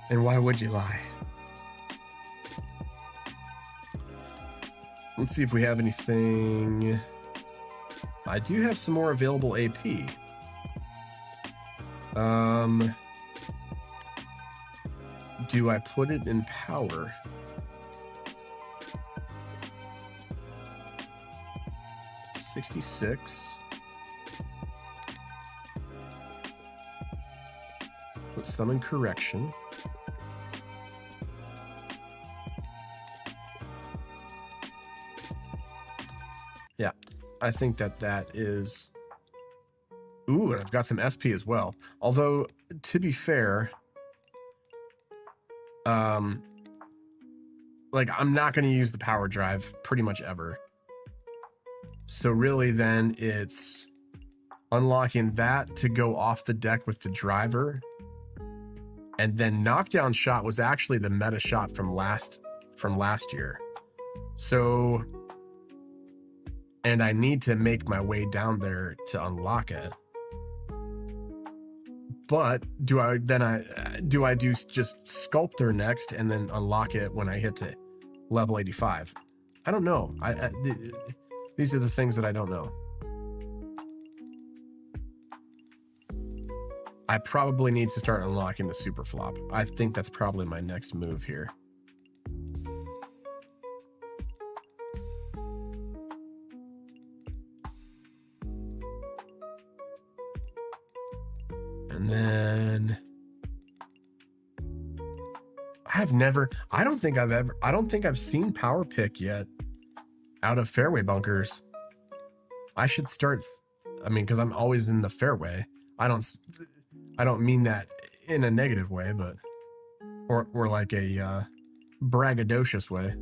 Speaker 1: And why would you lie? Let's see if we have anything. I do have some more available AP. Do I put it in power? $66. Put some in correction. Yeah, I think that is. Ooh, and I've got some SP as well. Although, to be fair, like, I'm not going to use the power drive pretty much ever. So really then it's unlocking that to go off the deck with the driver. And then knockdown shot was actually the meta shot from last year. So, and I need to make my way down there to unlock it. But do I do just sculptor next and then unlock it when I hit to level 85? I don't know. These are the things that I don't know. I probably need to start unlocking the super flop. I think that's probably my next move here. And then I don't think I've seen power pick yet out of fairway bunkers. I should start, I mean, because I'm always in the fairway. I don't mean that in a negative way, but or like a braggadocious way.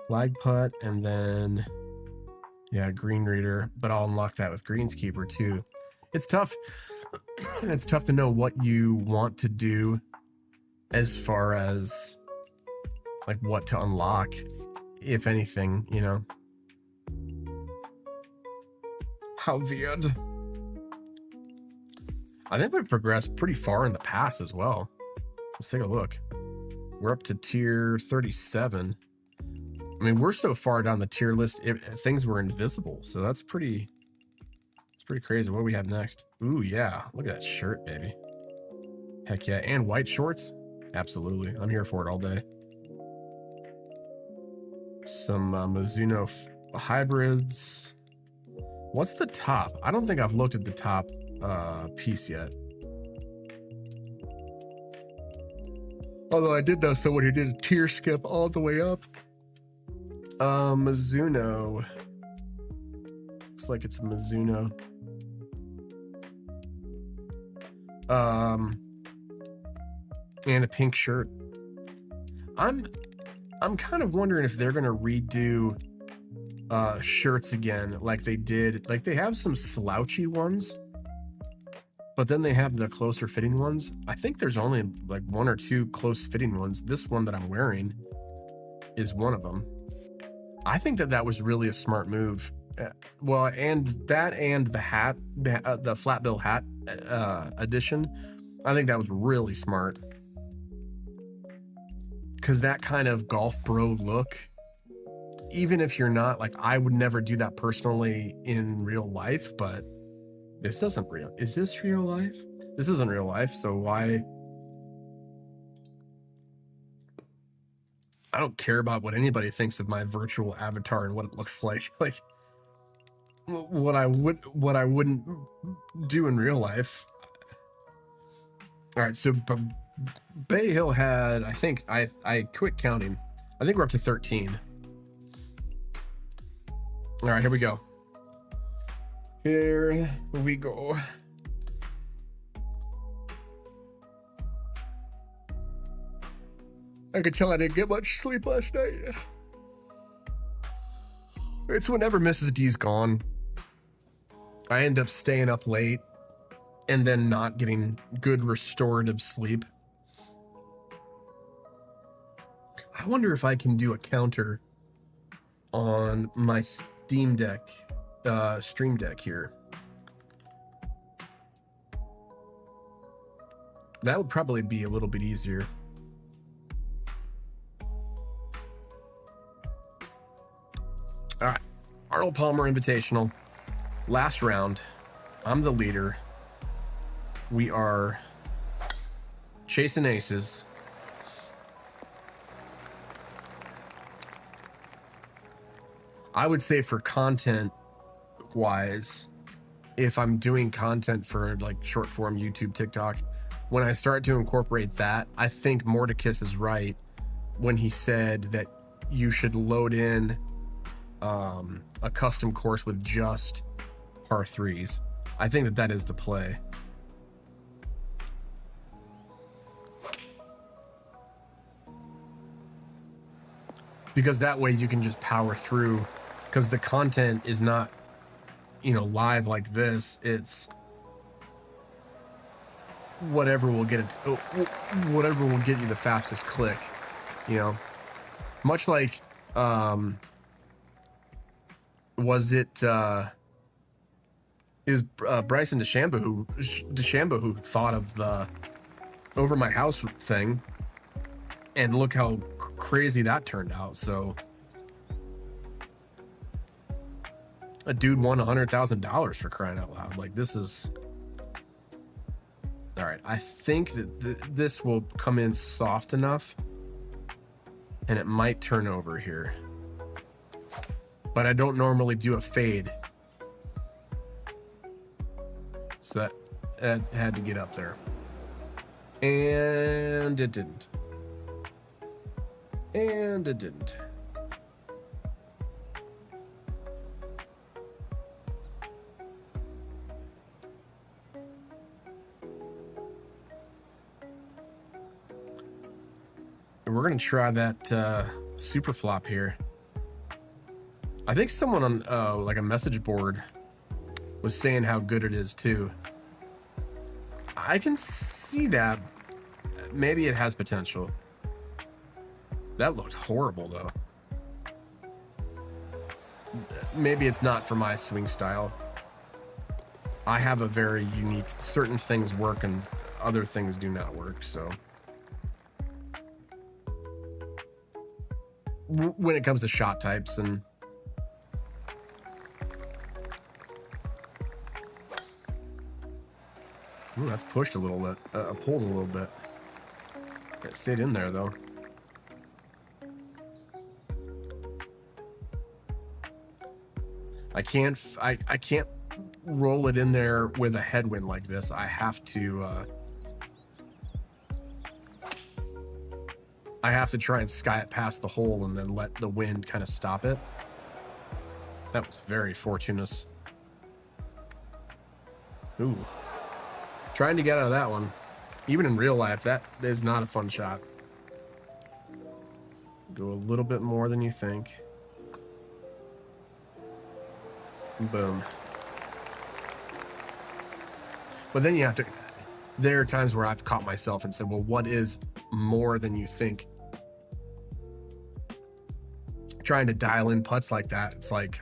Speaker 1: Flag putt, and then yeah, green reader, but I'll unlock that with greenskeeper too. It's tough. It's tough to know what you want to do as far as like what to unlock, if anything, you know. How weird. I think we've progressed pretty far in the pass as well. Let's take a look. We're up to tier 37. I mean, we're so far down the tier list, things were invisible, so that's pretty pretty crazy. What do we have next? Ooh, yeah. Look at that shirt, baby. Heck yeah. And white shorts. Absolutely. I'm here for it all day. Some Mizuno hybrids. What's the top? I don't think I've looked at the top piece yet. Although I did know someone who did a tier skip all the way up. Mizuno. Looks like it's a Mizuno. And a pink shirt. I'm kind of wondering if they're gonna redo shirts again like they did. Like they have some slouchy ones, but then they have the closer fitting ones. I think there's only like one or two close fitting ones. This one that I'm wearing is one of them. I think that was really a smart move. Well, and that and the hat, the flat bill hat edition, I think that was really smart. Because that kind of golf bro look, even if you're not, like, I would never do that personally in real life, but this isn't real. Is this real life? This isn't real life, so why? I don't care about what anybody thinks of my virtual avatar and what it looks like. Like, what I wouldn't do in real life. All right, so Bay Hill had, I think, I quit counting. I think we're up to 13. All right, here we go. Here we go. I could tell I didn't get much sleep last night. It's whenever Mrs. D's gone, I end up staying up late and then not getting good restorative sleep. I wonder if I can do a counter on my Stream Deck here. That would probably be a little bit easier. All right, Arnold Palmer Invitational, last round. I'm the leader. We are chasing aces. I would say for content wise, if I'm doing content for like short form YouTube, TikTok, when I start to incorporate that, I think Mordecus is right when he said that you should load in a custom course with just par threes. I think that is the play. Because that way you can just power through, because the content is not, live like this. It's whatever will get it, whatever will get you the fastest click, much like, was it is Bryson DeChambeau who thought of the Over My House thing, and look how crazy that turned out. So a dude won $100,000 for crying out loud. Like, this is all right. I think that this will come in soft enough and it might turn over here, but I don't normally do a fade, so that had to get up there, and it didn't. We're gonna try that super flop here. I think someone on like a message board was saying how good it is too. I can see that. Maybe it has potential. That looked horrible though. Maybe it's not for my swing style. I have a very unique, certain things work and other things do not work, so. When it comes to shot types and Ooh, that's pushed a little bit, pulled a little bit. It stayed in there though. I can't roll it in there with a headwind like this. I have to try and sky it past the hole and then let the wind kind of stop it. That was very fortuitous. Ooh. Trying to get out of that one. Even in real life, that is not a fun shot. Go a little bit more than you think. Boom. But then you have to, there are times where I've caught myself and said, well, what is more than you think? Trying to dial in putts like that, it's like,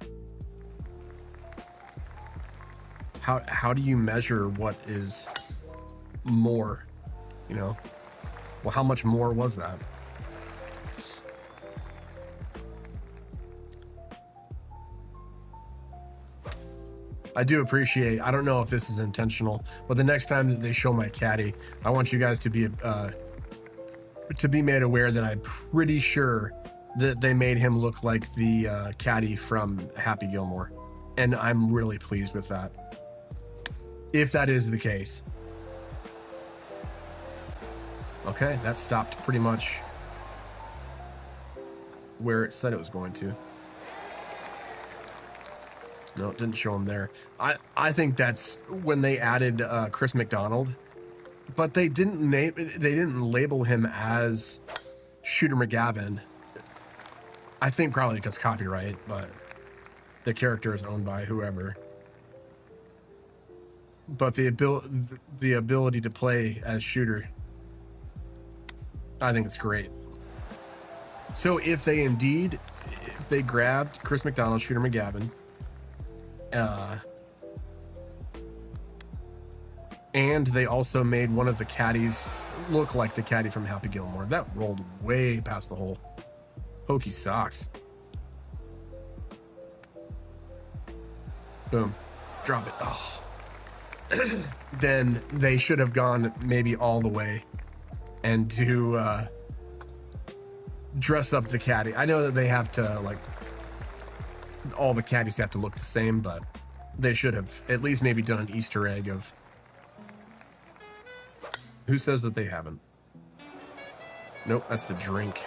Speaker 1: how do you measure what is more, you know? Well, how much more was that? I do appreciate, I don't know if this is intentional, but the next time that they show my caddy, I want you guys to be made aware that I'm pretty sure that they made him look like the caddy from Happy Gilmore. And I'm really pleased with that, if that is the case. Okay, that stopped pretty much where it said it was going to. No, it didn't show him there. I think that's when they added Chris McDonald, but they didn't label him as Shooter McGavin. I think probably because copyright, but the character is owned by whoever. But the ability to play as Shooter, I think it's great. So if they grabbed Chris McDonald, Shooter McGavin, and they also made one of the caddies look like the caddy from Happy Gilmore, that rolled way past the hole. Hokey socks. Boom. Drop it. Oh. Then they should have gone maybe all the way and do dress up the caddy. I know that they have to, like, all the caddies have to look the same, but they should have at least maybe done an Easter egg of, who says that they haven't? Nope, that's the drink.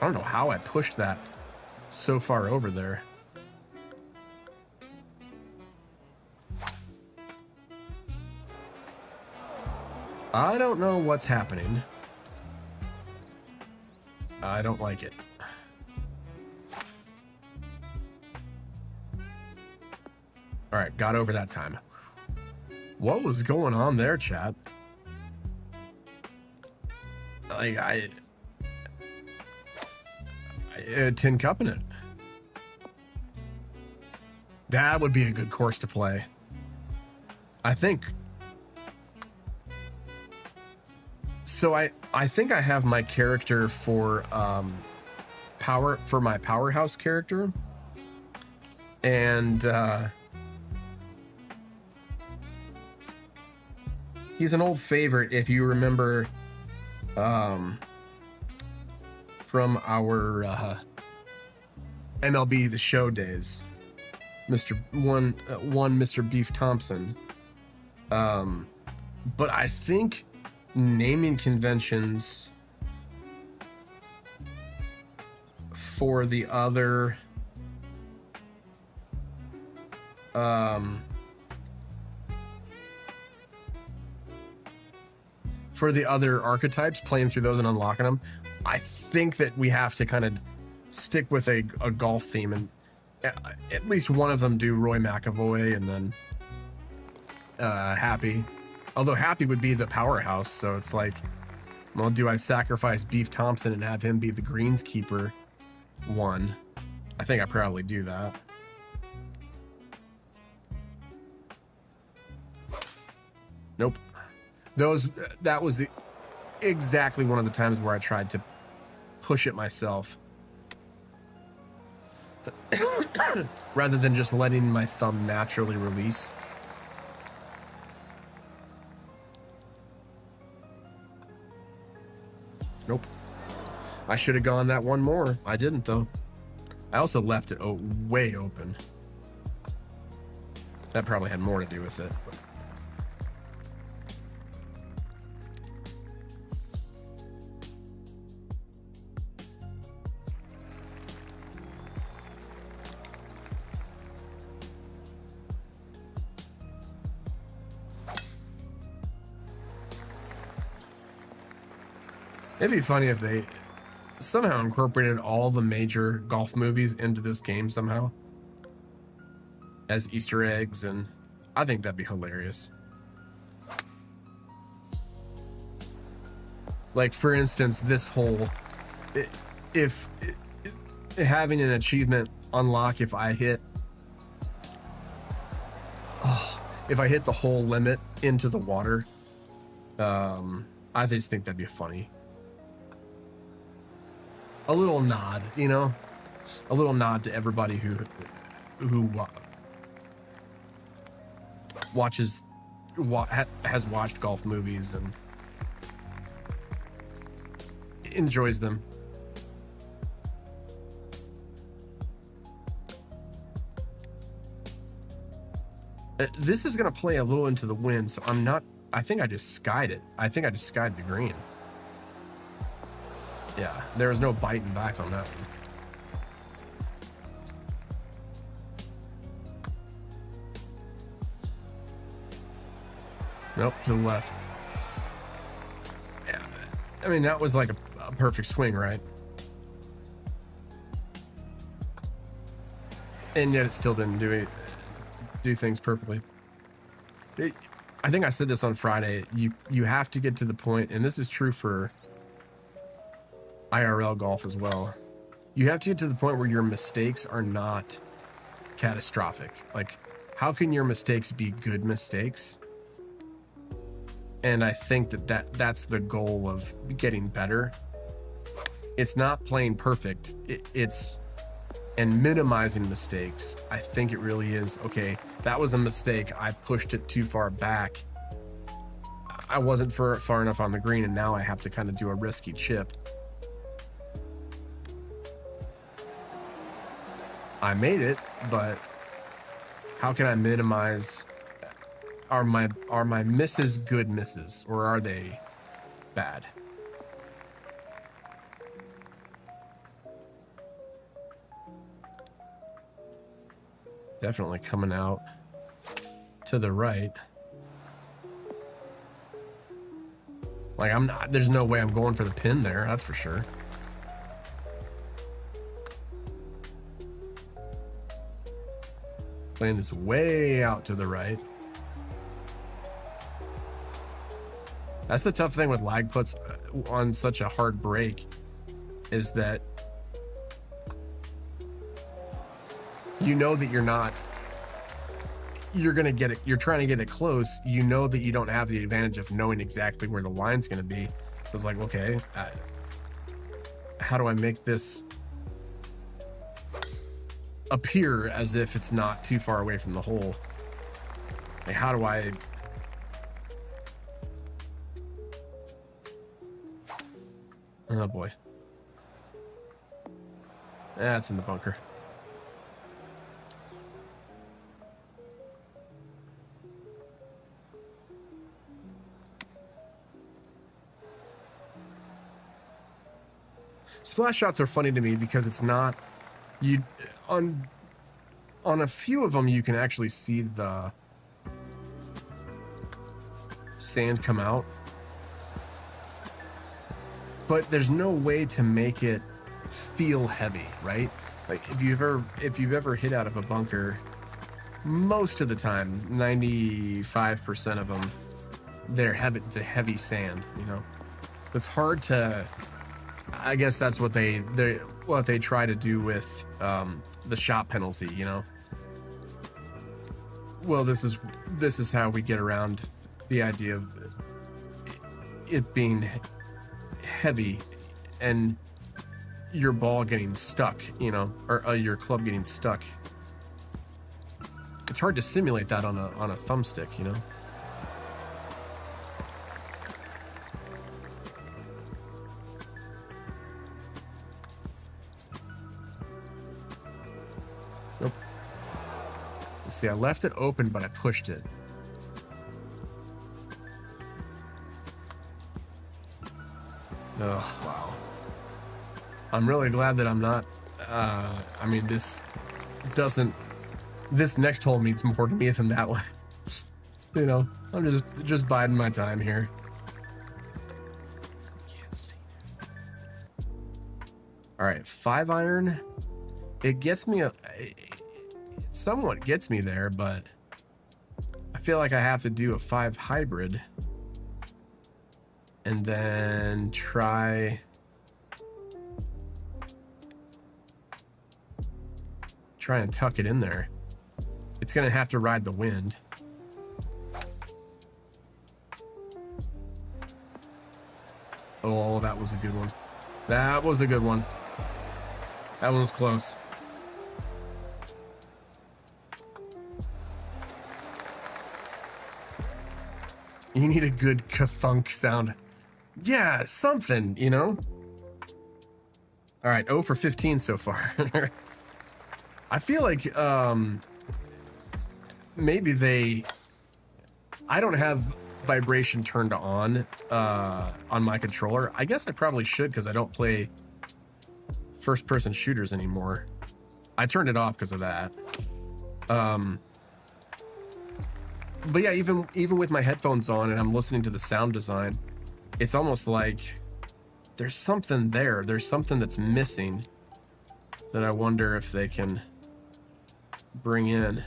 Speaker 1: I don't know how I pushed that so far over there. I don't know what's happening. I don't like it. All right, got over that time. What was going on there, chat? Like, tin cup in it. That would be a good course to play, I think. So I think I have my character for my powerhouse character, and he's an old favorite, if you remember, from our MLB The Show days, Mr. Beef Thompson. But I think naming conventions for the other archetypes, playing through those and unlocking them, I think that we have to kind of stick with a golf theme, and at least one of them do Roy McAvoy, and then Happy. Although Happy would be the powerhouse, so it's like, well, do I sacrifice Beef Thompson and have him be the greenskeeper one? I think I probably do that. Nope. That was exactly one of the times where I tried to push it myself rather than just letting my thumb naturally release. Nope. I should have gone that one more. I didn't, though. I also left it way open. That probably had more to do with it. It'd be funny if they somehow incorporated all the major golf movies into this game somehow as Easter eggs, and I think that'd be hilarious. Like, for instance, this hole, if having an achievement unlock if I hit the whole limit into the water, I just think that'd be funny. A little nod, you know, a little nod to everybody who has watched golf movies and enjoys them. This is going to play a little into the wind, so I think I just skied it. I think I just skied the green. Yeah, there was no biting back on that one. Nope, to the left. Yeah, I mean, that was like a perfect swing, right? And yet it still didn't do things perfectly. I think I said this on Friday. You have to get to the point, and this is true for IRL golf as well. You have to get to the point where your mistakes are not catastrophic. Like, how can your mistakes be good mistakes? And I think that's the goal of getting better. It's not playing perfect. It's and minimizing mistakes. I think it really is, okay, that was a mistake. I pushed it too far back. I wasn't far enough on the green, and now I have to kind of do a risky chip. I made it, but how can I minimize? Are my misses good misses, or are they bad? Definitely coming out to the right. Like, there's no way I'm going for the pin there, that's for sure. Playing this way out to the right. That's the tough thing with lag puts on such a hard break, is that you know that you're gonna get it, you're trying to get it close. You know that you don't have the advantage of knowing exactly where the line's gonna be. It's like, okay, how do I make this appear as if it's not too far away from the hole? Like, how do I... Oh boy. That's in the bunker. Splash shots are funny to me because it's not... On a few of them, you can actually see the sand come out, but there's no way to make it feel heavy, right? Like, if you've ever hit out of a bunker, most of the time, 95% of them, they're heavy. It's a heavy sand, you know. It's hard to... I guess that's what they try to do with the shot penalty, you know. Well, this is how we get around the idea of it being heavy and your ball getting stuck, you know, or your club getting stuck. It's hard to simulate that on a thumbstick, you know. See, I left it open, but I pushed it. Oh, wow. I'm really glad that I'm not, I mean, this next hole means more to me than that one. You know, I'm just biding my time here. Can't see. All right, 5 iron. It gets me, it somewhat gets me there, but I feel like I have to do a 5 hybrid and then try and tuck it in there. It's gonna have to ride the wind. Oh, that was a good one. That was a good one. That one was close. You need a good ka-thunk sound. Yeah, something, you know? All right, 0 for 15 so far. I feel like maybe I don't have vibration turned on my controller. I guess I probably should, because I don't play first-person shooters anymore. I turned it off because of that. But yeah, even with my headphones on and I'm listening to the sound design, it's almost like there's something there. There's something that's missing that I wonder if they can bring in.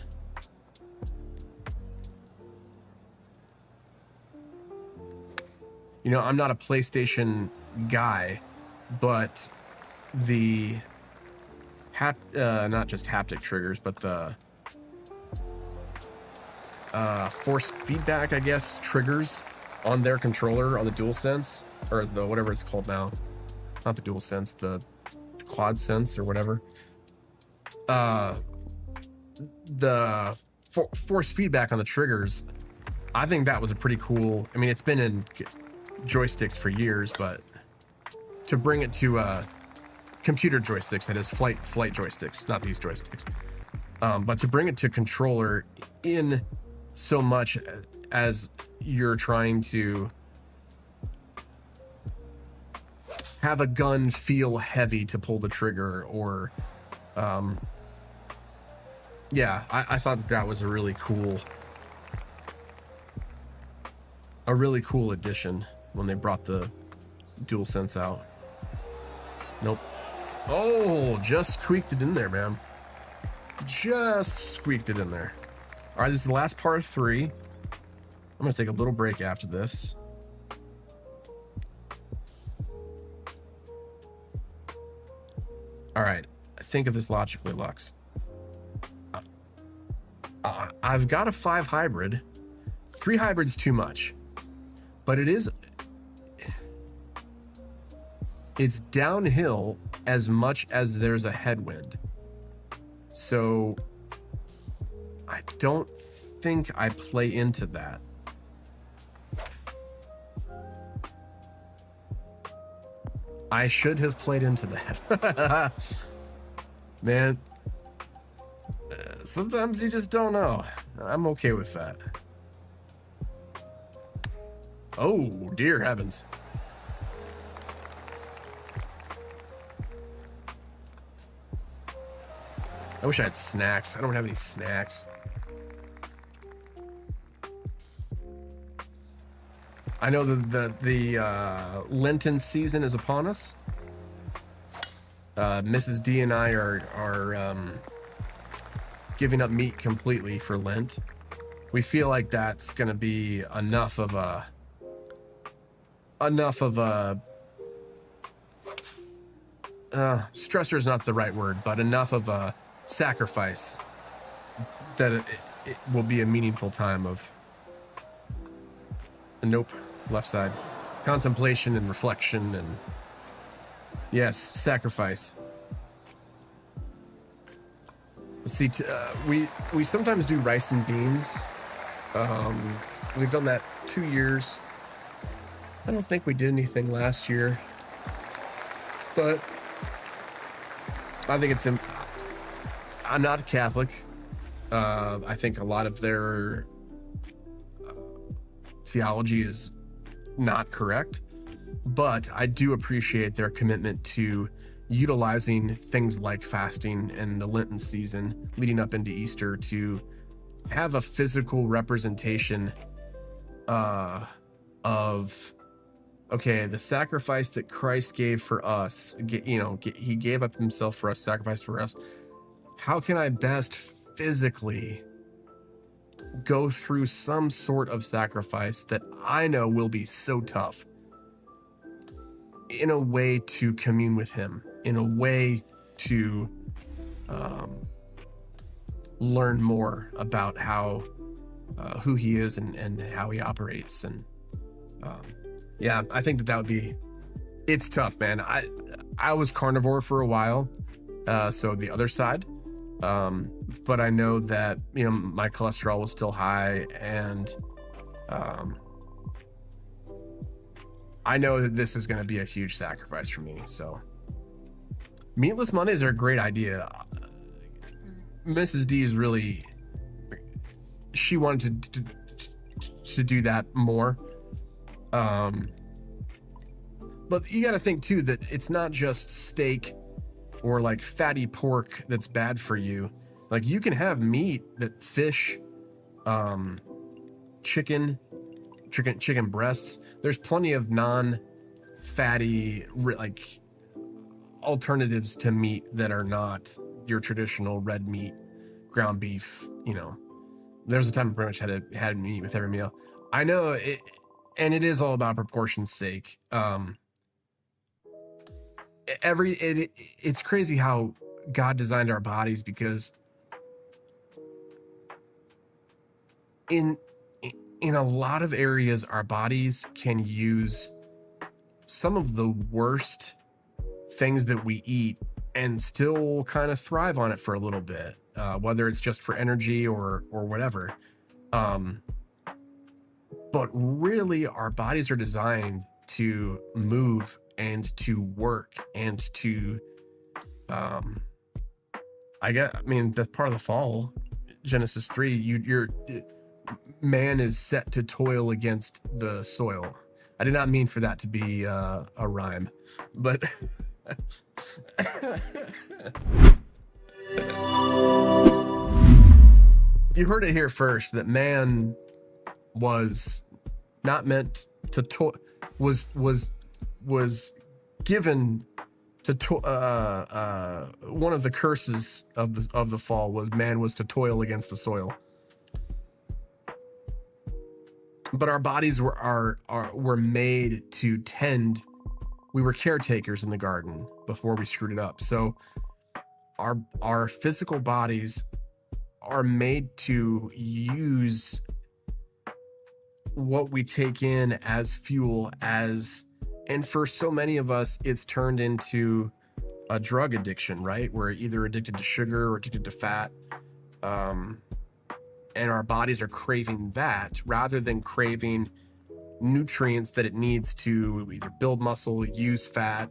Speaker 1: You know, I'm not a PlayStation guy, but the not just haptic triggers, but the force feedback, I guess, triggers on their controller, on the DualSense, or the whatever it's called now. Not the DualSense, the QuadSense or whatever. The force feedback on the triggers, I think that was a pretty cool. I mean, it's been in joysticks for years, but to bring it to computer joysticks, that is flight joysticks, not these joysticks, but to bring it to controller in so much as you're trying to have a gun feel heavy to pull the trigger, or yeah, I thought that was a really cool addition when they brought the DualSense out. Nope. Oh, just squeaked it in there, man. Just squeaked it in there. All right, this is the last part of 3. I'm gonna take a little break after this. All right, think of this logically, Lux. I've got a 5 hybrid. 3 hybrid's too much, but it's downhill as much as there's a headwind. So I don't think I play into that. I should have played into that. Man, sometimes you just don't know. I'm okay with that. Oh, dear heavens. I wish I had snacks. I don't have any snacks. I know the Lenten season is upon us. Mrs. D and I are giving up meat completely for Lent. We feel like that's gonna be enough of a stressor is not the right word, but enough of a sacrifice that it will be a meaningful time of left side contemplation and reflection, and yes, sacrifice. Let's see, we sometimes do rice and beans. We've done that 2 years. I don't think we did anything last year, but I think I'm not a Catholic. I think a lot of their theology is not correct, but I do appreciate their commitment to utilizing things like fasting and the Lenten season leading up into Easter to have a physical representation of, okay, the sacrifice that Christ gave for us, he gave up himself for us, sacrificed for us. How can I best physically go through some sort of sacrifice that I know will be so tough in a way to commune with him, in a way to learn more about how who he is and how he operates. And yeah, I think that would be, it's tough, man. I was carnivore for a while, so the other side, but I know that, my cholesterol was still high, and I know that this is going to be a huge sacrifice for me. So meatless Mondays are a great idea. Mrs. D is really, she wanted to do that more. But you got to think too that it's not just steak or like fatty pork that's bad for you. Like, you can have meat, that fish, chicken breasts. There's plenty of non-fatty like alternatives to meat that are not your traditional red meat, ground beef. There's a time I pretty much had meat with every meal. I know it, and it is all about proportion's sake. It's crazy how God designed our bodies, because in a lot of areas, our bodies can use some of the worst things that we eat and still kind of thrive on it for a little bit, whether it's just for energy or whatever. But really, our bodies are designed to move and to work and to, that's part of the fall. Genesis 3, man is set to toil against the soil. I did not mean for that to be a rhyme, but you heard it here first, that man was not meant to was given to one of the curses of the fall was man was to toil against the soil. But our bodies were made to tend. We were caretakers in the garden before we screwed it up. So our physical bodies are made to use what we take in as fuel, and for so many of us, it's turned into a drug addiction, right? We're either addicted to sugar or addicted to fat. And our bodies are craving that rather than craving nutrients that it needs to either build muscle, use fat,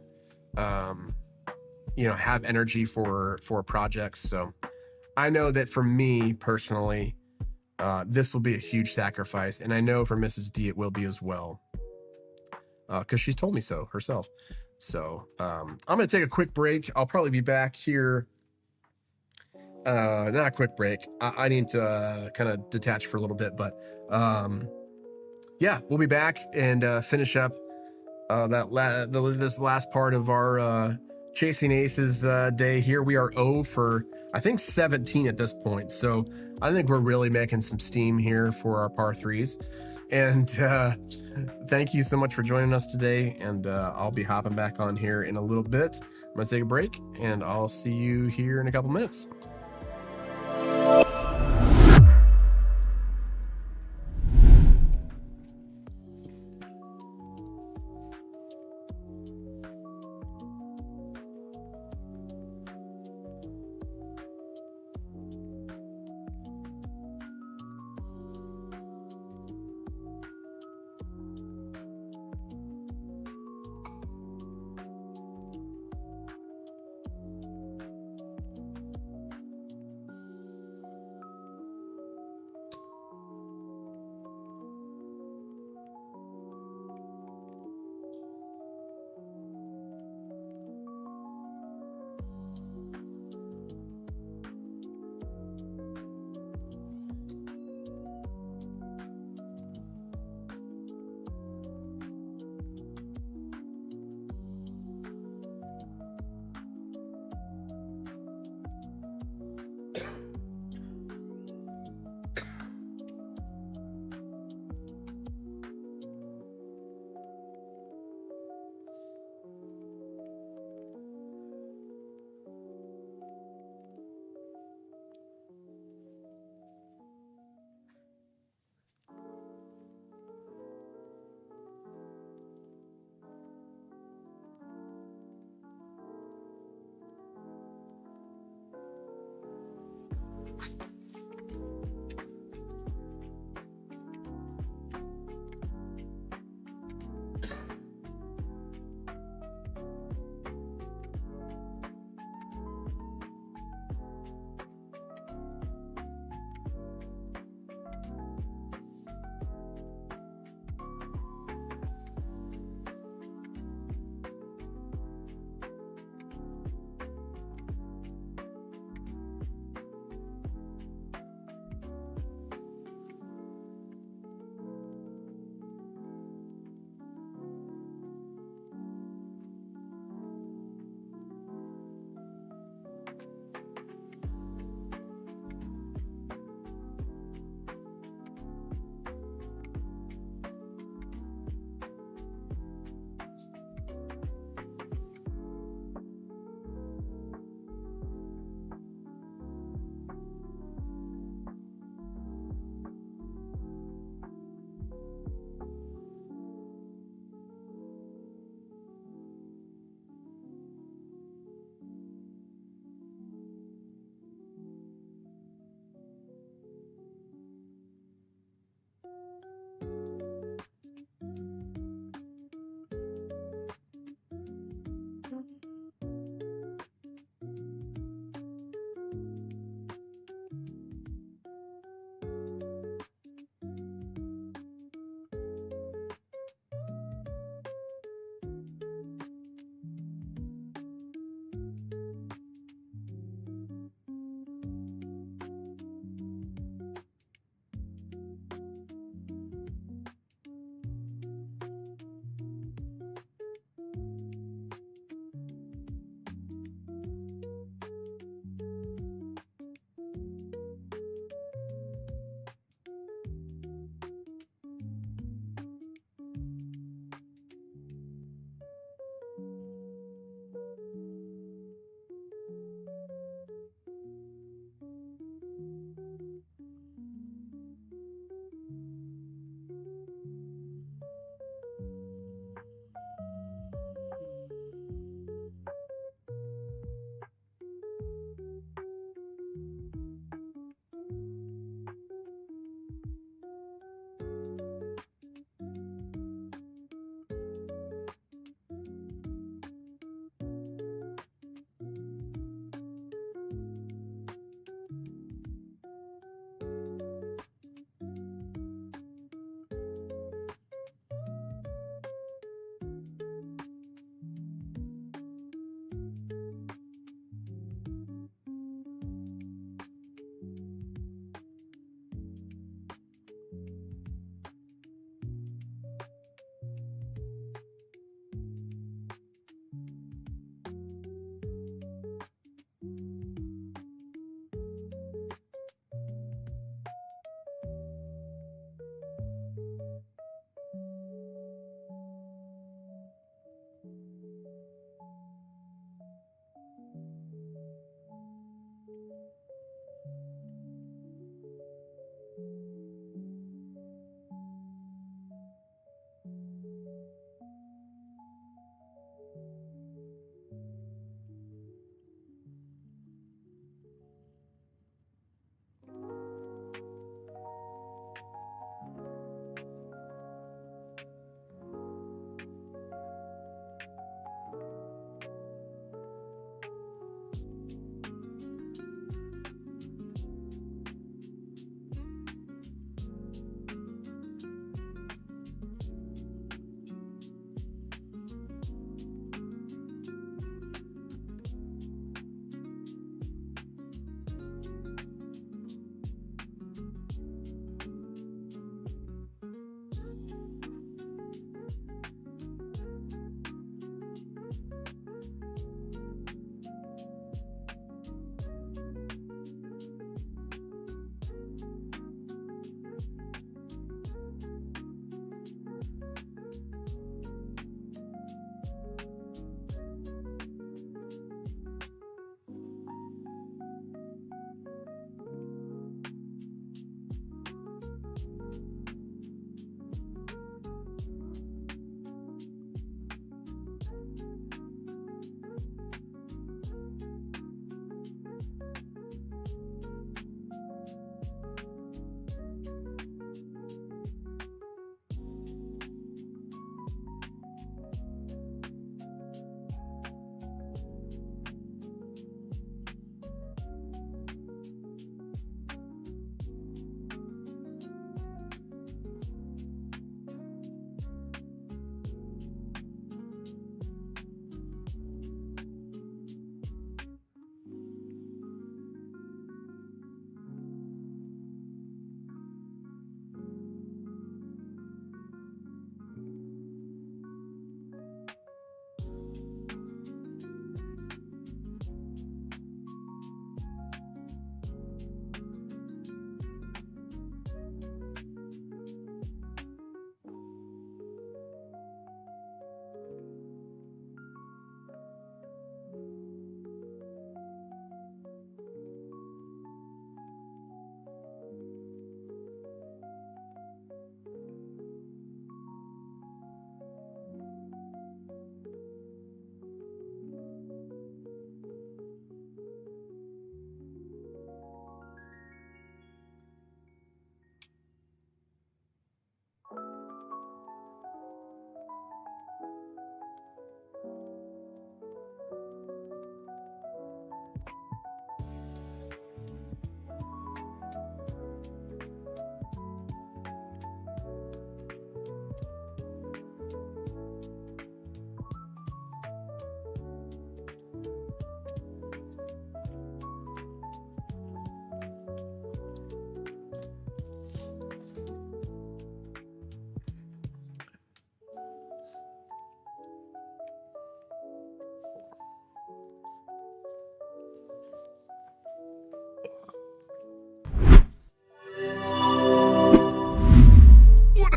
Speaker 1: have energy for projects. So I know that for me personally, this will be a huge sacrifice, and I know for Mrs. D it will be as well, because she's told me so herself. So I'm gonna take a quick break. I'll probably be back here. Not a quick break. I need to kind of detach for a little bit, but yeah, we'll be back and finish up this last part of our Chasing Aces day here. We are 0 for, I think, 17 at this point. So I think we're really making some steam here for our par threes. And thank you so much for joining us today. And I'll be hopping back on here in a little bit. I'm going to take a break, and I'll see you here in a couple minutes.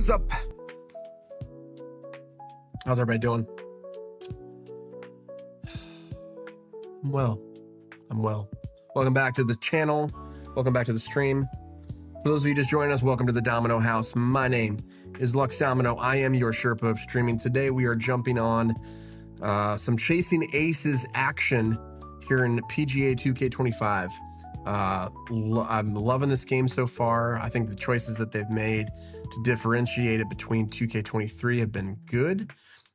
Speaker 1: What's up? How's everybody doing? I'm well. Welcome back to the channel. Welcome back to the stream. For those of you just joining us, welcome to the Domino House. My name is Lux Domino. I am your Sherpa of streaming. Today we are jumping on some Chasing Aces action here in PGA 2K25. I'm loving this game so far. I think the choices that they've made to differentiate it between 2K23 have been good.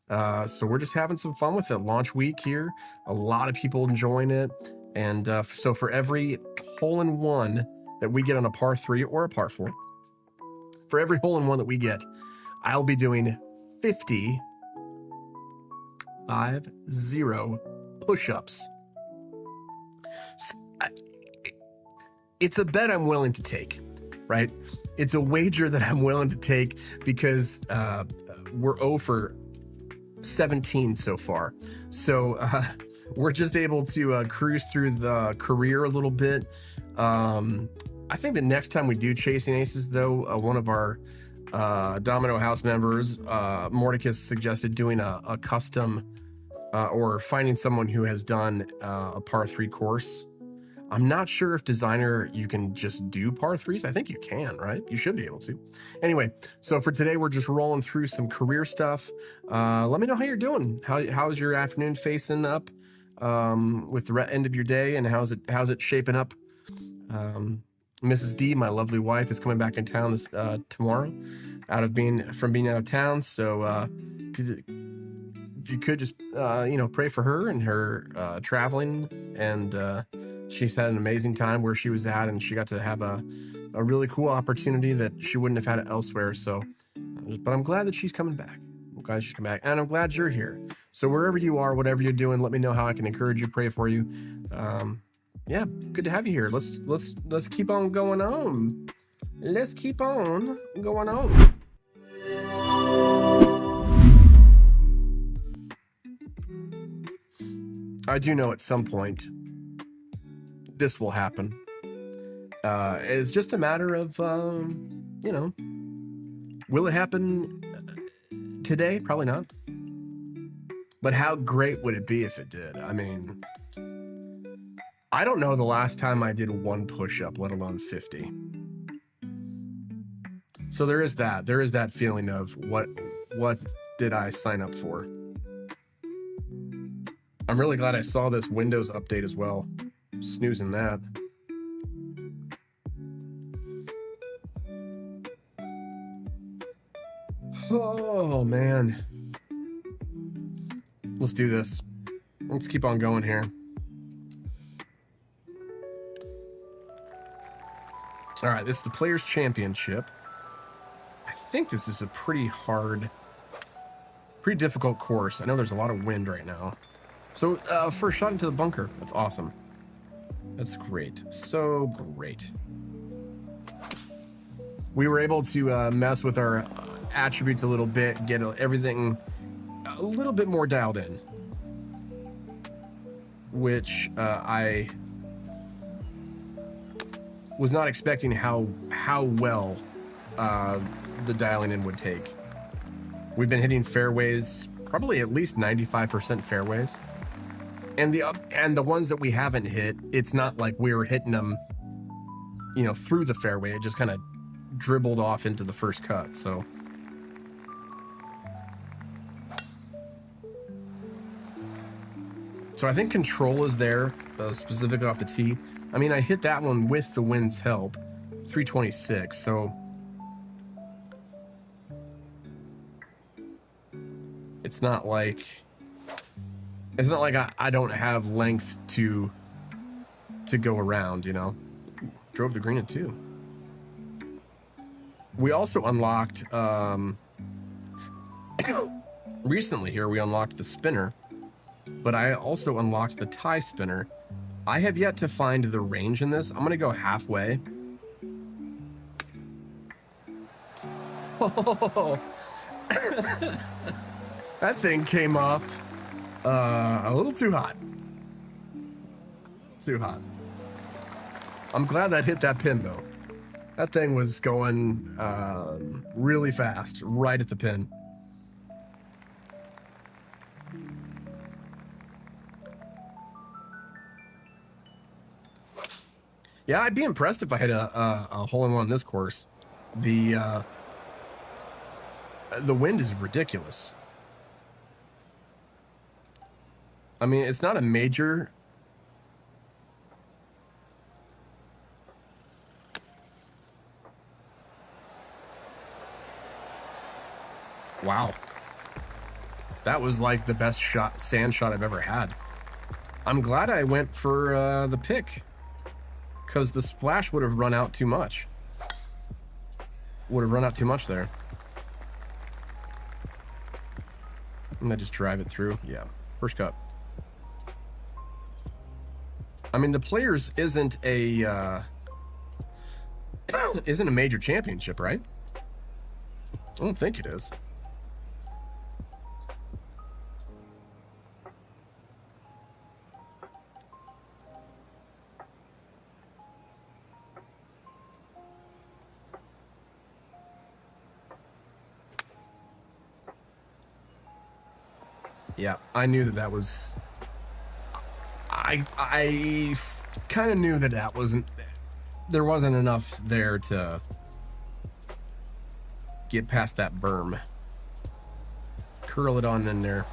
Speaker 1: So we're just having some fun with it. Launch week here. A lot of people enjoying it. And so for every hole-in-one that we get on a par 3 or a par 4, for every hole-in-one that we get, I'll be doing 50 push-ups. It's a bet I'm willing to take, right? It's a wager that I'm willing to take because we're 0 for 17 so far. So we're just able to cruise through the career a little bit. I think the next time we do Chasing Aces, though, one of our Domino House members, Mordecus, suggested doing a custom or finding someone who has done a par 3 course. I'm not sure if designer, you can just do par 3s. I think you can, right? You should be able to. Anyway, so for today, we're just rolling through some career stuff. Let me know how you're doing. How's your afternoon facing up with the end of your day, and how's it shaping up? Mrs. D, my lovely wife, is coming back in town tomorrow, from being out of town. So if you could just pray for her and her traveling, and she's had an amazing time where she was at, and she got to have a really cool opportunity that she wouldn't have had it elsewhere. So, but I'm glad that she's coming back. I'm glad she's coming back, and I'm glad you're here. So wherever you are, whatever you're doing, let me know how I can encourage you, pray for you. Yeah, good to have you here. Let's keep on going on. Let's keep on going on. I do know at some point this will happen. It's just a matter of, will it happen today? Probably not. But how great would it be if it did? I mean, I don't know the last time I did 1 push-up, let alone 50. So there is that. There is that feeling of what did I sign up for? I'm really glad I saw this Windows update as well. Snoozing that. Oh man, let's do this. Let's keep on going here. All right, this is the Players Championship. I think this is a pretty difficult course. I know there's a lot of wind right now. So first shot into the bunker. That's awesome. That's great. So great. We were able to mess with our attributes a little bit, get everything a little bit more dialed in, which I was not expecting how well the dialing in would take. We've been hitting fairways, probably at least 95% fairways. And the ones that we haven't hit, it's not like we were hitting them, through the fairway. It just kind of dribbled off into the first cut. So I think control is there, specifically off the tee. I mean, I hit that one with the wind's help, 326. So it's not like I don't have length to go around, Drove the green at 2. We also unlocked recently here, we unlocked the spinner, but I also unlocked the tie spinner. I have yet to find the range in this. I'm gonna go halfway. Oh, that thing came off a little too hot. Too hot. I'm glad that hit that pin though. That thing was going really fast, right at the pin. Yeah, I'd be impressed if I had a hole-in-one on this course. The wind is ridiculous. I mean, it's not a major... Wow. That was like the best sand shot I've ever had. I'm glad I went for the pick, because the splash would have run out too much. Would have run out too much there. I'm gonna just drive it through. Yeah, first cut. I mean, the Players isn't a major championship, right? I don't think it is. Yeah, I knew that was... I kind of knew that wasn't... There wasn't enough there to get past that berm. Curl it on in there.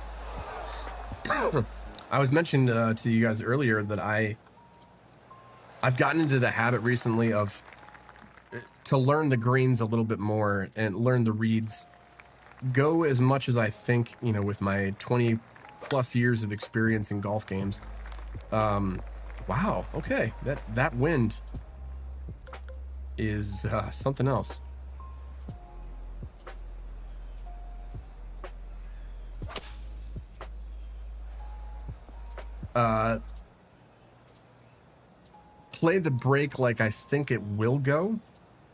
Speaker 1: I was mentioned to you guys earlier that I've gotten into the habit recently of to learn the greens a little bit more and learn the reads. Go as much as I think, you know, with my 20 plus years of experience in golf games. Wow, okay, that wind is something else. Play the brake like I think it will go,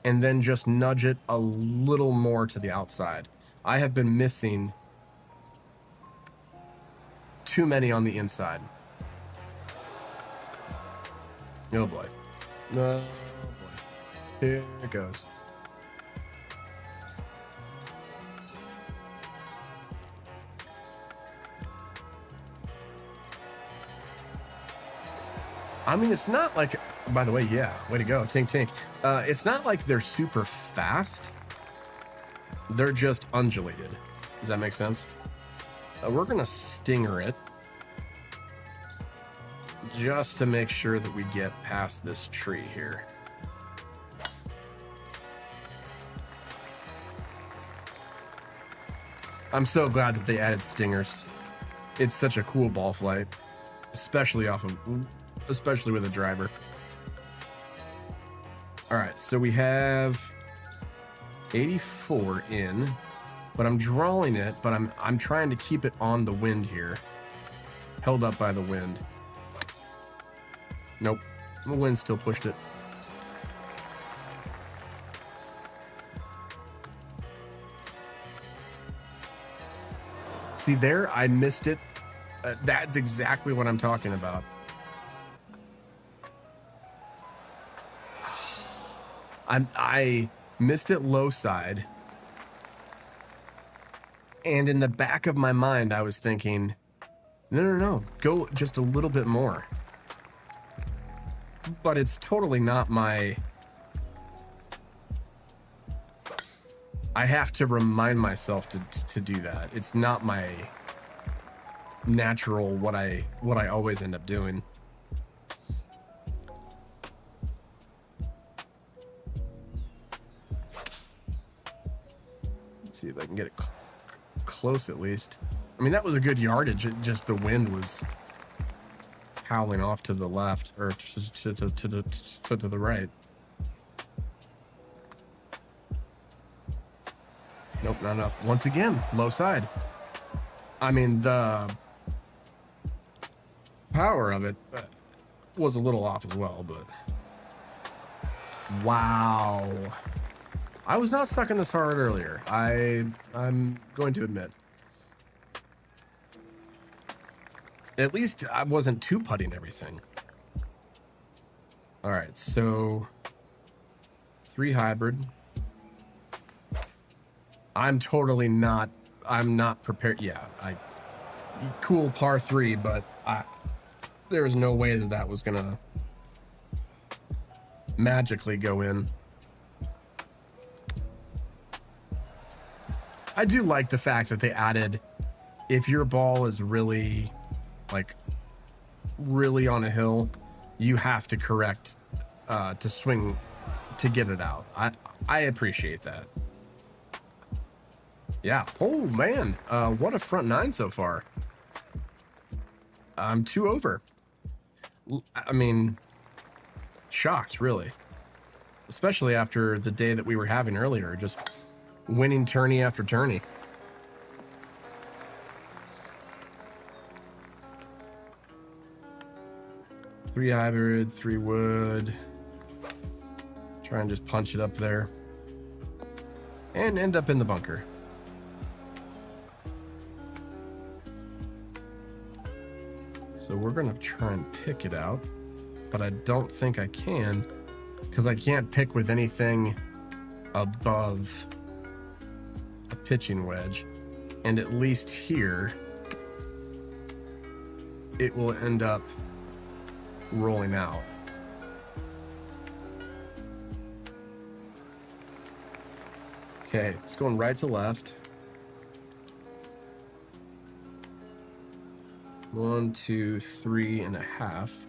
Speaker 1: and then just nudge it a little more to the outside. I have been missing too many on the inside. Oh boy. Oh boy. Here it goes. I mean, it's not like, by the way, yeah, way to go, Tink Tink. It's not like they're super fast. They're just undulated. Does that make sense? We're gonna stinger it just to make sure that we get past this tree here. I'm so glad that they added stingers. It's such a cool ball flight, especially with a driver. All right, so we have 84 in, but I'm drawing it, but I'm trying to keep it on the wind here, held up by the wind. Nope, the wind still pushed it. See there, I missed it. That's exactly what I'm talking about. I missed it low side, and in the back of my mind, I was thinking, no, go just a little bit more. But it's totally not my... I have to remind myself to do that. It's not my natural what I always end up doing. Let's see if I can get it close at least. I mean, that was a good yardage. Just the wind was howling off to the left, or to the right. Nope, not enough. Once again, low side. I mean, the power of it was a little off as well, but... Wow. I was not sucking this hard earlier. I'm going to admit. At least I wasn't two-putting everything. All right, so 3 hybrid. I'm not prepared. Yeah, cool par 3, but there was no way that was gonna magically go in. I do like the fact that they added, if your ball is really on a hill, you have to correct to swing to get it out. I appreciate that. Yeah. Oh man, what a front 9 so far. I'm 2 over. I mean, shocked, really. Especially after the day that we were having earlier, just winning tourney after tourney. Three hybrid, 3 wood. Try and just punch it up there. And end up in the bunker. So we're gonna try and pick it out, but I don't think I can, because I can't pick with anything above a pitching wedge. And at least here, it will end up rolling out. Okay, it's going right to left. 1, 2, 3.5.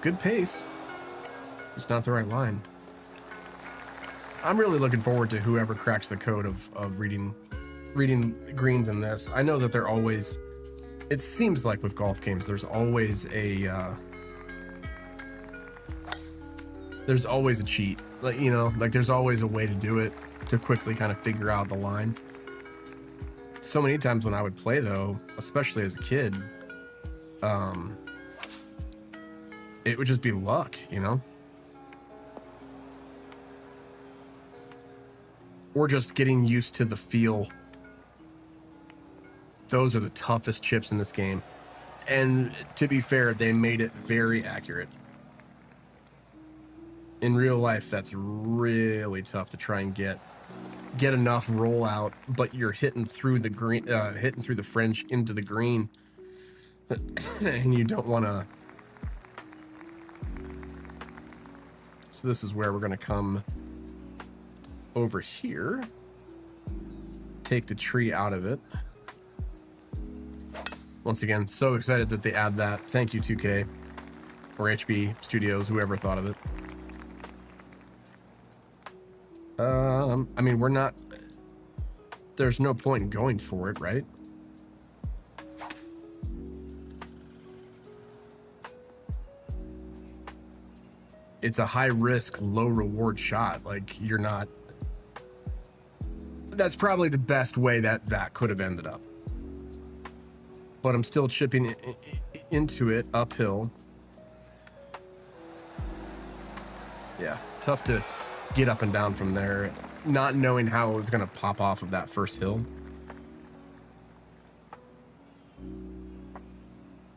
Speaker 1: Good pace, just not the right line. I'm really looking forward to whoever cracks the code of reading greens in this. I know that they're always, it seems like with golf games, there's always a cheat. Like, you know, like there's always a way to do it to quickly kind of figure out the line. So many times when I would play though, especially as a kid, it would just be luck, you know? Or just getting used to the feel. Those are the toughest chips in this game. And to be fair, they made it very accurate. In real life, that's really tough to try and get enough rollout, but you're hitting through the green, hitting through the French into the green, and you don't want to. So this is where we're going to come over here, take the tree out of it. Once again, so excited that they add that. Thank you, 2K or HB Studios, whoever thought of it. I mean, we're not, there's no point in going for it, right? It's a high risk, low reward shot. Like, you're not, that's probably the best way that could have ended up. But I'm still chipping into it uphill. Yeah, tough to get up and down from there, not knowing how it was going to pop off of that first hill.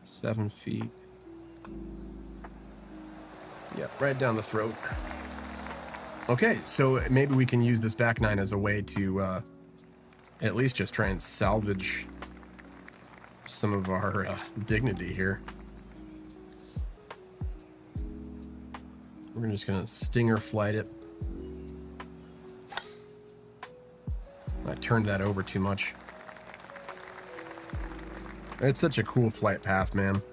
Speaker 1: 7 feet. Yeah, right down the throat. Okay, so maybe we can use this back nine as a way to at least just try and salvage some of our dignity here. We're just gonna stinger flight it. I turned that over too much. It's such a cool flight path, man.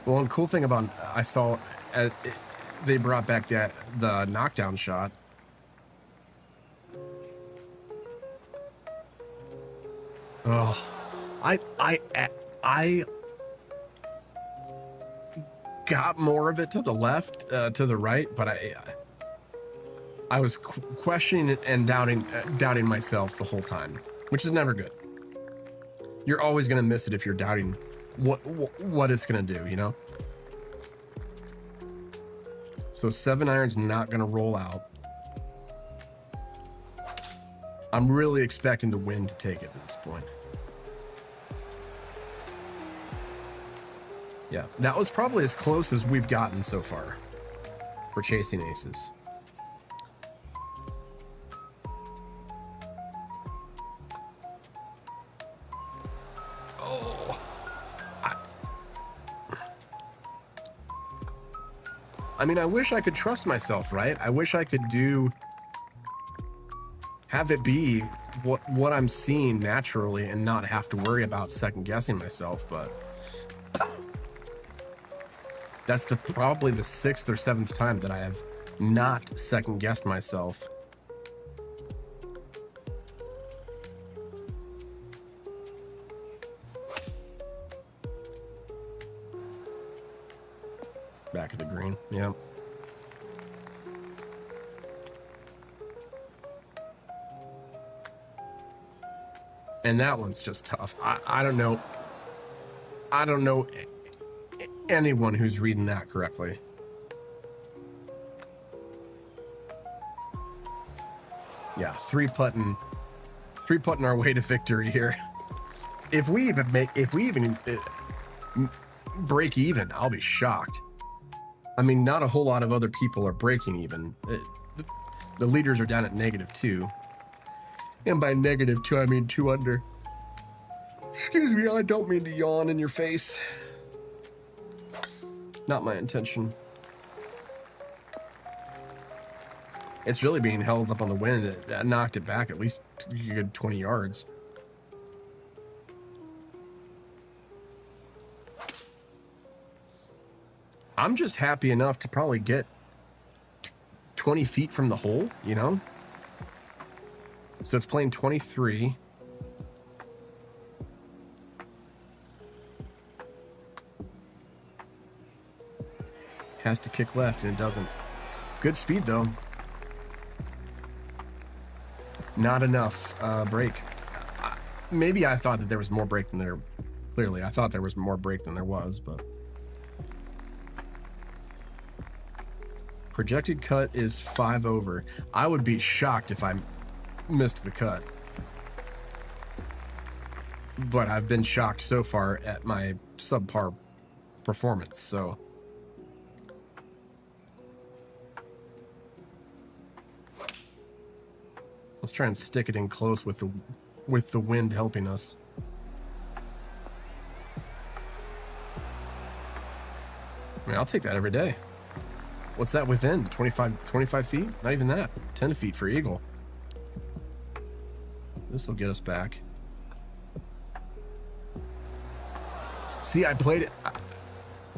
Speaker 1: Well, one cool thing about, I saw they brought back the knockdown shot. Oh, I got more of it to the left, to the right, but I was questioning and doubting myself the whole time, which is never good. You're always going to miss it if you're doubting what it's going to do, you know? So 7-iron's not going to roll out. I'm really expecting the wind to take it at this point. Yeah, that was probably as close as we've gotten so far for chasing aces. Oh, I mean, I wish I could trust myself, right? I wish I could have it be what I'm seeing naturally and not have to worry about second guessing myself, but that's probably the 6th or 7th time that I have not second guessed myself. Back of the green, yeah. And that one's just tough. I don't know. I don't know anyone who's reading that correctly. Yeah, three putting our way to victory here. If we even break even, I'll be shocked. I mean, not a whole lot of other people are breaking even. The leaders are down at -2. And by -2, I mean 2 under. Excuse me, I don't mean to yawn in your face. Not my intention. It's really being held up on the wind. That knocked it back at least a good 20 yards. I'm just happy enough to probably get 20 feet from the hole, you know? So it's playing 23. Has to kick left and it doesn't. Good speed though. Not enough break. Maybe I thought that there was more break than there. Clearly, I thought there was more break than there was, but projected cut is 5 over. I would be shocked if I missed the cut, but I've been shocked so far at my subpar performance. So let's try and stick it in close with the wind helping us. I mean, I'll take that every day. What's that within? 25 feet? Not even that. 10 feet for eagle. This will get us back. See, I played it.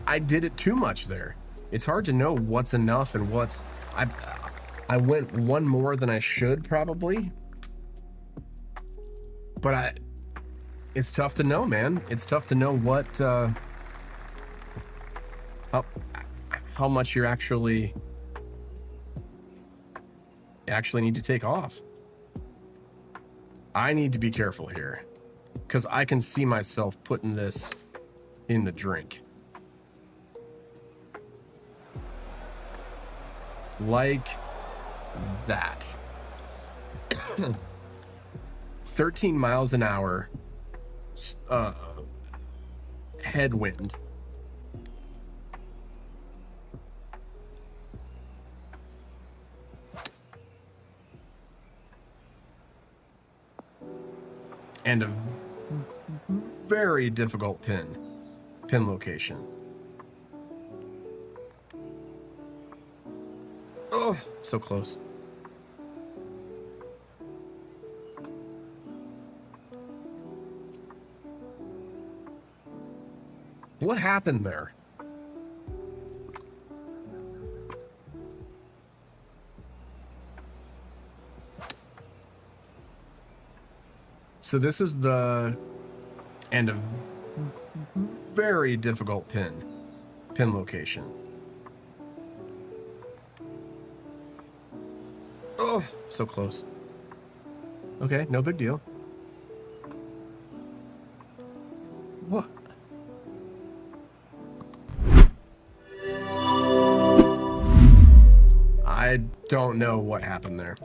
Speaker 1: I did it too much there. It's hard to know what's enough and what's... I went one more than I should probably. But it's tough to know, man. It's tough to know what... how much you're actually need to take off. I need to be careful here because I can see myself putting this in the drink. Like that. 13 miles an hour headwind. And a very difficult pin location. Oh, so close. What happened there? So this is the end of very difficult pin location. Oh, so close. Okay, no big deal. What? I don't know what happened there.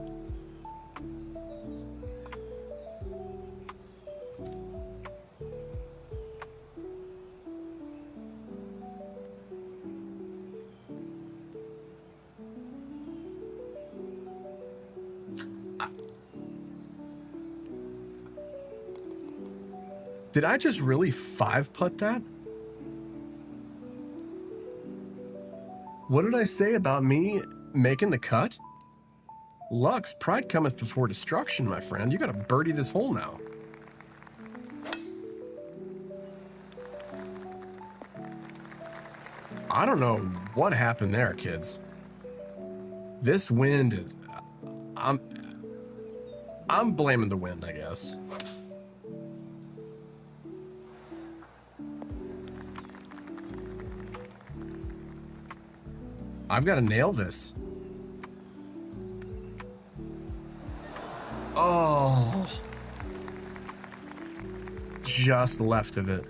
Speaker 1: Did I just really 5-putt that? What did I say about me making the cut? Lux, pride cometh before destruction, my friend. You gotta birdie this hole now. I don't know what happened there, kids. This wind is... I'm blaming the wind, I guess. I've got to nail this. Oh. Just left of it.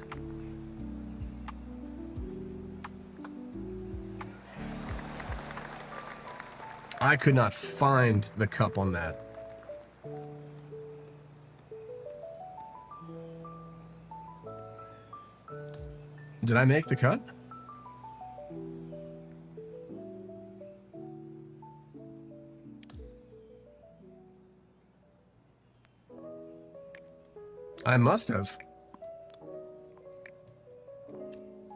Speaker 1: I could not find the cup on that. Did I make the cut? I must have.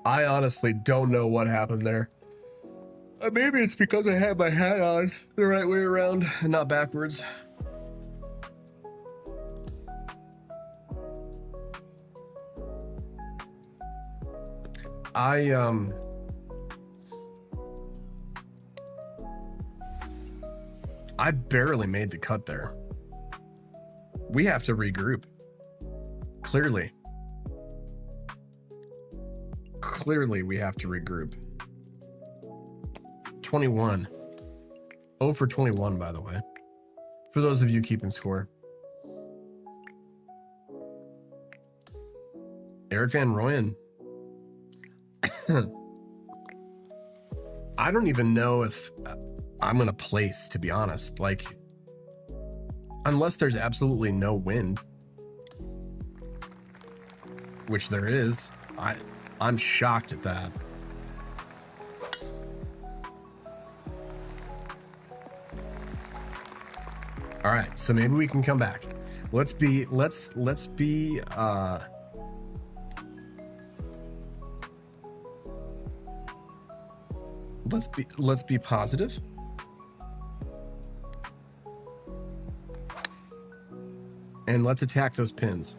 Speaker 1: I honestly don't know what happened there. Maybe it's because I had my hat on the right way around and not backwards. I barely made the cut there. We have to regroup. Clearly. Clearly, we have to regroup. 21. 0 for 21, by the way. For those of you keeping score. Eric Van Rooyen. I don't even know if I'm going to place, to be honest. Like, unless there's absolutely no wind. Which there is. I'm shocked at that. All right, so maybe we can come back. Let's be positive. And let's attack those pins.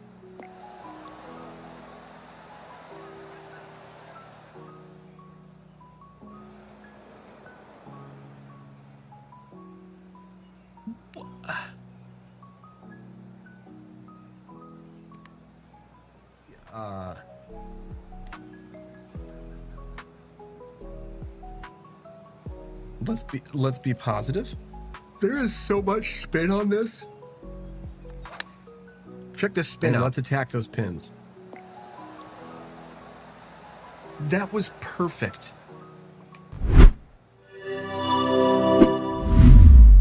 Speaker 1: Let's be positive. There is so much spin on this. Check this spin out. Let's attack those pins. That was perfect.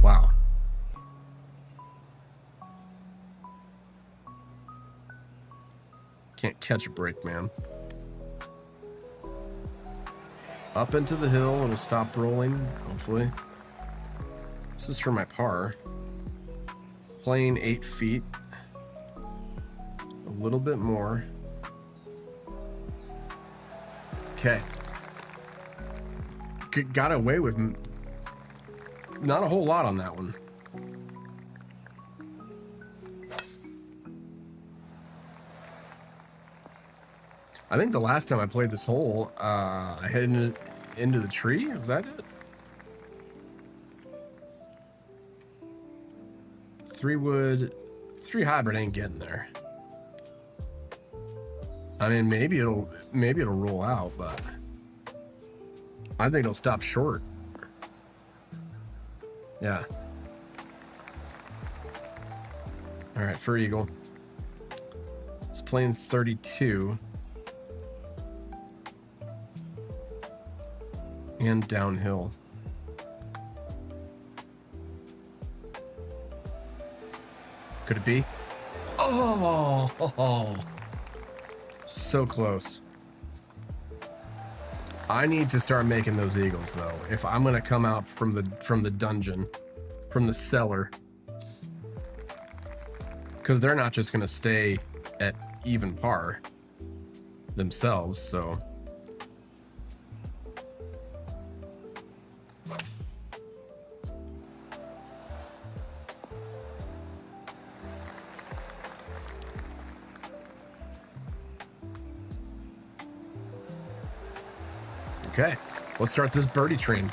Speaker 1: Wow. Can't catch a break, man. Up into the hill, it'll stop rolling, hopefully. This is for my par. Playing 8 feet. A little bit more. Okay. Got away with not a whole lot on that one. I think the last time I played this hole, I hit into the tree. Was that it? 3-wood, 3 hybrid ain't getting there. I mean, maybe it'll roll out, but I think it'll stop short. Yeah. All right, for Eagle. It's playing 32. And downhill. Could it be? Oh, so close. I need to start making those eagles though. If I'm gonna come out from the dungeon, from the cellar, because they're not just gonna stay at even par themselves. So. Okay, let's start this birdie train.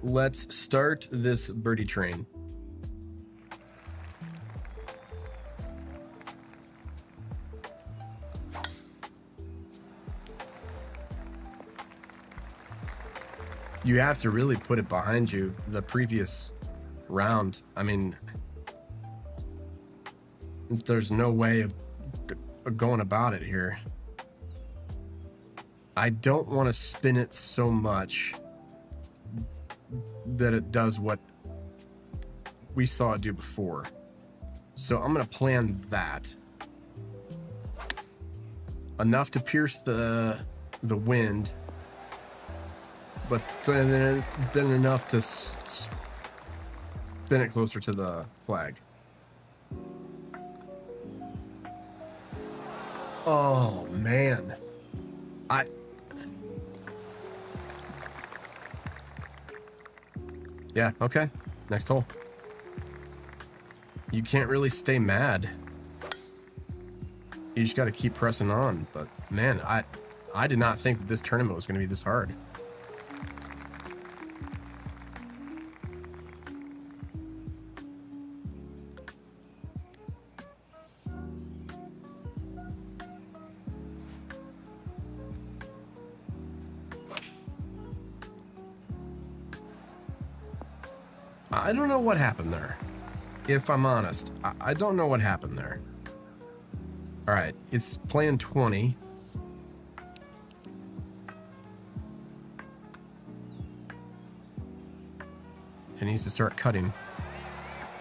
Speaker 1: Let's start this birdie train. You have to really put it behind you. The previous round, I mean, there's no way of going about it here. I don't want to spin it so much that it does what we saw it do before. So I'm going to plan that. Enough to pierce the wind, but then enough to spin it closer to the flag. Oh, man. Yeah, okay. Next hole. You can't really stay mad. You just got to keep pressing on. But, man, I did not think that this tournament was going to be this hard. I don't know what happened there. If I'm honest, I don't know what happened there. All right, it's playing 20. It needs to start cutting.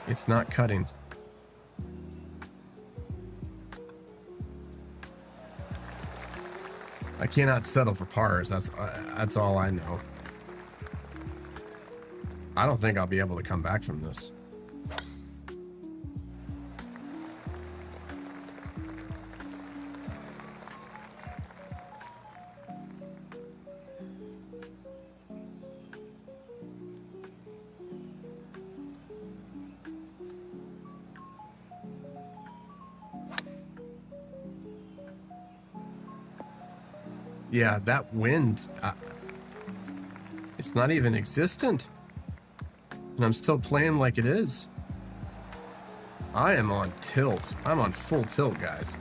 Speaker 1: It's not cutting. I cannot settle for pars. That's all I know. I don't think I'll be able to come back from this. Yeah, that wind, it's not even existent. And I'm still playing like it is. I am on tilt. I'm on full tilt, guys.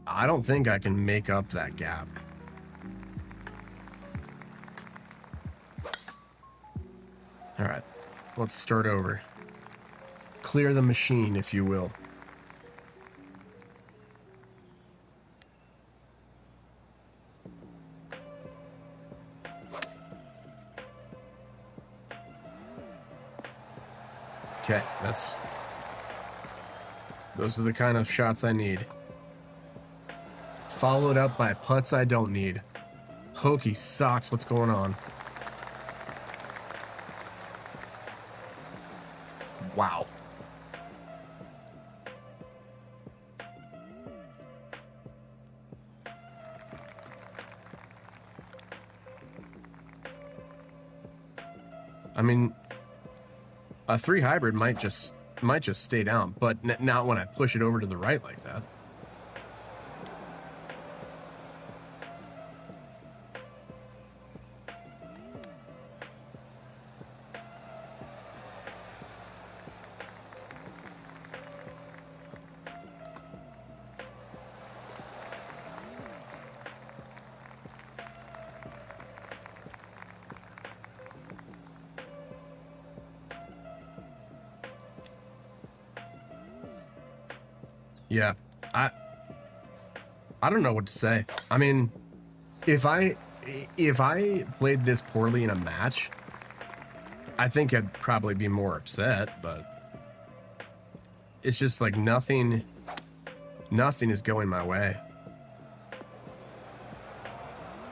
Speaker 1: I don't think I can make up that gap. All right, let's start over. Clear the machine, if you will. Okay, those are the kind of shots I need. Followed up by putts I don't need. Hokey socks, what's going on? Wow. I mean, a 3 hybrid might just stay down, but not when I push it over to the right like that. Yeah, I don't know what to say. I mean, if I played this poorly in a match, I think I'd probably be more upset, but it's just like nothing is going my way.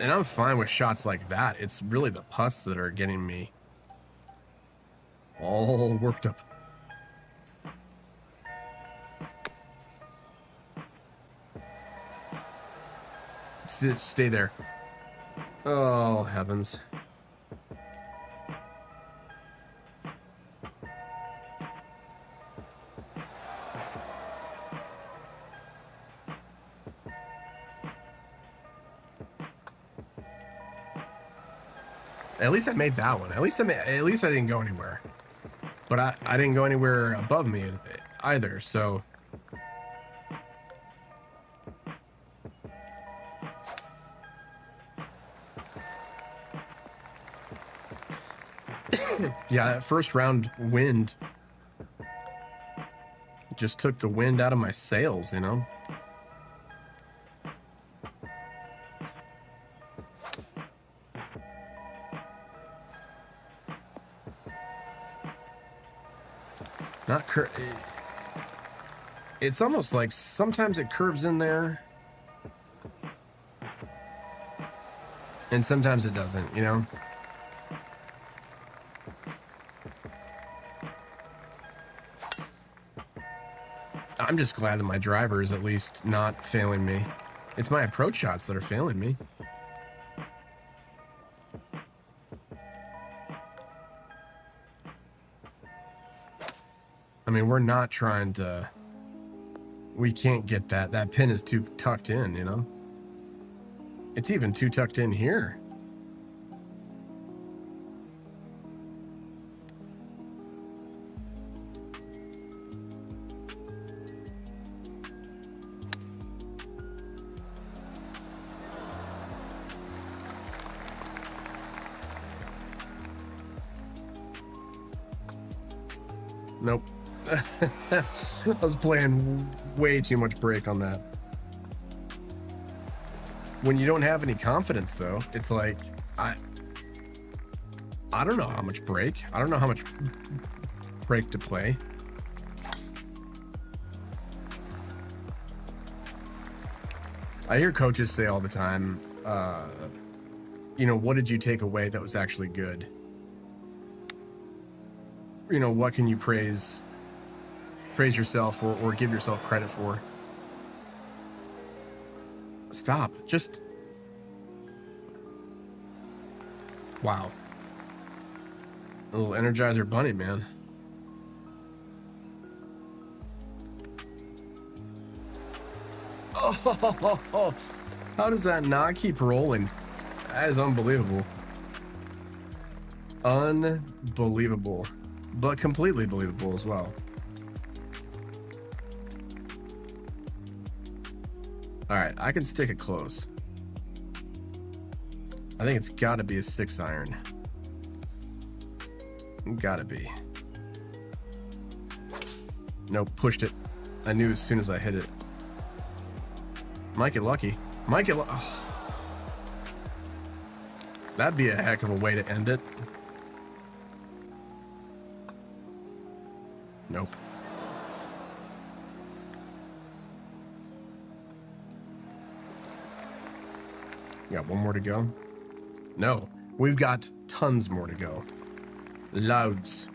Speaker 1: And I'm fine with shots like that. It's really the putts that are getting me all worked up. Stay there. Oh, heavens. At least I made that one. At least I didn't go anywhere. But I didn't go anywhere above me either, so yeah, that first round wind just took the wind out of my sails, you know? Not it's almost like sometimes it curves in there and sometimes it doesn't, you know? I'm just glad that my driver is at least not failing me. It's my approach shots that are failing me. I mean, we're not trying to... We can't get that. That pin is too tucked in, you know? It's even too tucked in here. Nope. I was playing way too much brake on that. When you don't have any confidence, though, it's like, I don't know how much brake. I don't know how much brake to play. I hear coaches say all the time, you know, what did you take away that was actually good? You know, what can you praise yourself or give yourself credit for? Stop. Just... Wow. A little Energizer Bunny, man. Oh, how does that not keep rolling? That is unbelievable. Unbelievable. But completely believable as well. Alright, I can stick it close. I think it's gotta be a 6-iron. Gotta be. Nope, pushed it. I knew as soon as I hit it. Might get lucky. Might get lucky. Oh. That'd be a heck of a way to end it. Nope. You got one more to go? No, we've got tons more to go. Loads.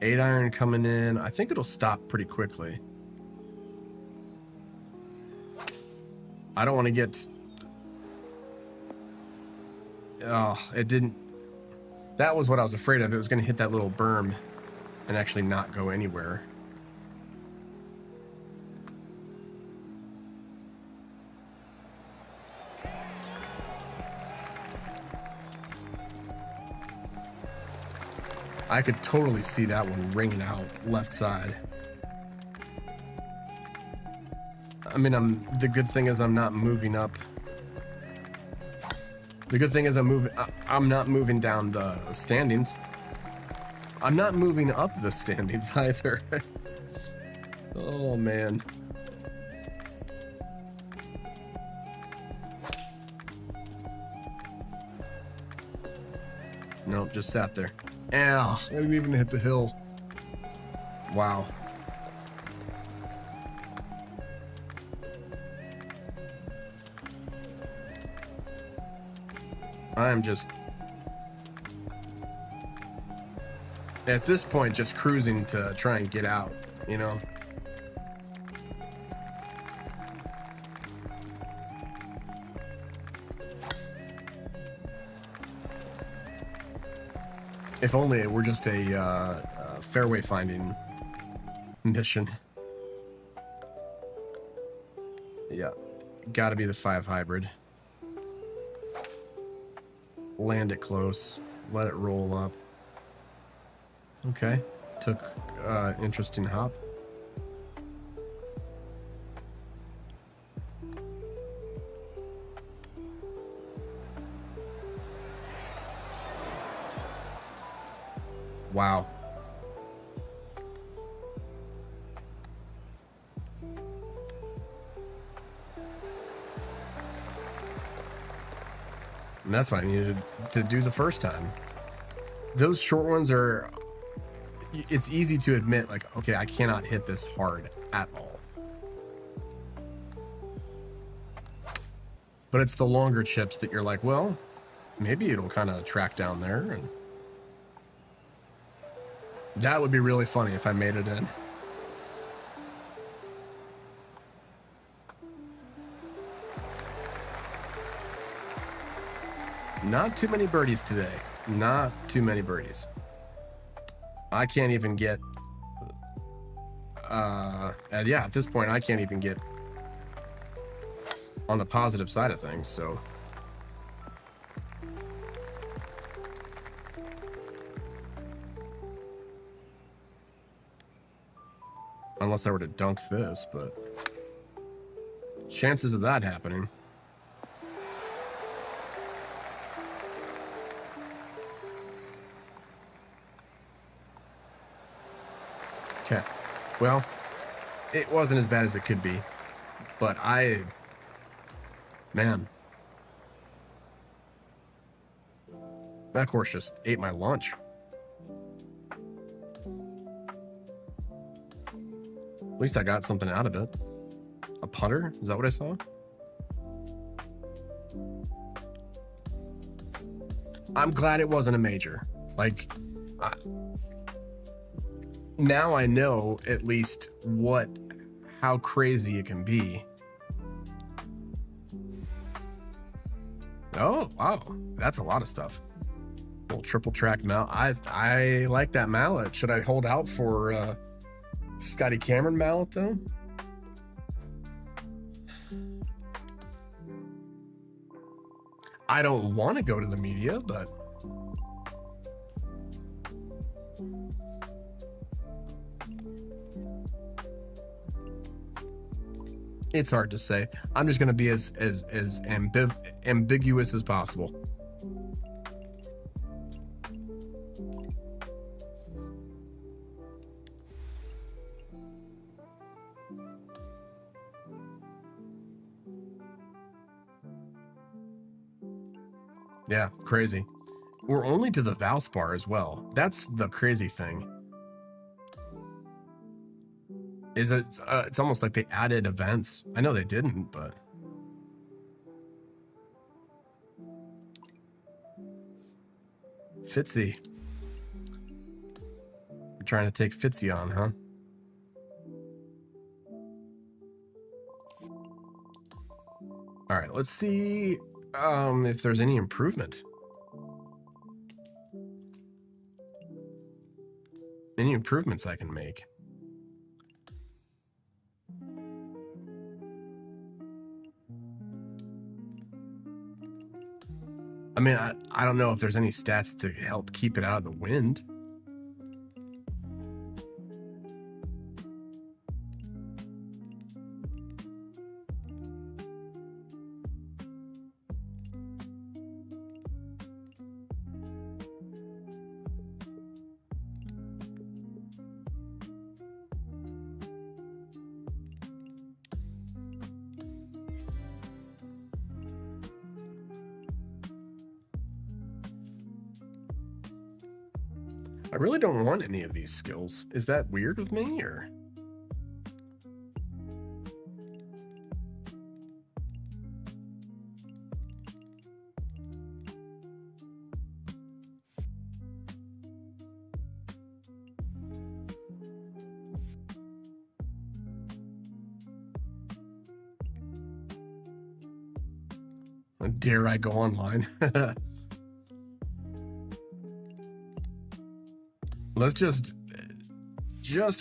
Speaker 1: Eight iron coming in. I think it'll stop pretty quickly. I don't want to get... Oh, it didn't... That was what I was afraid of. It was going to hit that little berm and actually not go anywhere. I could totally see that one ringing out left side. I mean, the good thing is I'm not moving up The good thing is I'm not moving down the standings. I'm not moving up the standings either. Oh, man. Nope, just sat there. Ow, I didn't even hit the hill. Wow. I'm just, at this point, just cruising to try and get out, you know? If only it were just a fairway finding mission. Yeah, gotta be the 5 hybrid. Land it close, let it roll up. Okay, took interesting hop. Wow. And that's what I needed to do the first time. Those short ones are, it's easy to admit, like, okay, I cannot hit this hard at all. But it's the longer chips that you're like, well, maybe it'll kind of track down there. And that would be really funny if I made it in. Not too many birdies today. Not too many birdies. I can't even get, yeah, at this point, I can't even get on the positive side of things, so. Unless I were to dunk this, but chances of that happening. Okay, well, it wasn't as bad as it could be, but man, that course just ate my lunch. At least I got something out of it. A putter? Is that what I saw? I'm glad it wasn't a major. Like, now I know at least how crazy it can be. Oh, wow. That's a lot of stuff. Little triple track mallet. I like that mallet. Should I hold out for Scotty Cameron mallet though? I don't want to go to the media, but it's hard to say. I'm just going to be as ambiguous as possible. Yeah, crazy. We're only to the Valspar as well. That's the crazy thing. Is it's almost like they added events. I know they didn't, but Fitzy. You're trying to take Fitzy on, huh? All right, let's see if there's any improvement. Any improvements I can make. I mean, I don't know if there's any stats to help keep it out of the wind. I really don't want any of these skills. Is that weird of me, or? Dare I go online? Let's just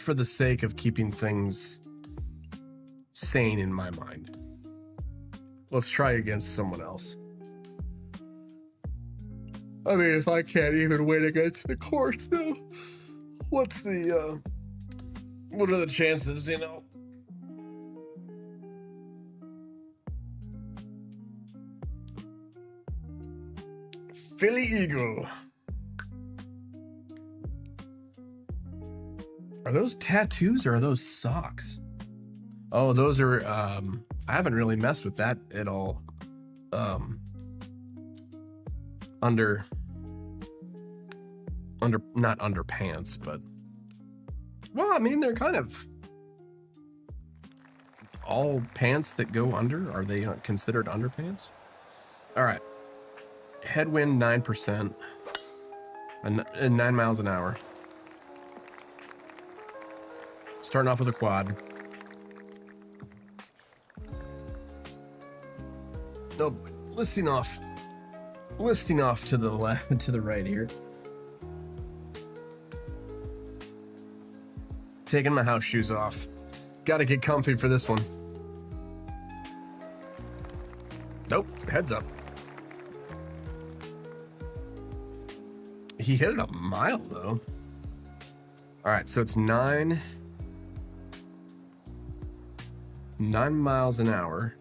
Speaker 1: for the sake of keeping things sane in my mind, let's try against someone else. I mean, if I can't even win against the course, though, what are the chances, you know? Philly Eagle. Are those tattoos or are those socks? Oh, those are, I haven't really messed with that at all. Not underpants, but, well, I mean, they're kind of all pants that go under. Are they considered underpants? All right. Headwind 9%, and 9 miles an hour. Starting off with a quad. Oh, listing off to the left, to the right here. Taking my house shoes off. Got to get comfy for this one. Nope, heads up. He hit it a mile, though. All right, so it's 9 miles an hour.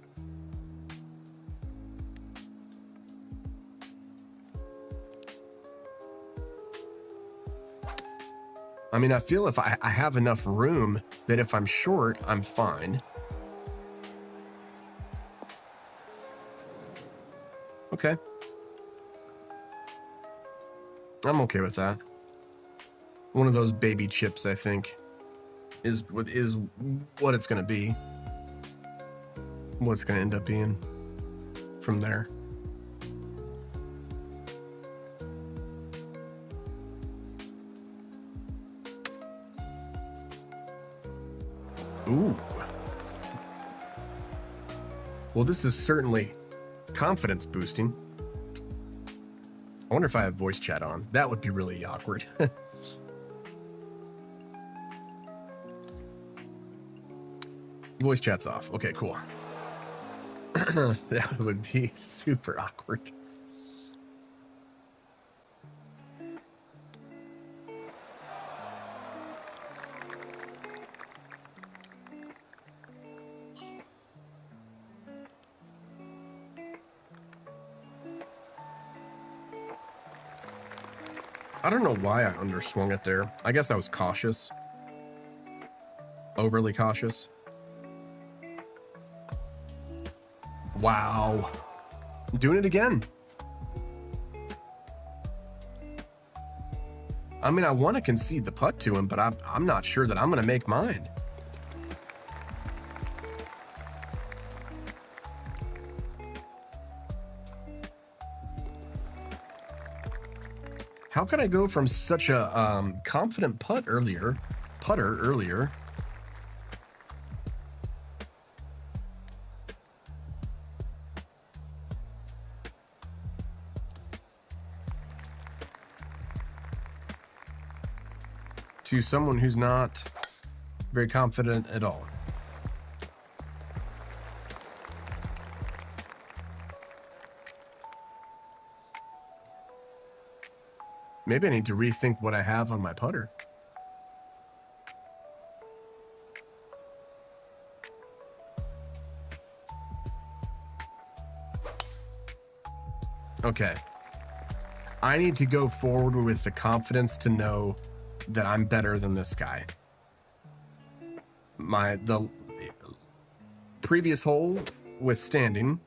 Speaker 1: I mean, I feel if I have enough room that if I'm short, I'm fine. Okay. I'm okay with that. One of those baby chips, I think, is what it's going to be. What it's going to end up being from there. Ooh. Well, this is certainly confidence boosting. I wonder if I have voice chat on. That would be really awkward. Voice chat's off. Okay, cool. That would be super awkward. I don't know why I underswung it there. I guess I was cautious. Overly cautious. Wow. Doing it again. I mean, I want to concede the putt to him, but I'm not sure that I'm going to make mine. How could I go from such a confident putter earlier to someone who's not very confident at all? Maybe I need to rethink what I have on my putter. Okay. I need to go forward with the confidence to know that I'm better than this guy. The previous hole withstanding,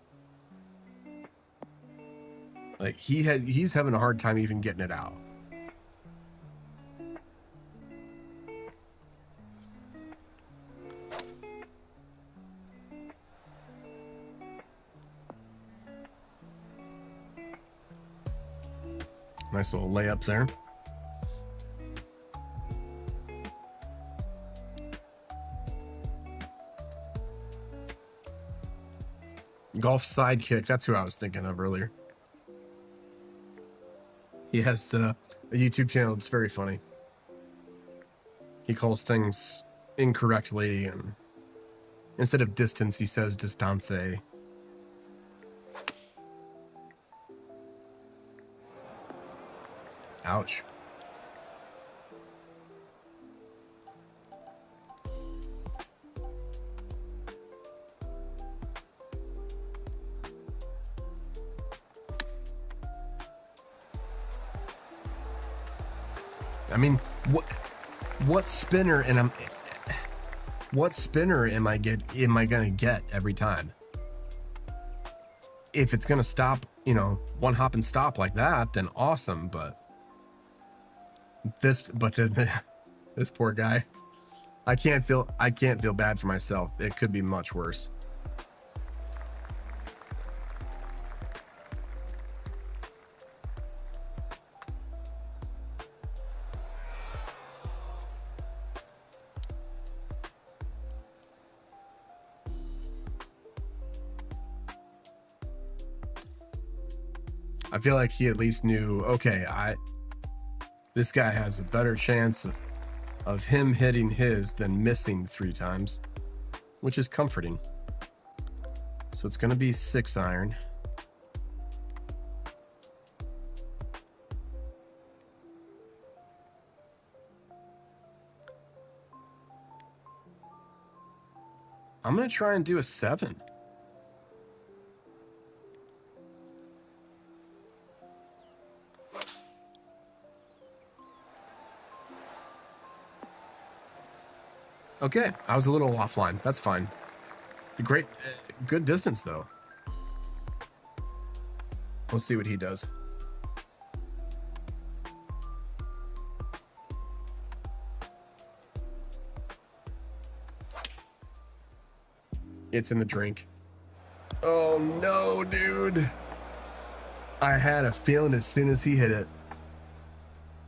Speaker 1: like he's having a hard time even getting it out. Nice little layup there. Golf sidekick. That's who I was thinking of earlier. He has a YouTube channel. It's very funny. He calls things incorrectly, and instead of distance, he says distance. Ouch. I mean, what spinner am I gonna get every time? If it's gonna stop, you know, one hop and stop like that, then awesome. But this poor guy, I can't feel bad for myself. It could be much worse. I feel like he at least knew, okay, this guy has a better chance of him hitting his than missing 3 times, which is comforting. So it's going to be 6 iron. I'm going to try and do a 7. Okay, I was a little offline. That's fine. Good distance though. Let's see what he does. It's in the drink. Oh no, dude. I had a feeling as soon as he hit it,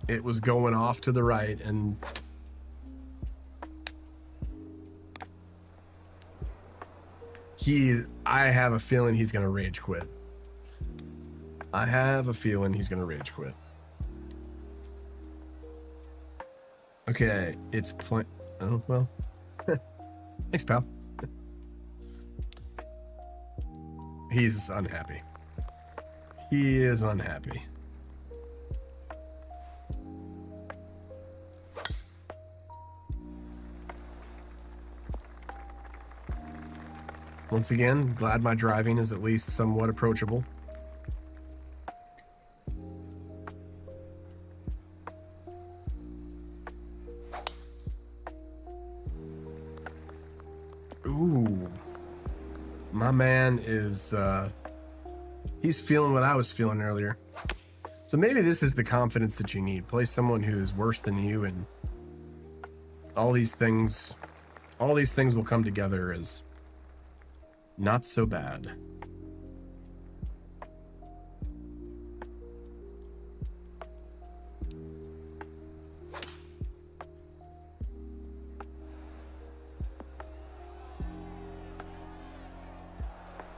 Speaker 1: it was going off to the right, and I have a feeling he's gonna rage quit. Okay, it's oh well. Thanks, pal. He's unhappy. He is unhappy. Once again, glad my driving is at least somewhat approachable. Ooh. My man is, he's feeling what I was feeling earlier. So maybe this is the confidence that you need. Play someone who's worse than you, and all these things will come together as not so bad.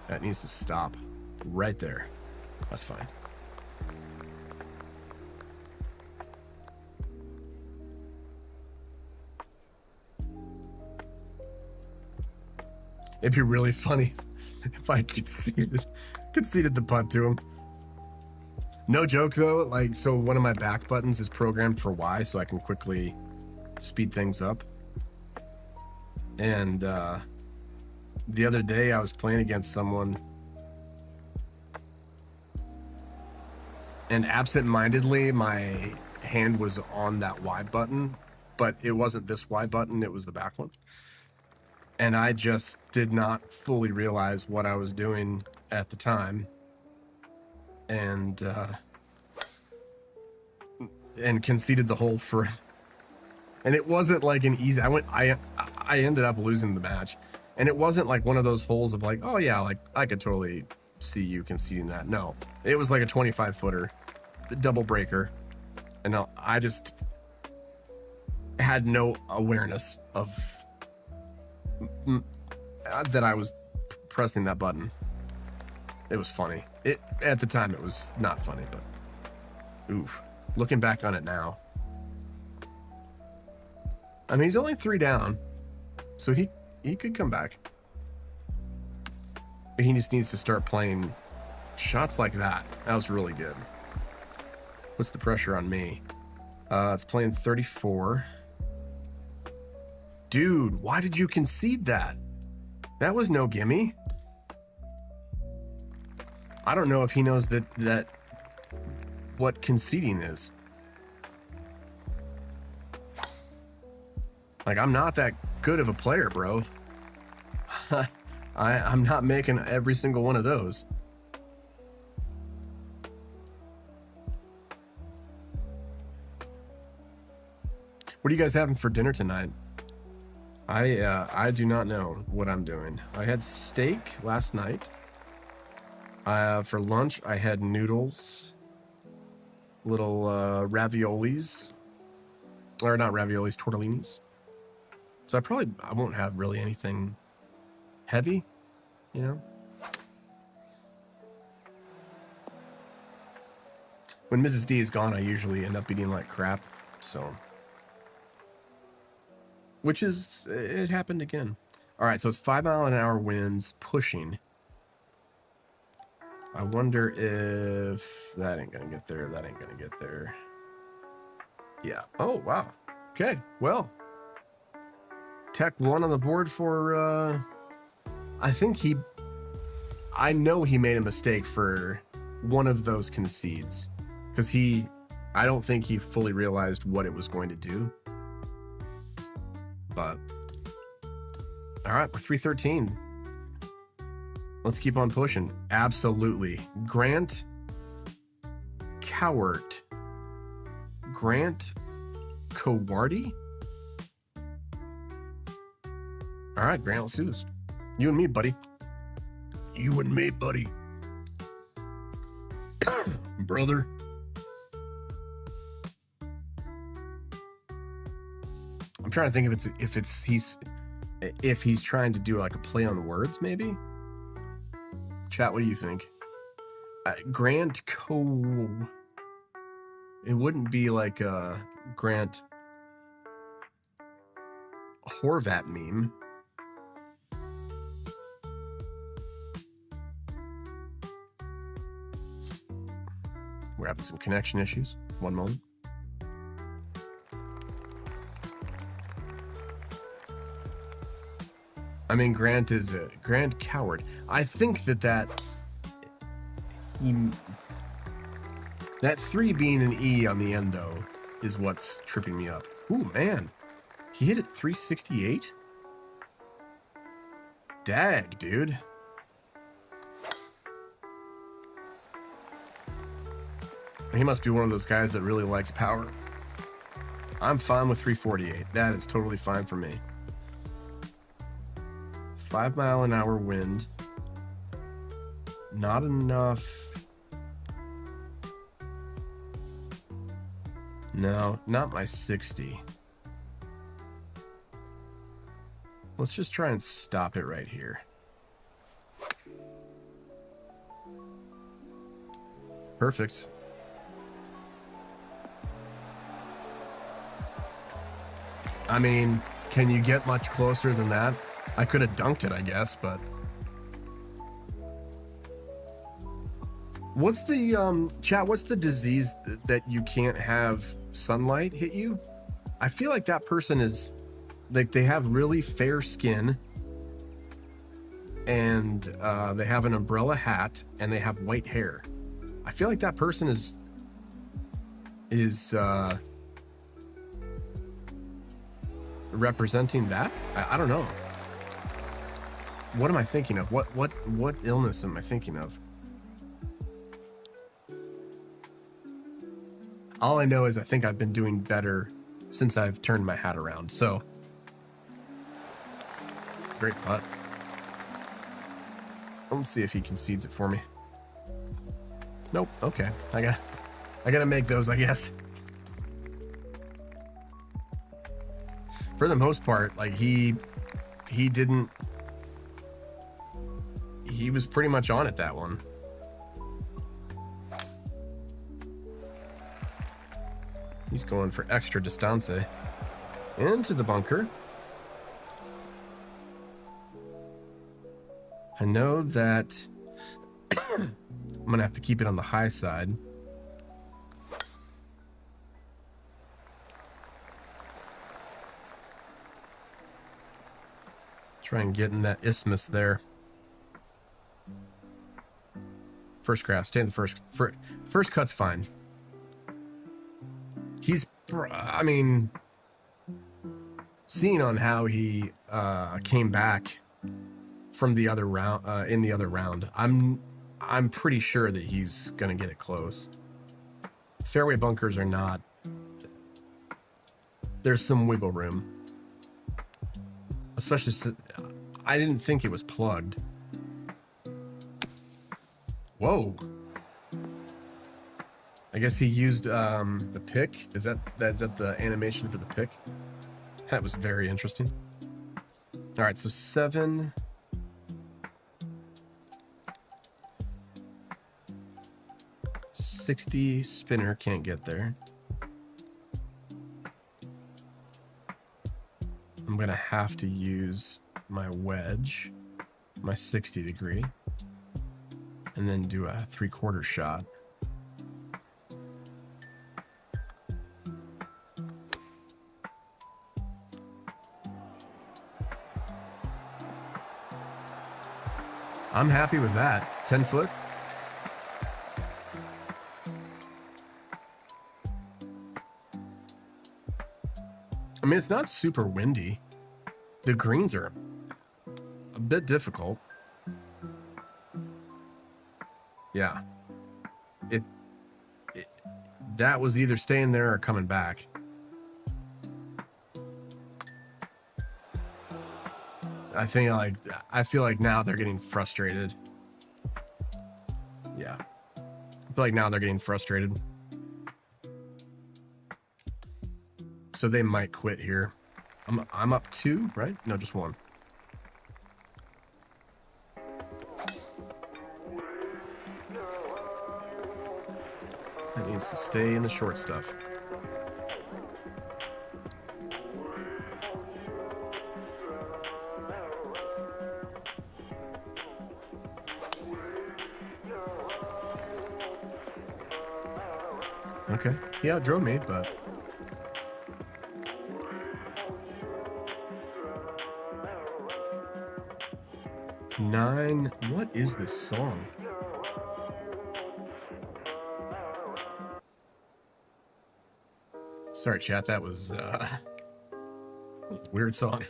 Speaker 1: That needs to stop right there. That's fine. It'd be really funny if I conceded the putt to him. No joke though, like, so one of my back buttons is programmed for Y, so I can quickly speed things up. And the other day I was playing against someone, and absent-mindedly my hand was on that Y button, but it wasn't this Y button, it was the back one. And I just did not fully realize what I was doing at the time, and conceded the hole for it. And it wasn't like an easy. I ended up losing the match, and it wasn't like one of those holes of like, oh yeah, like I could totally see you conceding that. No, it was like a 25 footer, double breaker, and I just had no awareness of that I was pressing that button. It was funny. At the time, it was not funny, but oof. Looking back on it now, I mean, he's only 3 down, so he could come back. But he just needs to start playing shots like that. That was really good. What's the pressure on me? It's playing 34. Dude, why did you concede that? That was no gimme. I don't know if he knows that what conceding is. Like, I'm not that good of a player, bro. I'm not making every single one of those. What are you guys having for dinner tonight? I do not know what I'm doing. I had steak last night. For lunch, I had noodles, little raviolis, or not raviolis, tortellinis. So I won't have really anything heavy, you know? When Mrs. D is gone, I usually end up eating like crap, so. Which is, it happened again. All right, so it's 5-mile-an-hour winds pushing. I wonder if that ain't gonna get there. That ain't gonna get there. Yeah. Oh, wow. Okay, well. Tech 1 on the board for, I know he made a mistake for one of those concedes. Because I don't think he fully realized what it was going to do. But, all right, we're 313. Let's keep on pushing. Absolutely. Grant Cowart. Grant Cowarty? All right, Grant, let's do this. You and me, buddy. You and me, buddy. Brother. I'm trying to think if he's trying to do like a play on the words, maybe. Chat, what do you think? Grant Co. It wouldn't be like a Grant Horvat meme. We're having some connection issues. One moment. I mean, Grant is a Grant Coward. I think that 3 being an E on the end, though, is what's tripping me up. Ooh, man. He hit it 368? Dag, dude. He must be one of those guys that really likes power. I'm fine with 348. That is totally fine for me. 5-mile-an-hour wind. Not enough. No, not my 60. Let's just try and stop it right here. Perfect. I mean, can you get much closer than that? I could have dunked it, I guess, but... What's the, chat, what's the disease that you can't have sunlight hit you? I feel like that person is, like, they have really fair skin, and they have an umbrella hat, and they have white hair. I feel like that person is representing that? I don't know. What am I thinking of? What illness am I thinking of? All I know is I think I've been doing better since I've turned my hat around. So, great putt. Let's see if he concedes it for me. Nope. Okay. I got I gotta make those, I guess. For the most part, like he was pretty much on it that one. He's going for extra distance into the bunker. I know that I'm gonna have to keep it on the high side. Try and get in that isthmus there. First grass, stay in the first cut's fine. He's, I mean, seeing on how he came back from the other round, in the other round, I'm pretty sure that he's gonna get it close. Fairway bunkers are not. There's some wiggle room, especially. I didn't think it was plugged. Whoa. I guess he used the pick. Is that the animation for the pick? That was very interesting. All right, so 7. $60 spinner, can't get there. I'm gonna have to use my wedge, my 60 degree, and then do a 3/4 shot. I'm happy with that. 10 foot. I mean, it's not super windy. The greens are a bit difficult. Yeah. That was either staying there or coming back. I feel like now they're getting frustrated. Yeah. I feel like now they're getting frustrated. So they might quit here. I'm up 2, right? No, just 1. That needs to stay in the short stuff. Okay. He outdrove me, but... What is this song? Sorry, chat. That was a weird song.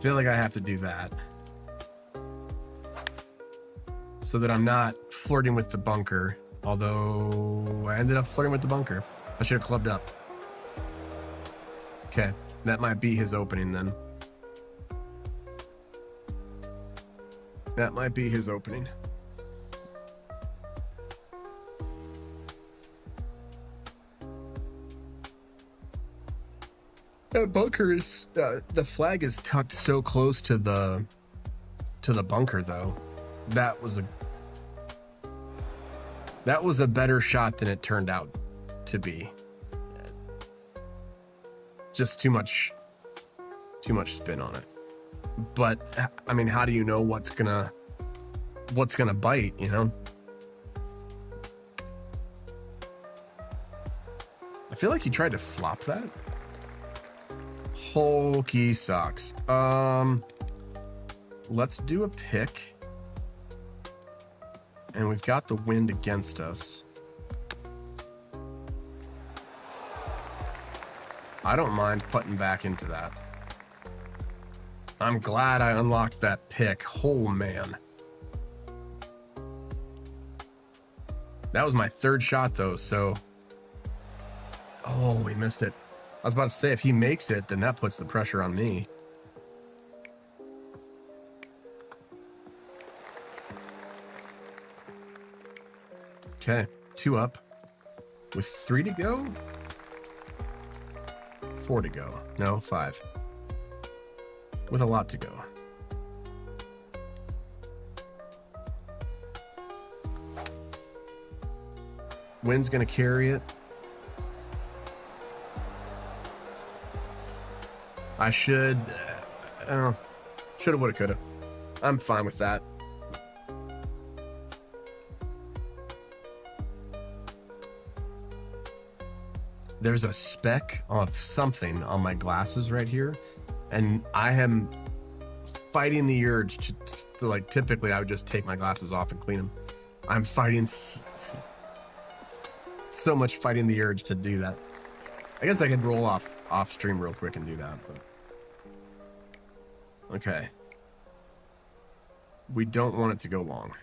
Speaker 1: Feel like I have to do that so that I'm not flirting with the bunker. Although I ended up flirting with the bunker. I should have clubbed up. Okay, that might be his opening then. That might be his opening. That bunker is the flag is tucked so close to the bunker though. That was a better shot than it turned out to be. Just too much spin on it. But I mean, how do you know what's gonna bite, you know? I feel like he tried to flop that. Hokey socks. Let's do a pick. And we've got the wind against us. I don't mind putting back into that. I'm glad I unlocked that pick. Oh, man. That was my 3rd shot, though, so... Oh, we missed it. I was about to say, if he makes it, then that puts the pressure on me. Okay, 2 up with 3 to go. 4 to go. No, 5. With a lot to go. Wind's gonna carry it. I should, shoulda, woulda, coulda. I'm fine with that. There's a speck of something on my glasses right here, and I am fighting the urge to like, typically I would just take my glasses off and clean them. I'm fighting so much fighting the urge to do that. I guess I could roll off stream real quick and do that, but okay. We don't want it to go long,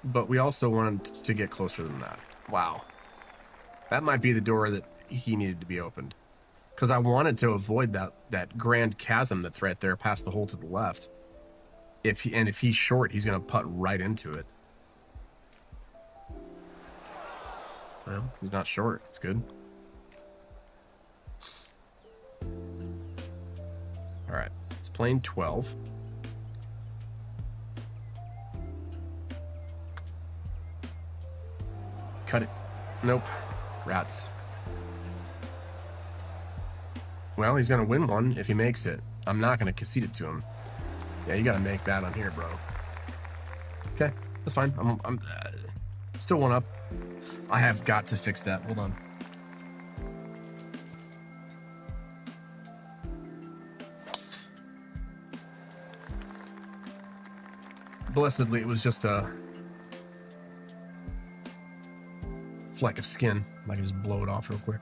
Speaker 1: but we also want it to get closer than that. Wow. That might be the door that he needed to be opened, because I wanted to avoid that grand chasm that's right there past the hole to the left. If he's short, he's gonna putt right into it. Well, he's not short. It's good. All right, it's playing 12. Cut it. Nope. Rats. Well, he's gonna win one if he makes it. I'm not gonna concede it to him. Yeah, you gotta make that on here, bro. Okay, that's fine. I'm still 1 up. I have got to fix that. Hold on. Blessedly, it was just a fleck of skin. I can just blow it off real quick.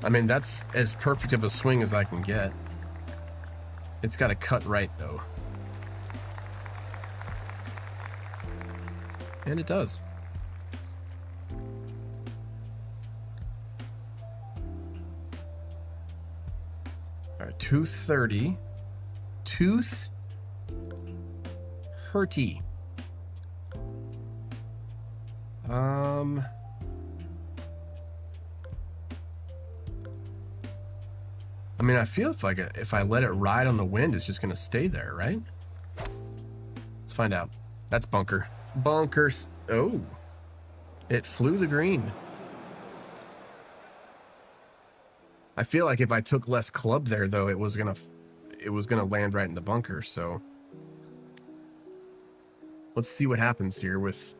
Speaker 1: I mean, that's as perfect of a swing as I can get. It's got to cut right, though. And it does. All right, 230. Tooth hurty. I mean, I feel if I let it ride on the wind, it's just gonna stay there, right? Let's find out. That's bunker. Bunkers. Oh, it flew the green. I feel like if I took less club there, though, it was gonna land right in the bunker. So let's see what happens here. With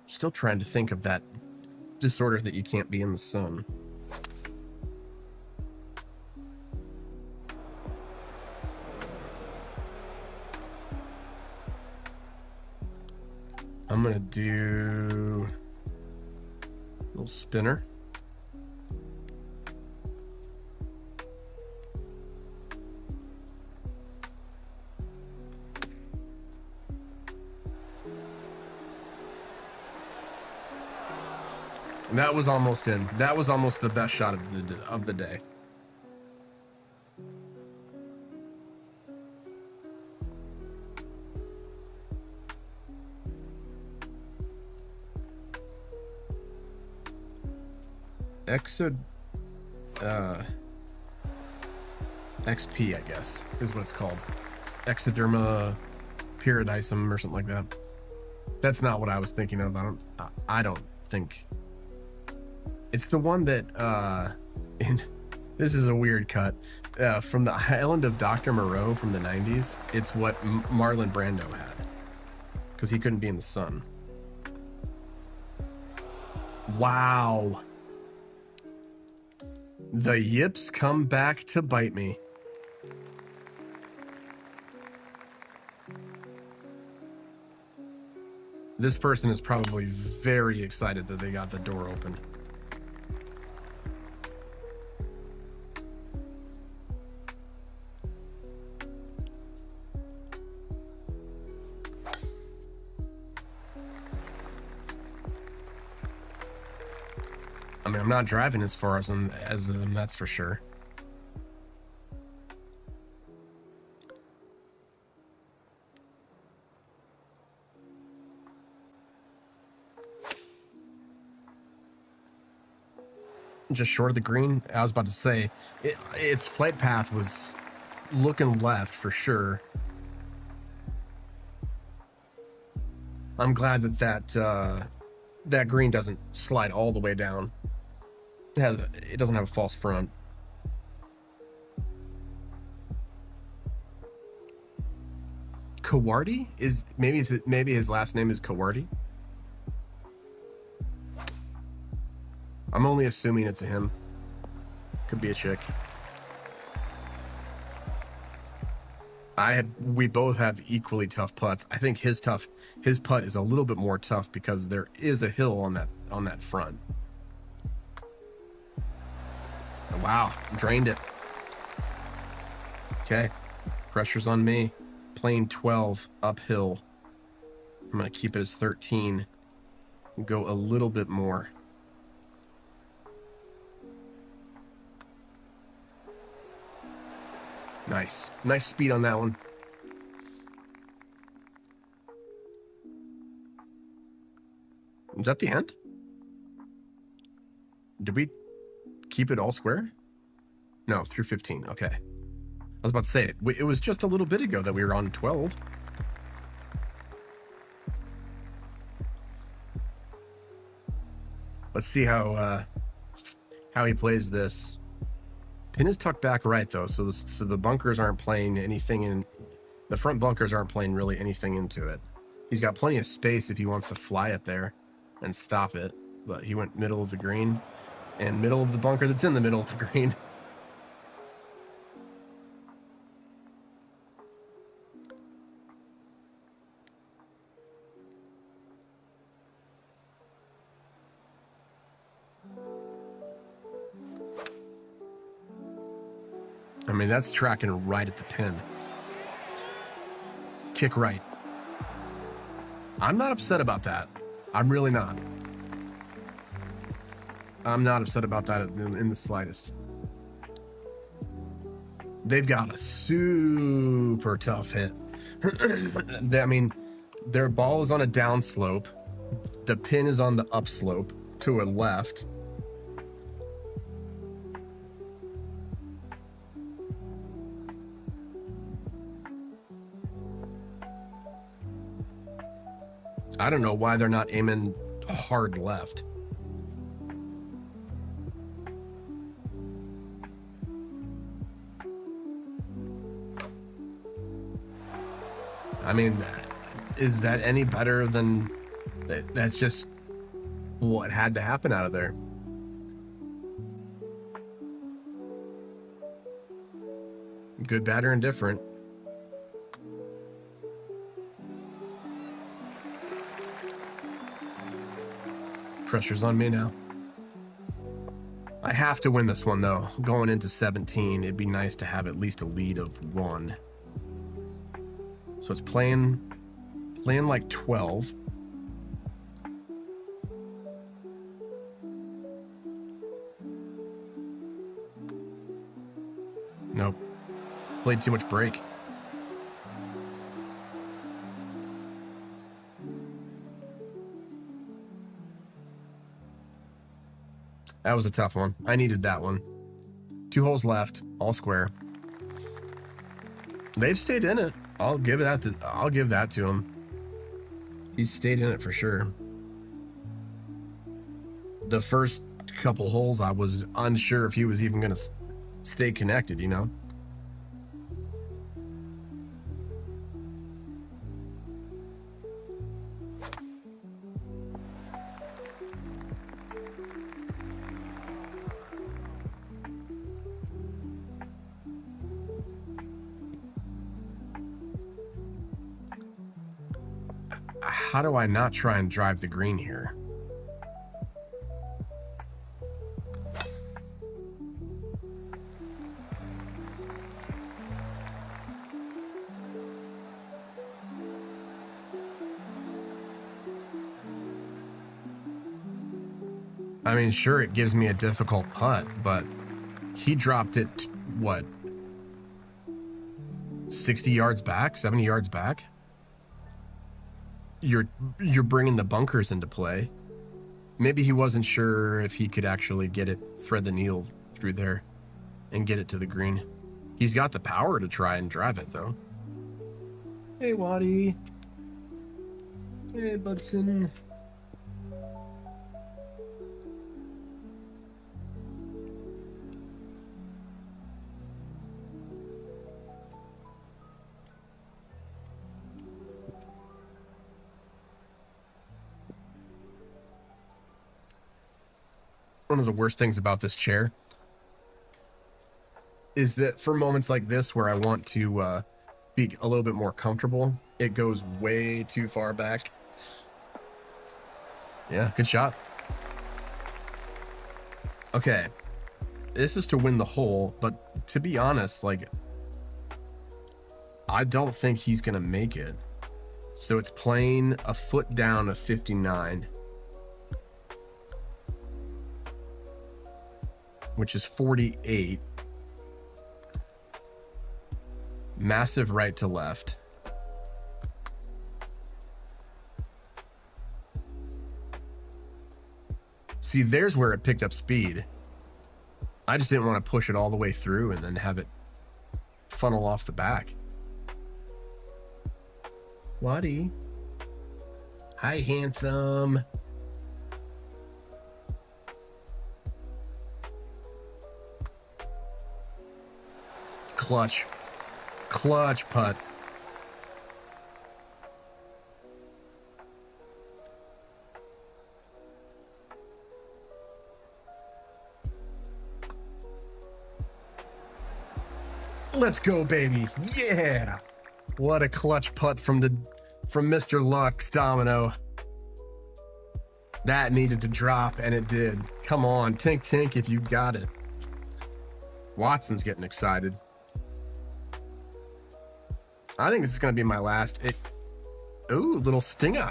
Speaker 1: still trying to think of that disorder that you can't be in the sun. I'm gonna do a little spinner. And that was almost in. That was almost the best shot of the day. XP, I guess, is what it's called. Exoderma pyridisum or something like that. That's not what I was thinking of. I don't think. It's the one that, this is a weird cut, from the Island of Dr. Moreau from the 90s. It's what Marlon Brando had, because he couldn't be in the sun. Wow. The yips come back to bite me. This person is probably very excited that they got the door open. mean, I'm not driving as far as them, that's for sure. Just short of the green. I was about to say, its flight path was looking left for sure. I'm glad that green doesn't slide all the way down. It doesn't have a false front. Kawardi is maybe his last name is Kawardi. I'm only assuming it's a him. Could be a chick. We both have equally tough putts. I think his putt is a little bit more tough because there is a hill on that front. Wow, drained it. Okay, pressure's on me. Playing 12 uphill. I'm gonna keep it as 13. Go a little bit more. Nice speed on that one. Is that the end? Did we keep it all square? No, through 15. Okay. I was about to say, it was just a little bit ago that we were on 12. Let's see how he plays this. Pin is tucked back right, though, so the bunkers aren't playing anything in... The front bunkers aren't playing really anything into it. He's got plenty of space if he wants to fly it there and stop it, but he went middle of the green and middle of the bunker that's in the middle of the green. I mean, that's tracking right at the pin. Kick right. I'm not upset about that. I'm really not. I'm not upset about that in the slightest. They've got a super tough hit. I mean, their ball is on a downslope. The pin is on the upslope to a left. I don't know why they're not aiming hard left. I mean, is that any better than... That's just what had to happen out of there. Good, bad, or indifferent. Pressure's on me now. I have to win this one, though. Going into 17, it'd be nice to have at least a lead of 1. So it's playing like 12. Nope. Played too much break. That was a tough one. I needed that one. 2 holes left, all square. They've stayed in it. I'll give that to him. He's stayed in it for sure. The first couple holes, I was unsure if he was even going to stay connected, you know? How do I not try and drive the green here? I mean, sure, it gives me a difficult putt, but he dropped it, what, 60 yards back, 70 yards back? You're bringing the bunkers into play. Maybe he wasn't sure if he could actually get it, thread the needle through there and get it to the green. He's got the power to try and drive it, though. Hey, Waddy. Hey, Budson. One of the worst things about this chair is that for moments like this where I want to be a little bit more comfortable, it goes way too far back. Yeah, good shot. Okay, this is to win the hole, but to be honest, like, I don't think he's gonna make it. So it's playing a foot down of 59, which is 48. Massive right to left. See, there's where it picked up speed. I just didn't want to push it all the way through and then have it funnel off the back. Waddy. Hi, handsome. Clutch. Clutch putt. Let's go, baby. Yeah. What a clutch putt from Mr. Lux Domino. That needed to drop, and it did. Come on, tink tink if you got it. Watson's getting excited. I think this is going to be my last. Ooh, little stinger.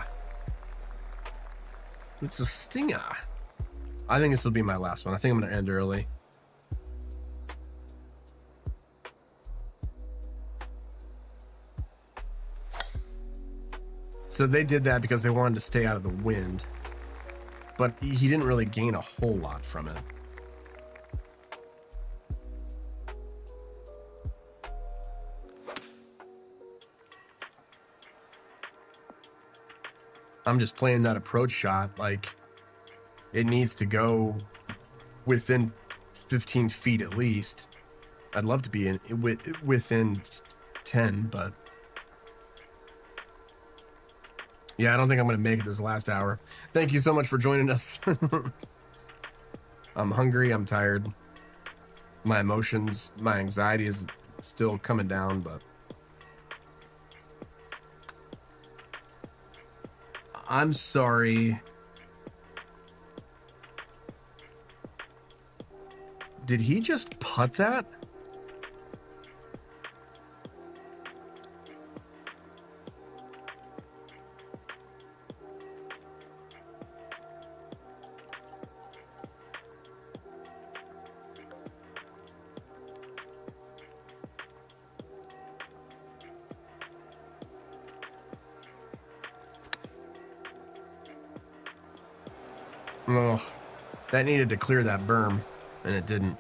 Speaker 1: It's a stinger. I think this will be my last one. I think I'm going to end early. So they did that because they wanted to stay out of the wind. But he didn't really gain a whole lot from it. I'm just playing that approach shot like it needs to go within 15 feet at least. I'd love to be within 10, but yeah, I don't think I'm going to make it this last hour. Thank you so much for joining us. I'm hungry. I'm tired. My emotions, my anxiety is still coming down, but I'm sorry. Did he just putt that? Oh, that needed to clear that berm, and it didn't.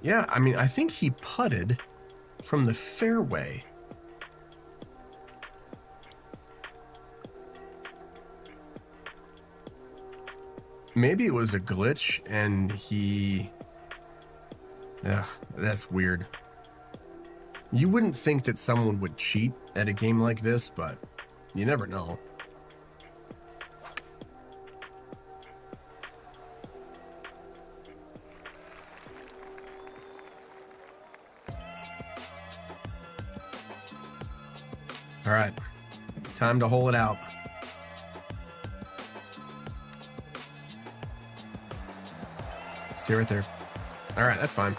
Speaker 1: Yeah, I mean, I think he putted from the fairway. Maybe it was a glitch and he... Ugh, that's weird. You wouldn't think that someone would cheat at a game like this, but you never know. All right, time to hole it out. Stay right there. All right, that's fine.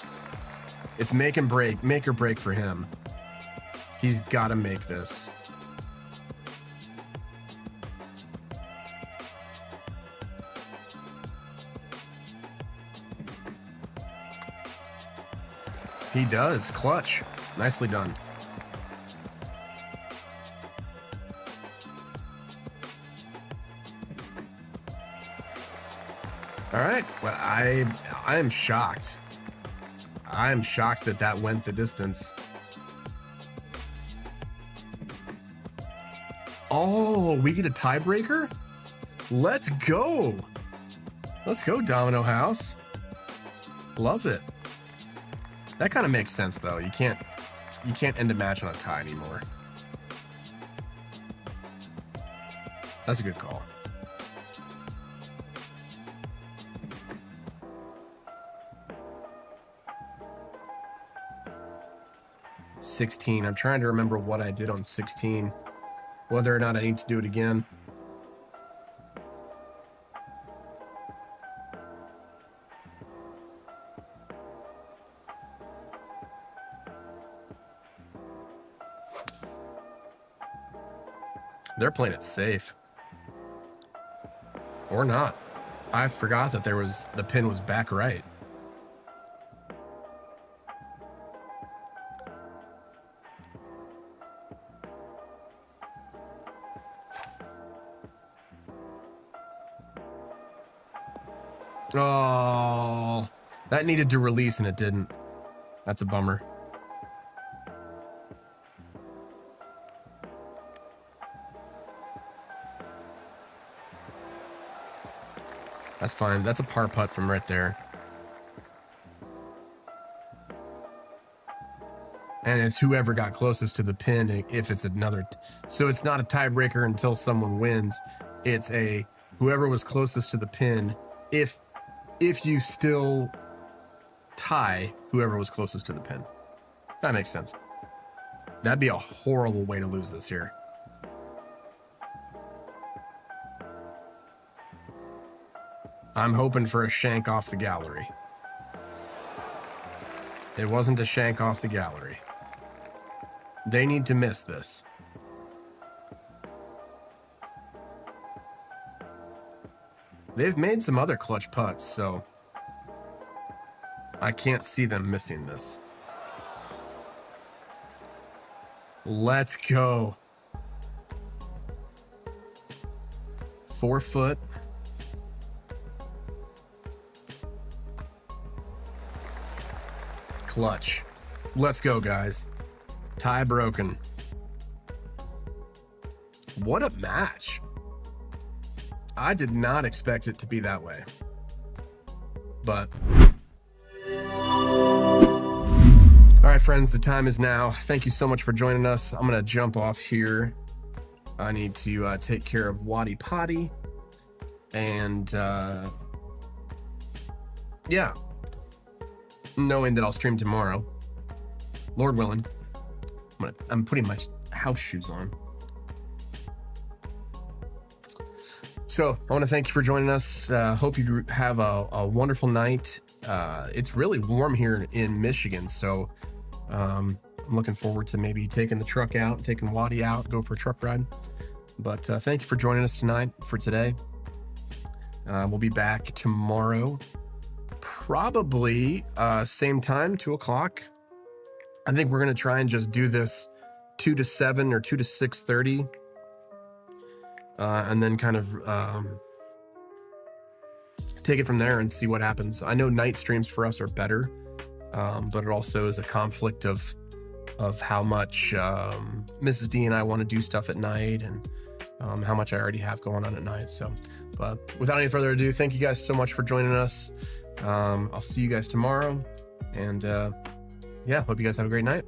Speaker 1: It's make or break for him. He's got to make this. He does. Clutch. Nicely done. All right. Well, I am shocked. I am shocked that that went the distance. Oh, we get a tiebreaker? Let's go. Let's go, Domino House. Love it. That kind of makes sense, though. You can't end a match on a tie anymore. That's a good call. $16. I'm trying to remember what I did on 16. Whether or not I need to do it again. They're playing it safe. Or not. I forgot that the pin was back right. Oh, that needed to release and it didn't. That's a bummer. That's fine. That's a par putt from right there. And it's whoever got closest to the pin if it's another. So it's not a tiebreaker until someone wins. It's a whoever was closest to the pin. If you still tie whoever was closest to the pin. That makes sense. That'd be a horrible way to lose this here. I'm hoping for a shank off the gallery. It wasn't a shank off the gallery. They need to miss this. They've made some other clutch putts, so I can't see them missing this. Let's go. 4 foot. Clutch. Let's go, guys. Tie broken. What a match. I did not expect it to be that way. But all right, friends, the time is now. Thank you so much for joining us. I'm going to jump off here. I need to take care of Waddy Potty. And yeah, knowing that I'll stream tomorrow, Lord willing, I'm putting my house shoes on. So I want to thank you for joining us. Hope you have a wonderful night. It's really warm here in Michigan, so I'm looking forward to maybe taking the truck out, taking Waddy out, go for a truck ride. But thank you for joining us today. We'll be back tomorrow, probably same time, 2 o'clock. I think we're going to try and just do this 2 to 7 or 2 to 6:30. And then kind of take it from there and see what happens. I know night streams for us are better, but it also is a conflict of how much Mrs. D and I want to do stuff at night, and how much I already have going on at night. So, but without any further ado, thank you guys so much for joining us. I'll see you guys tomorrow, and yeah, hope you guys have a great night.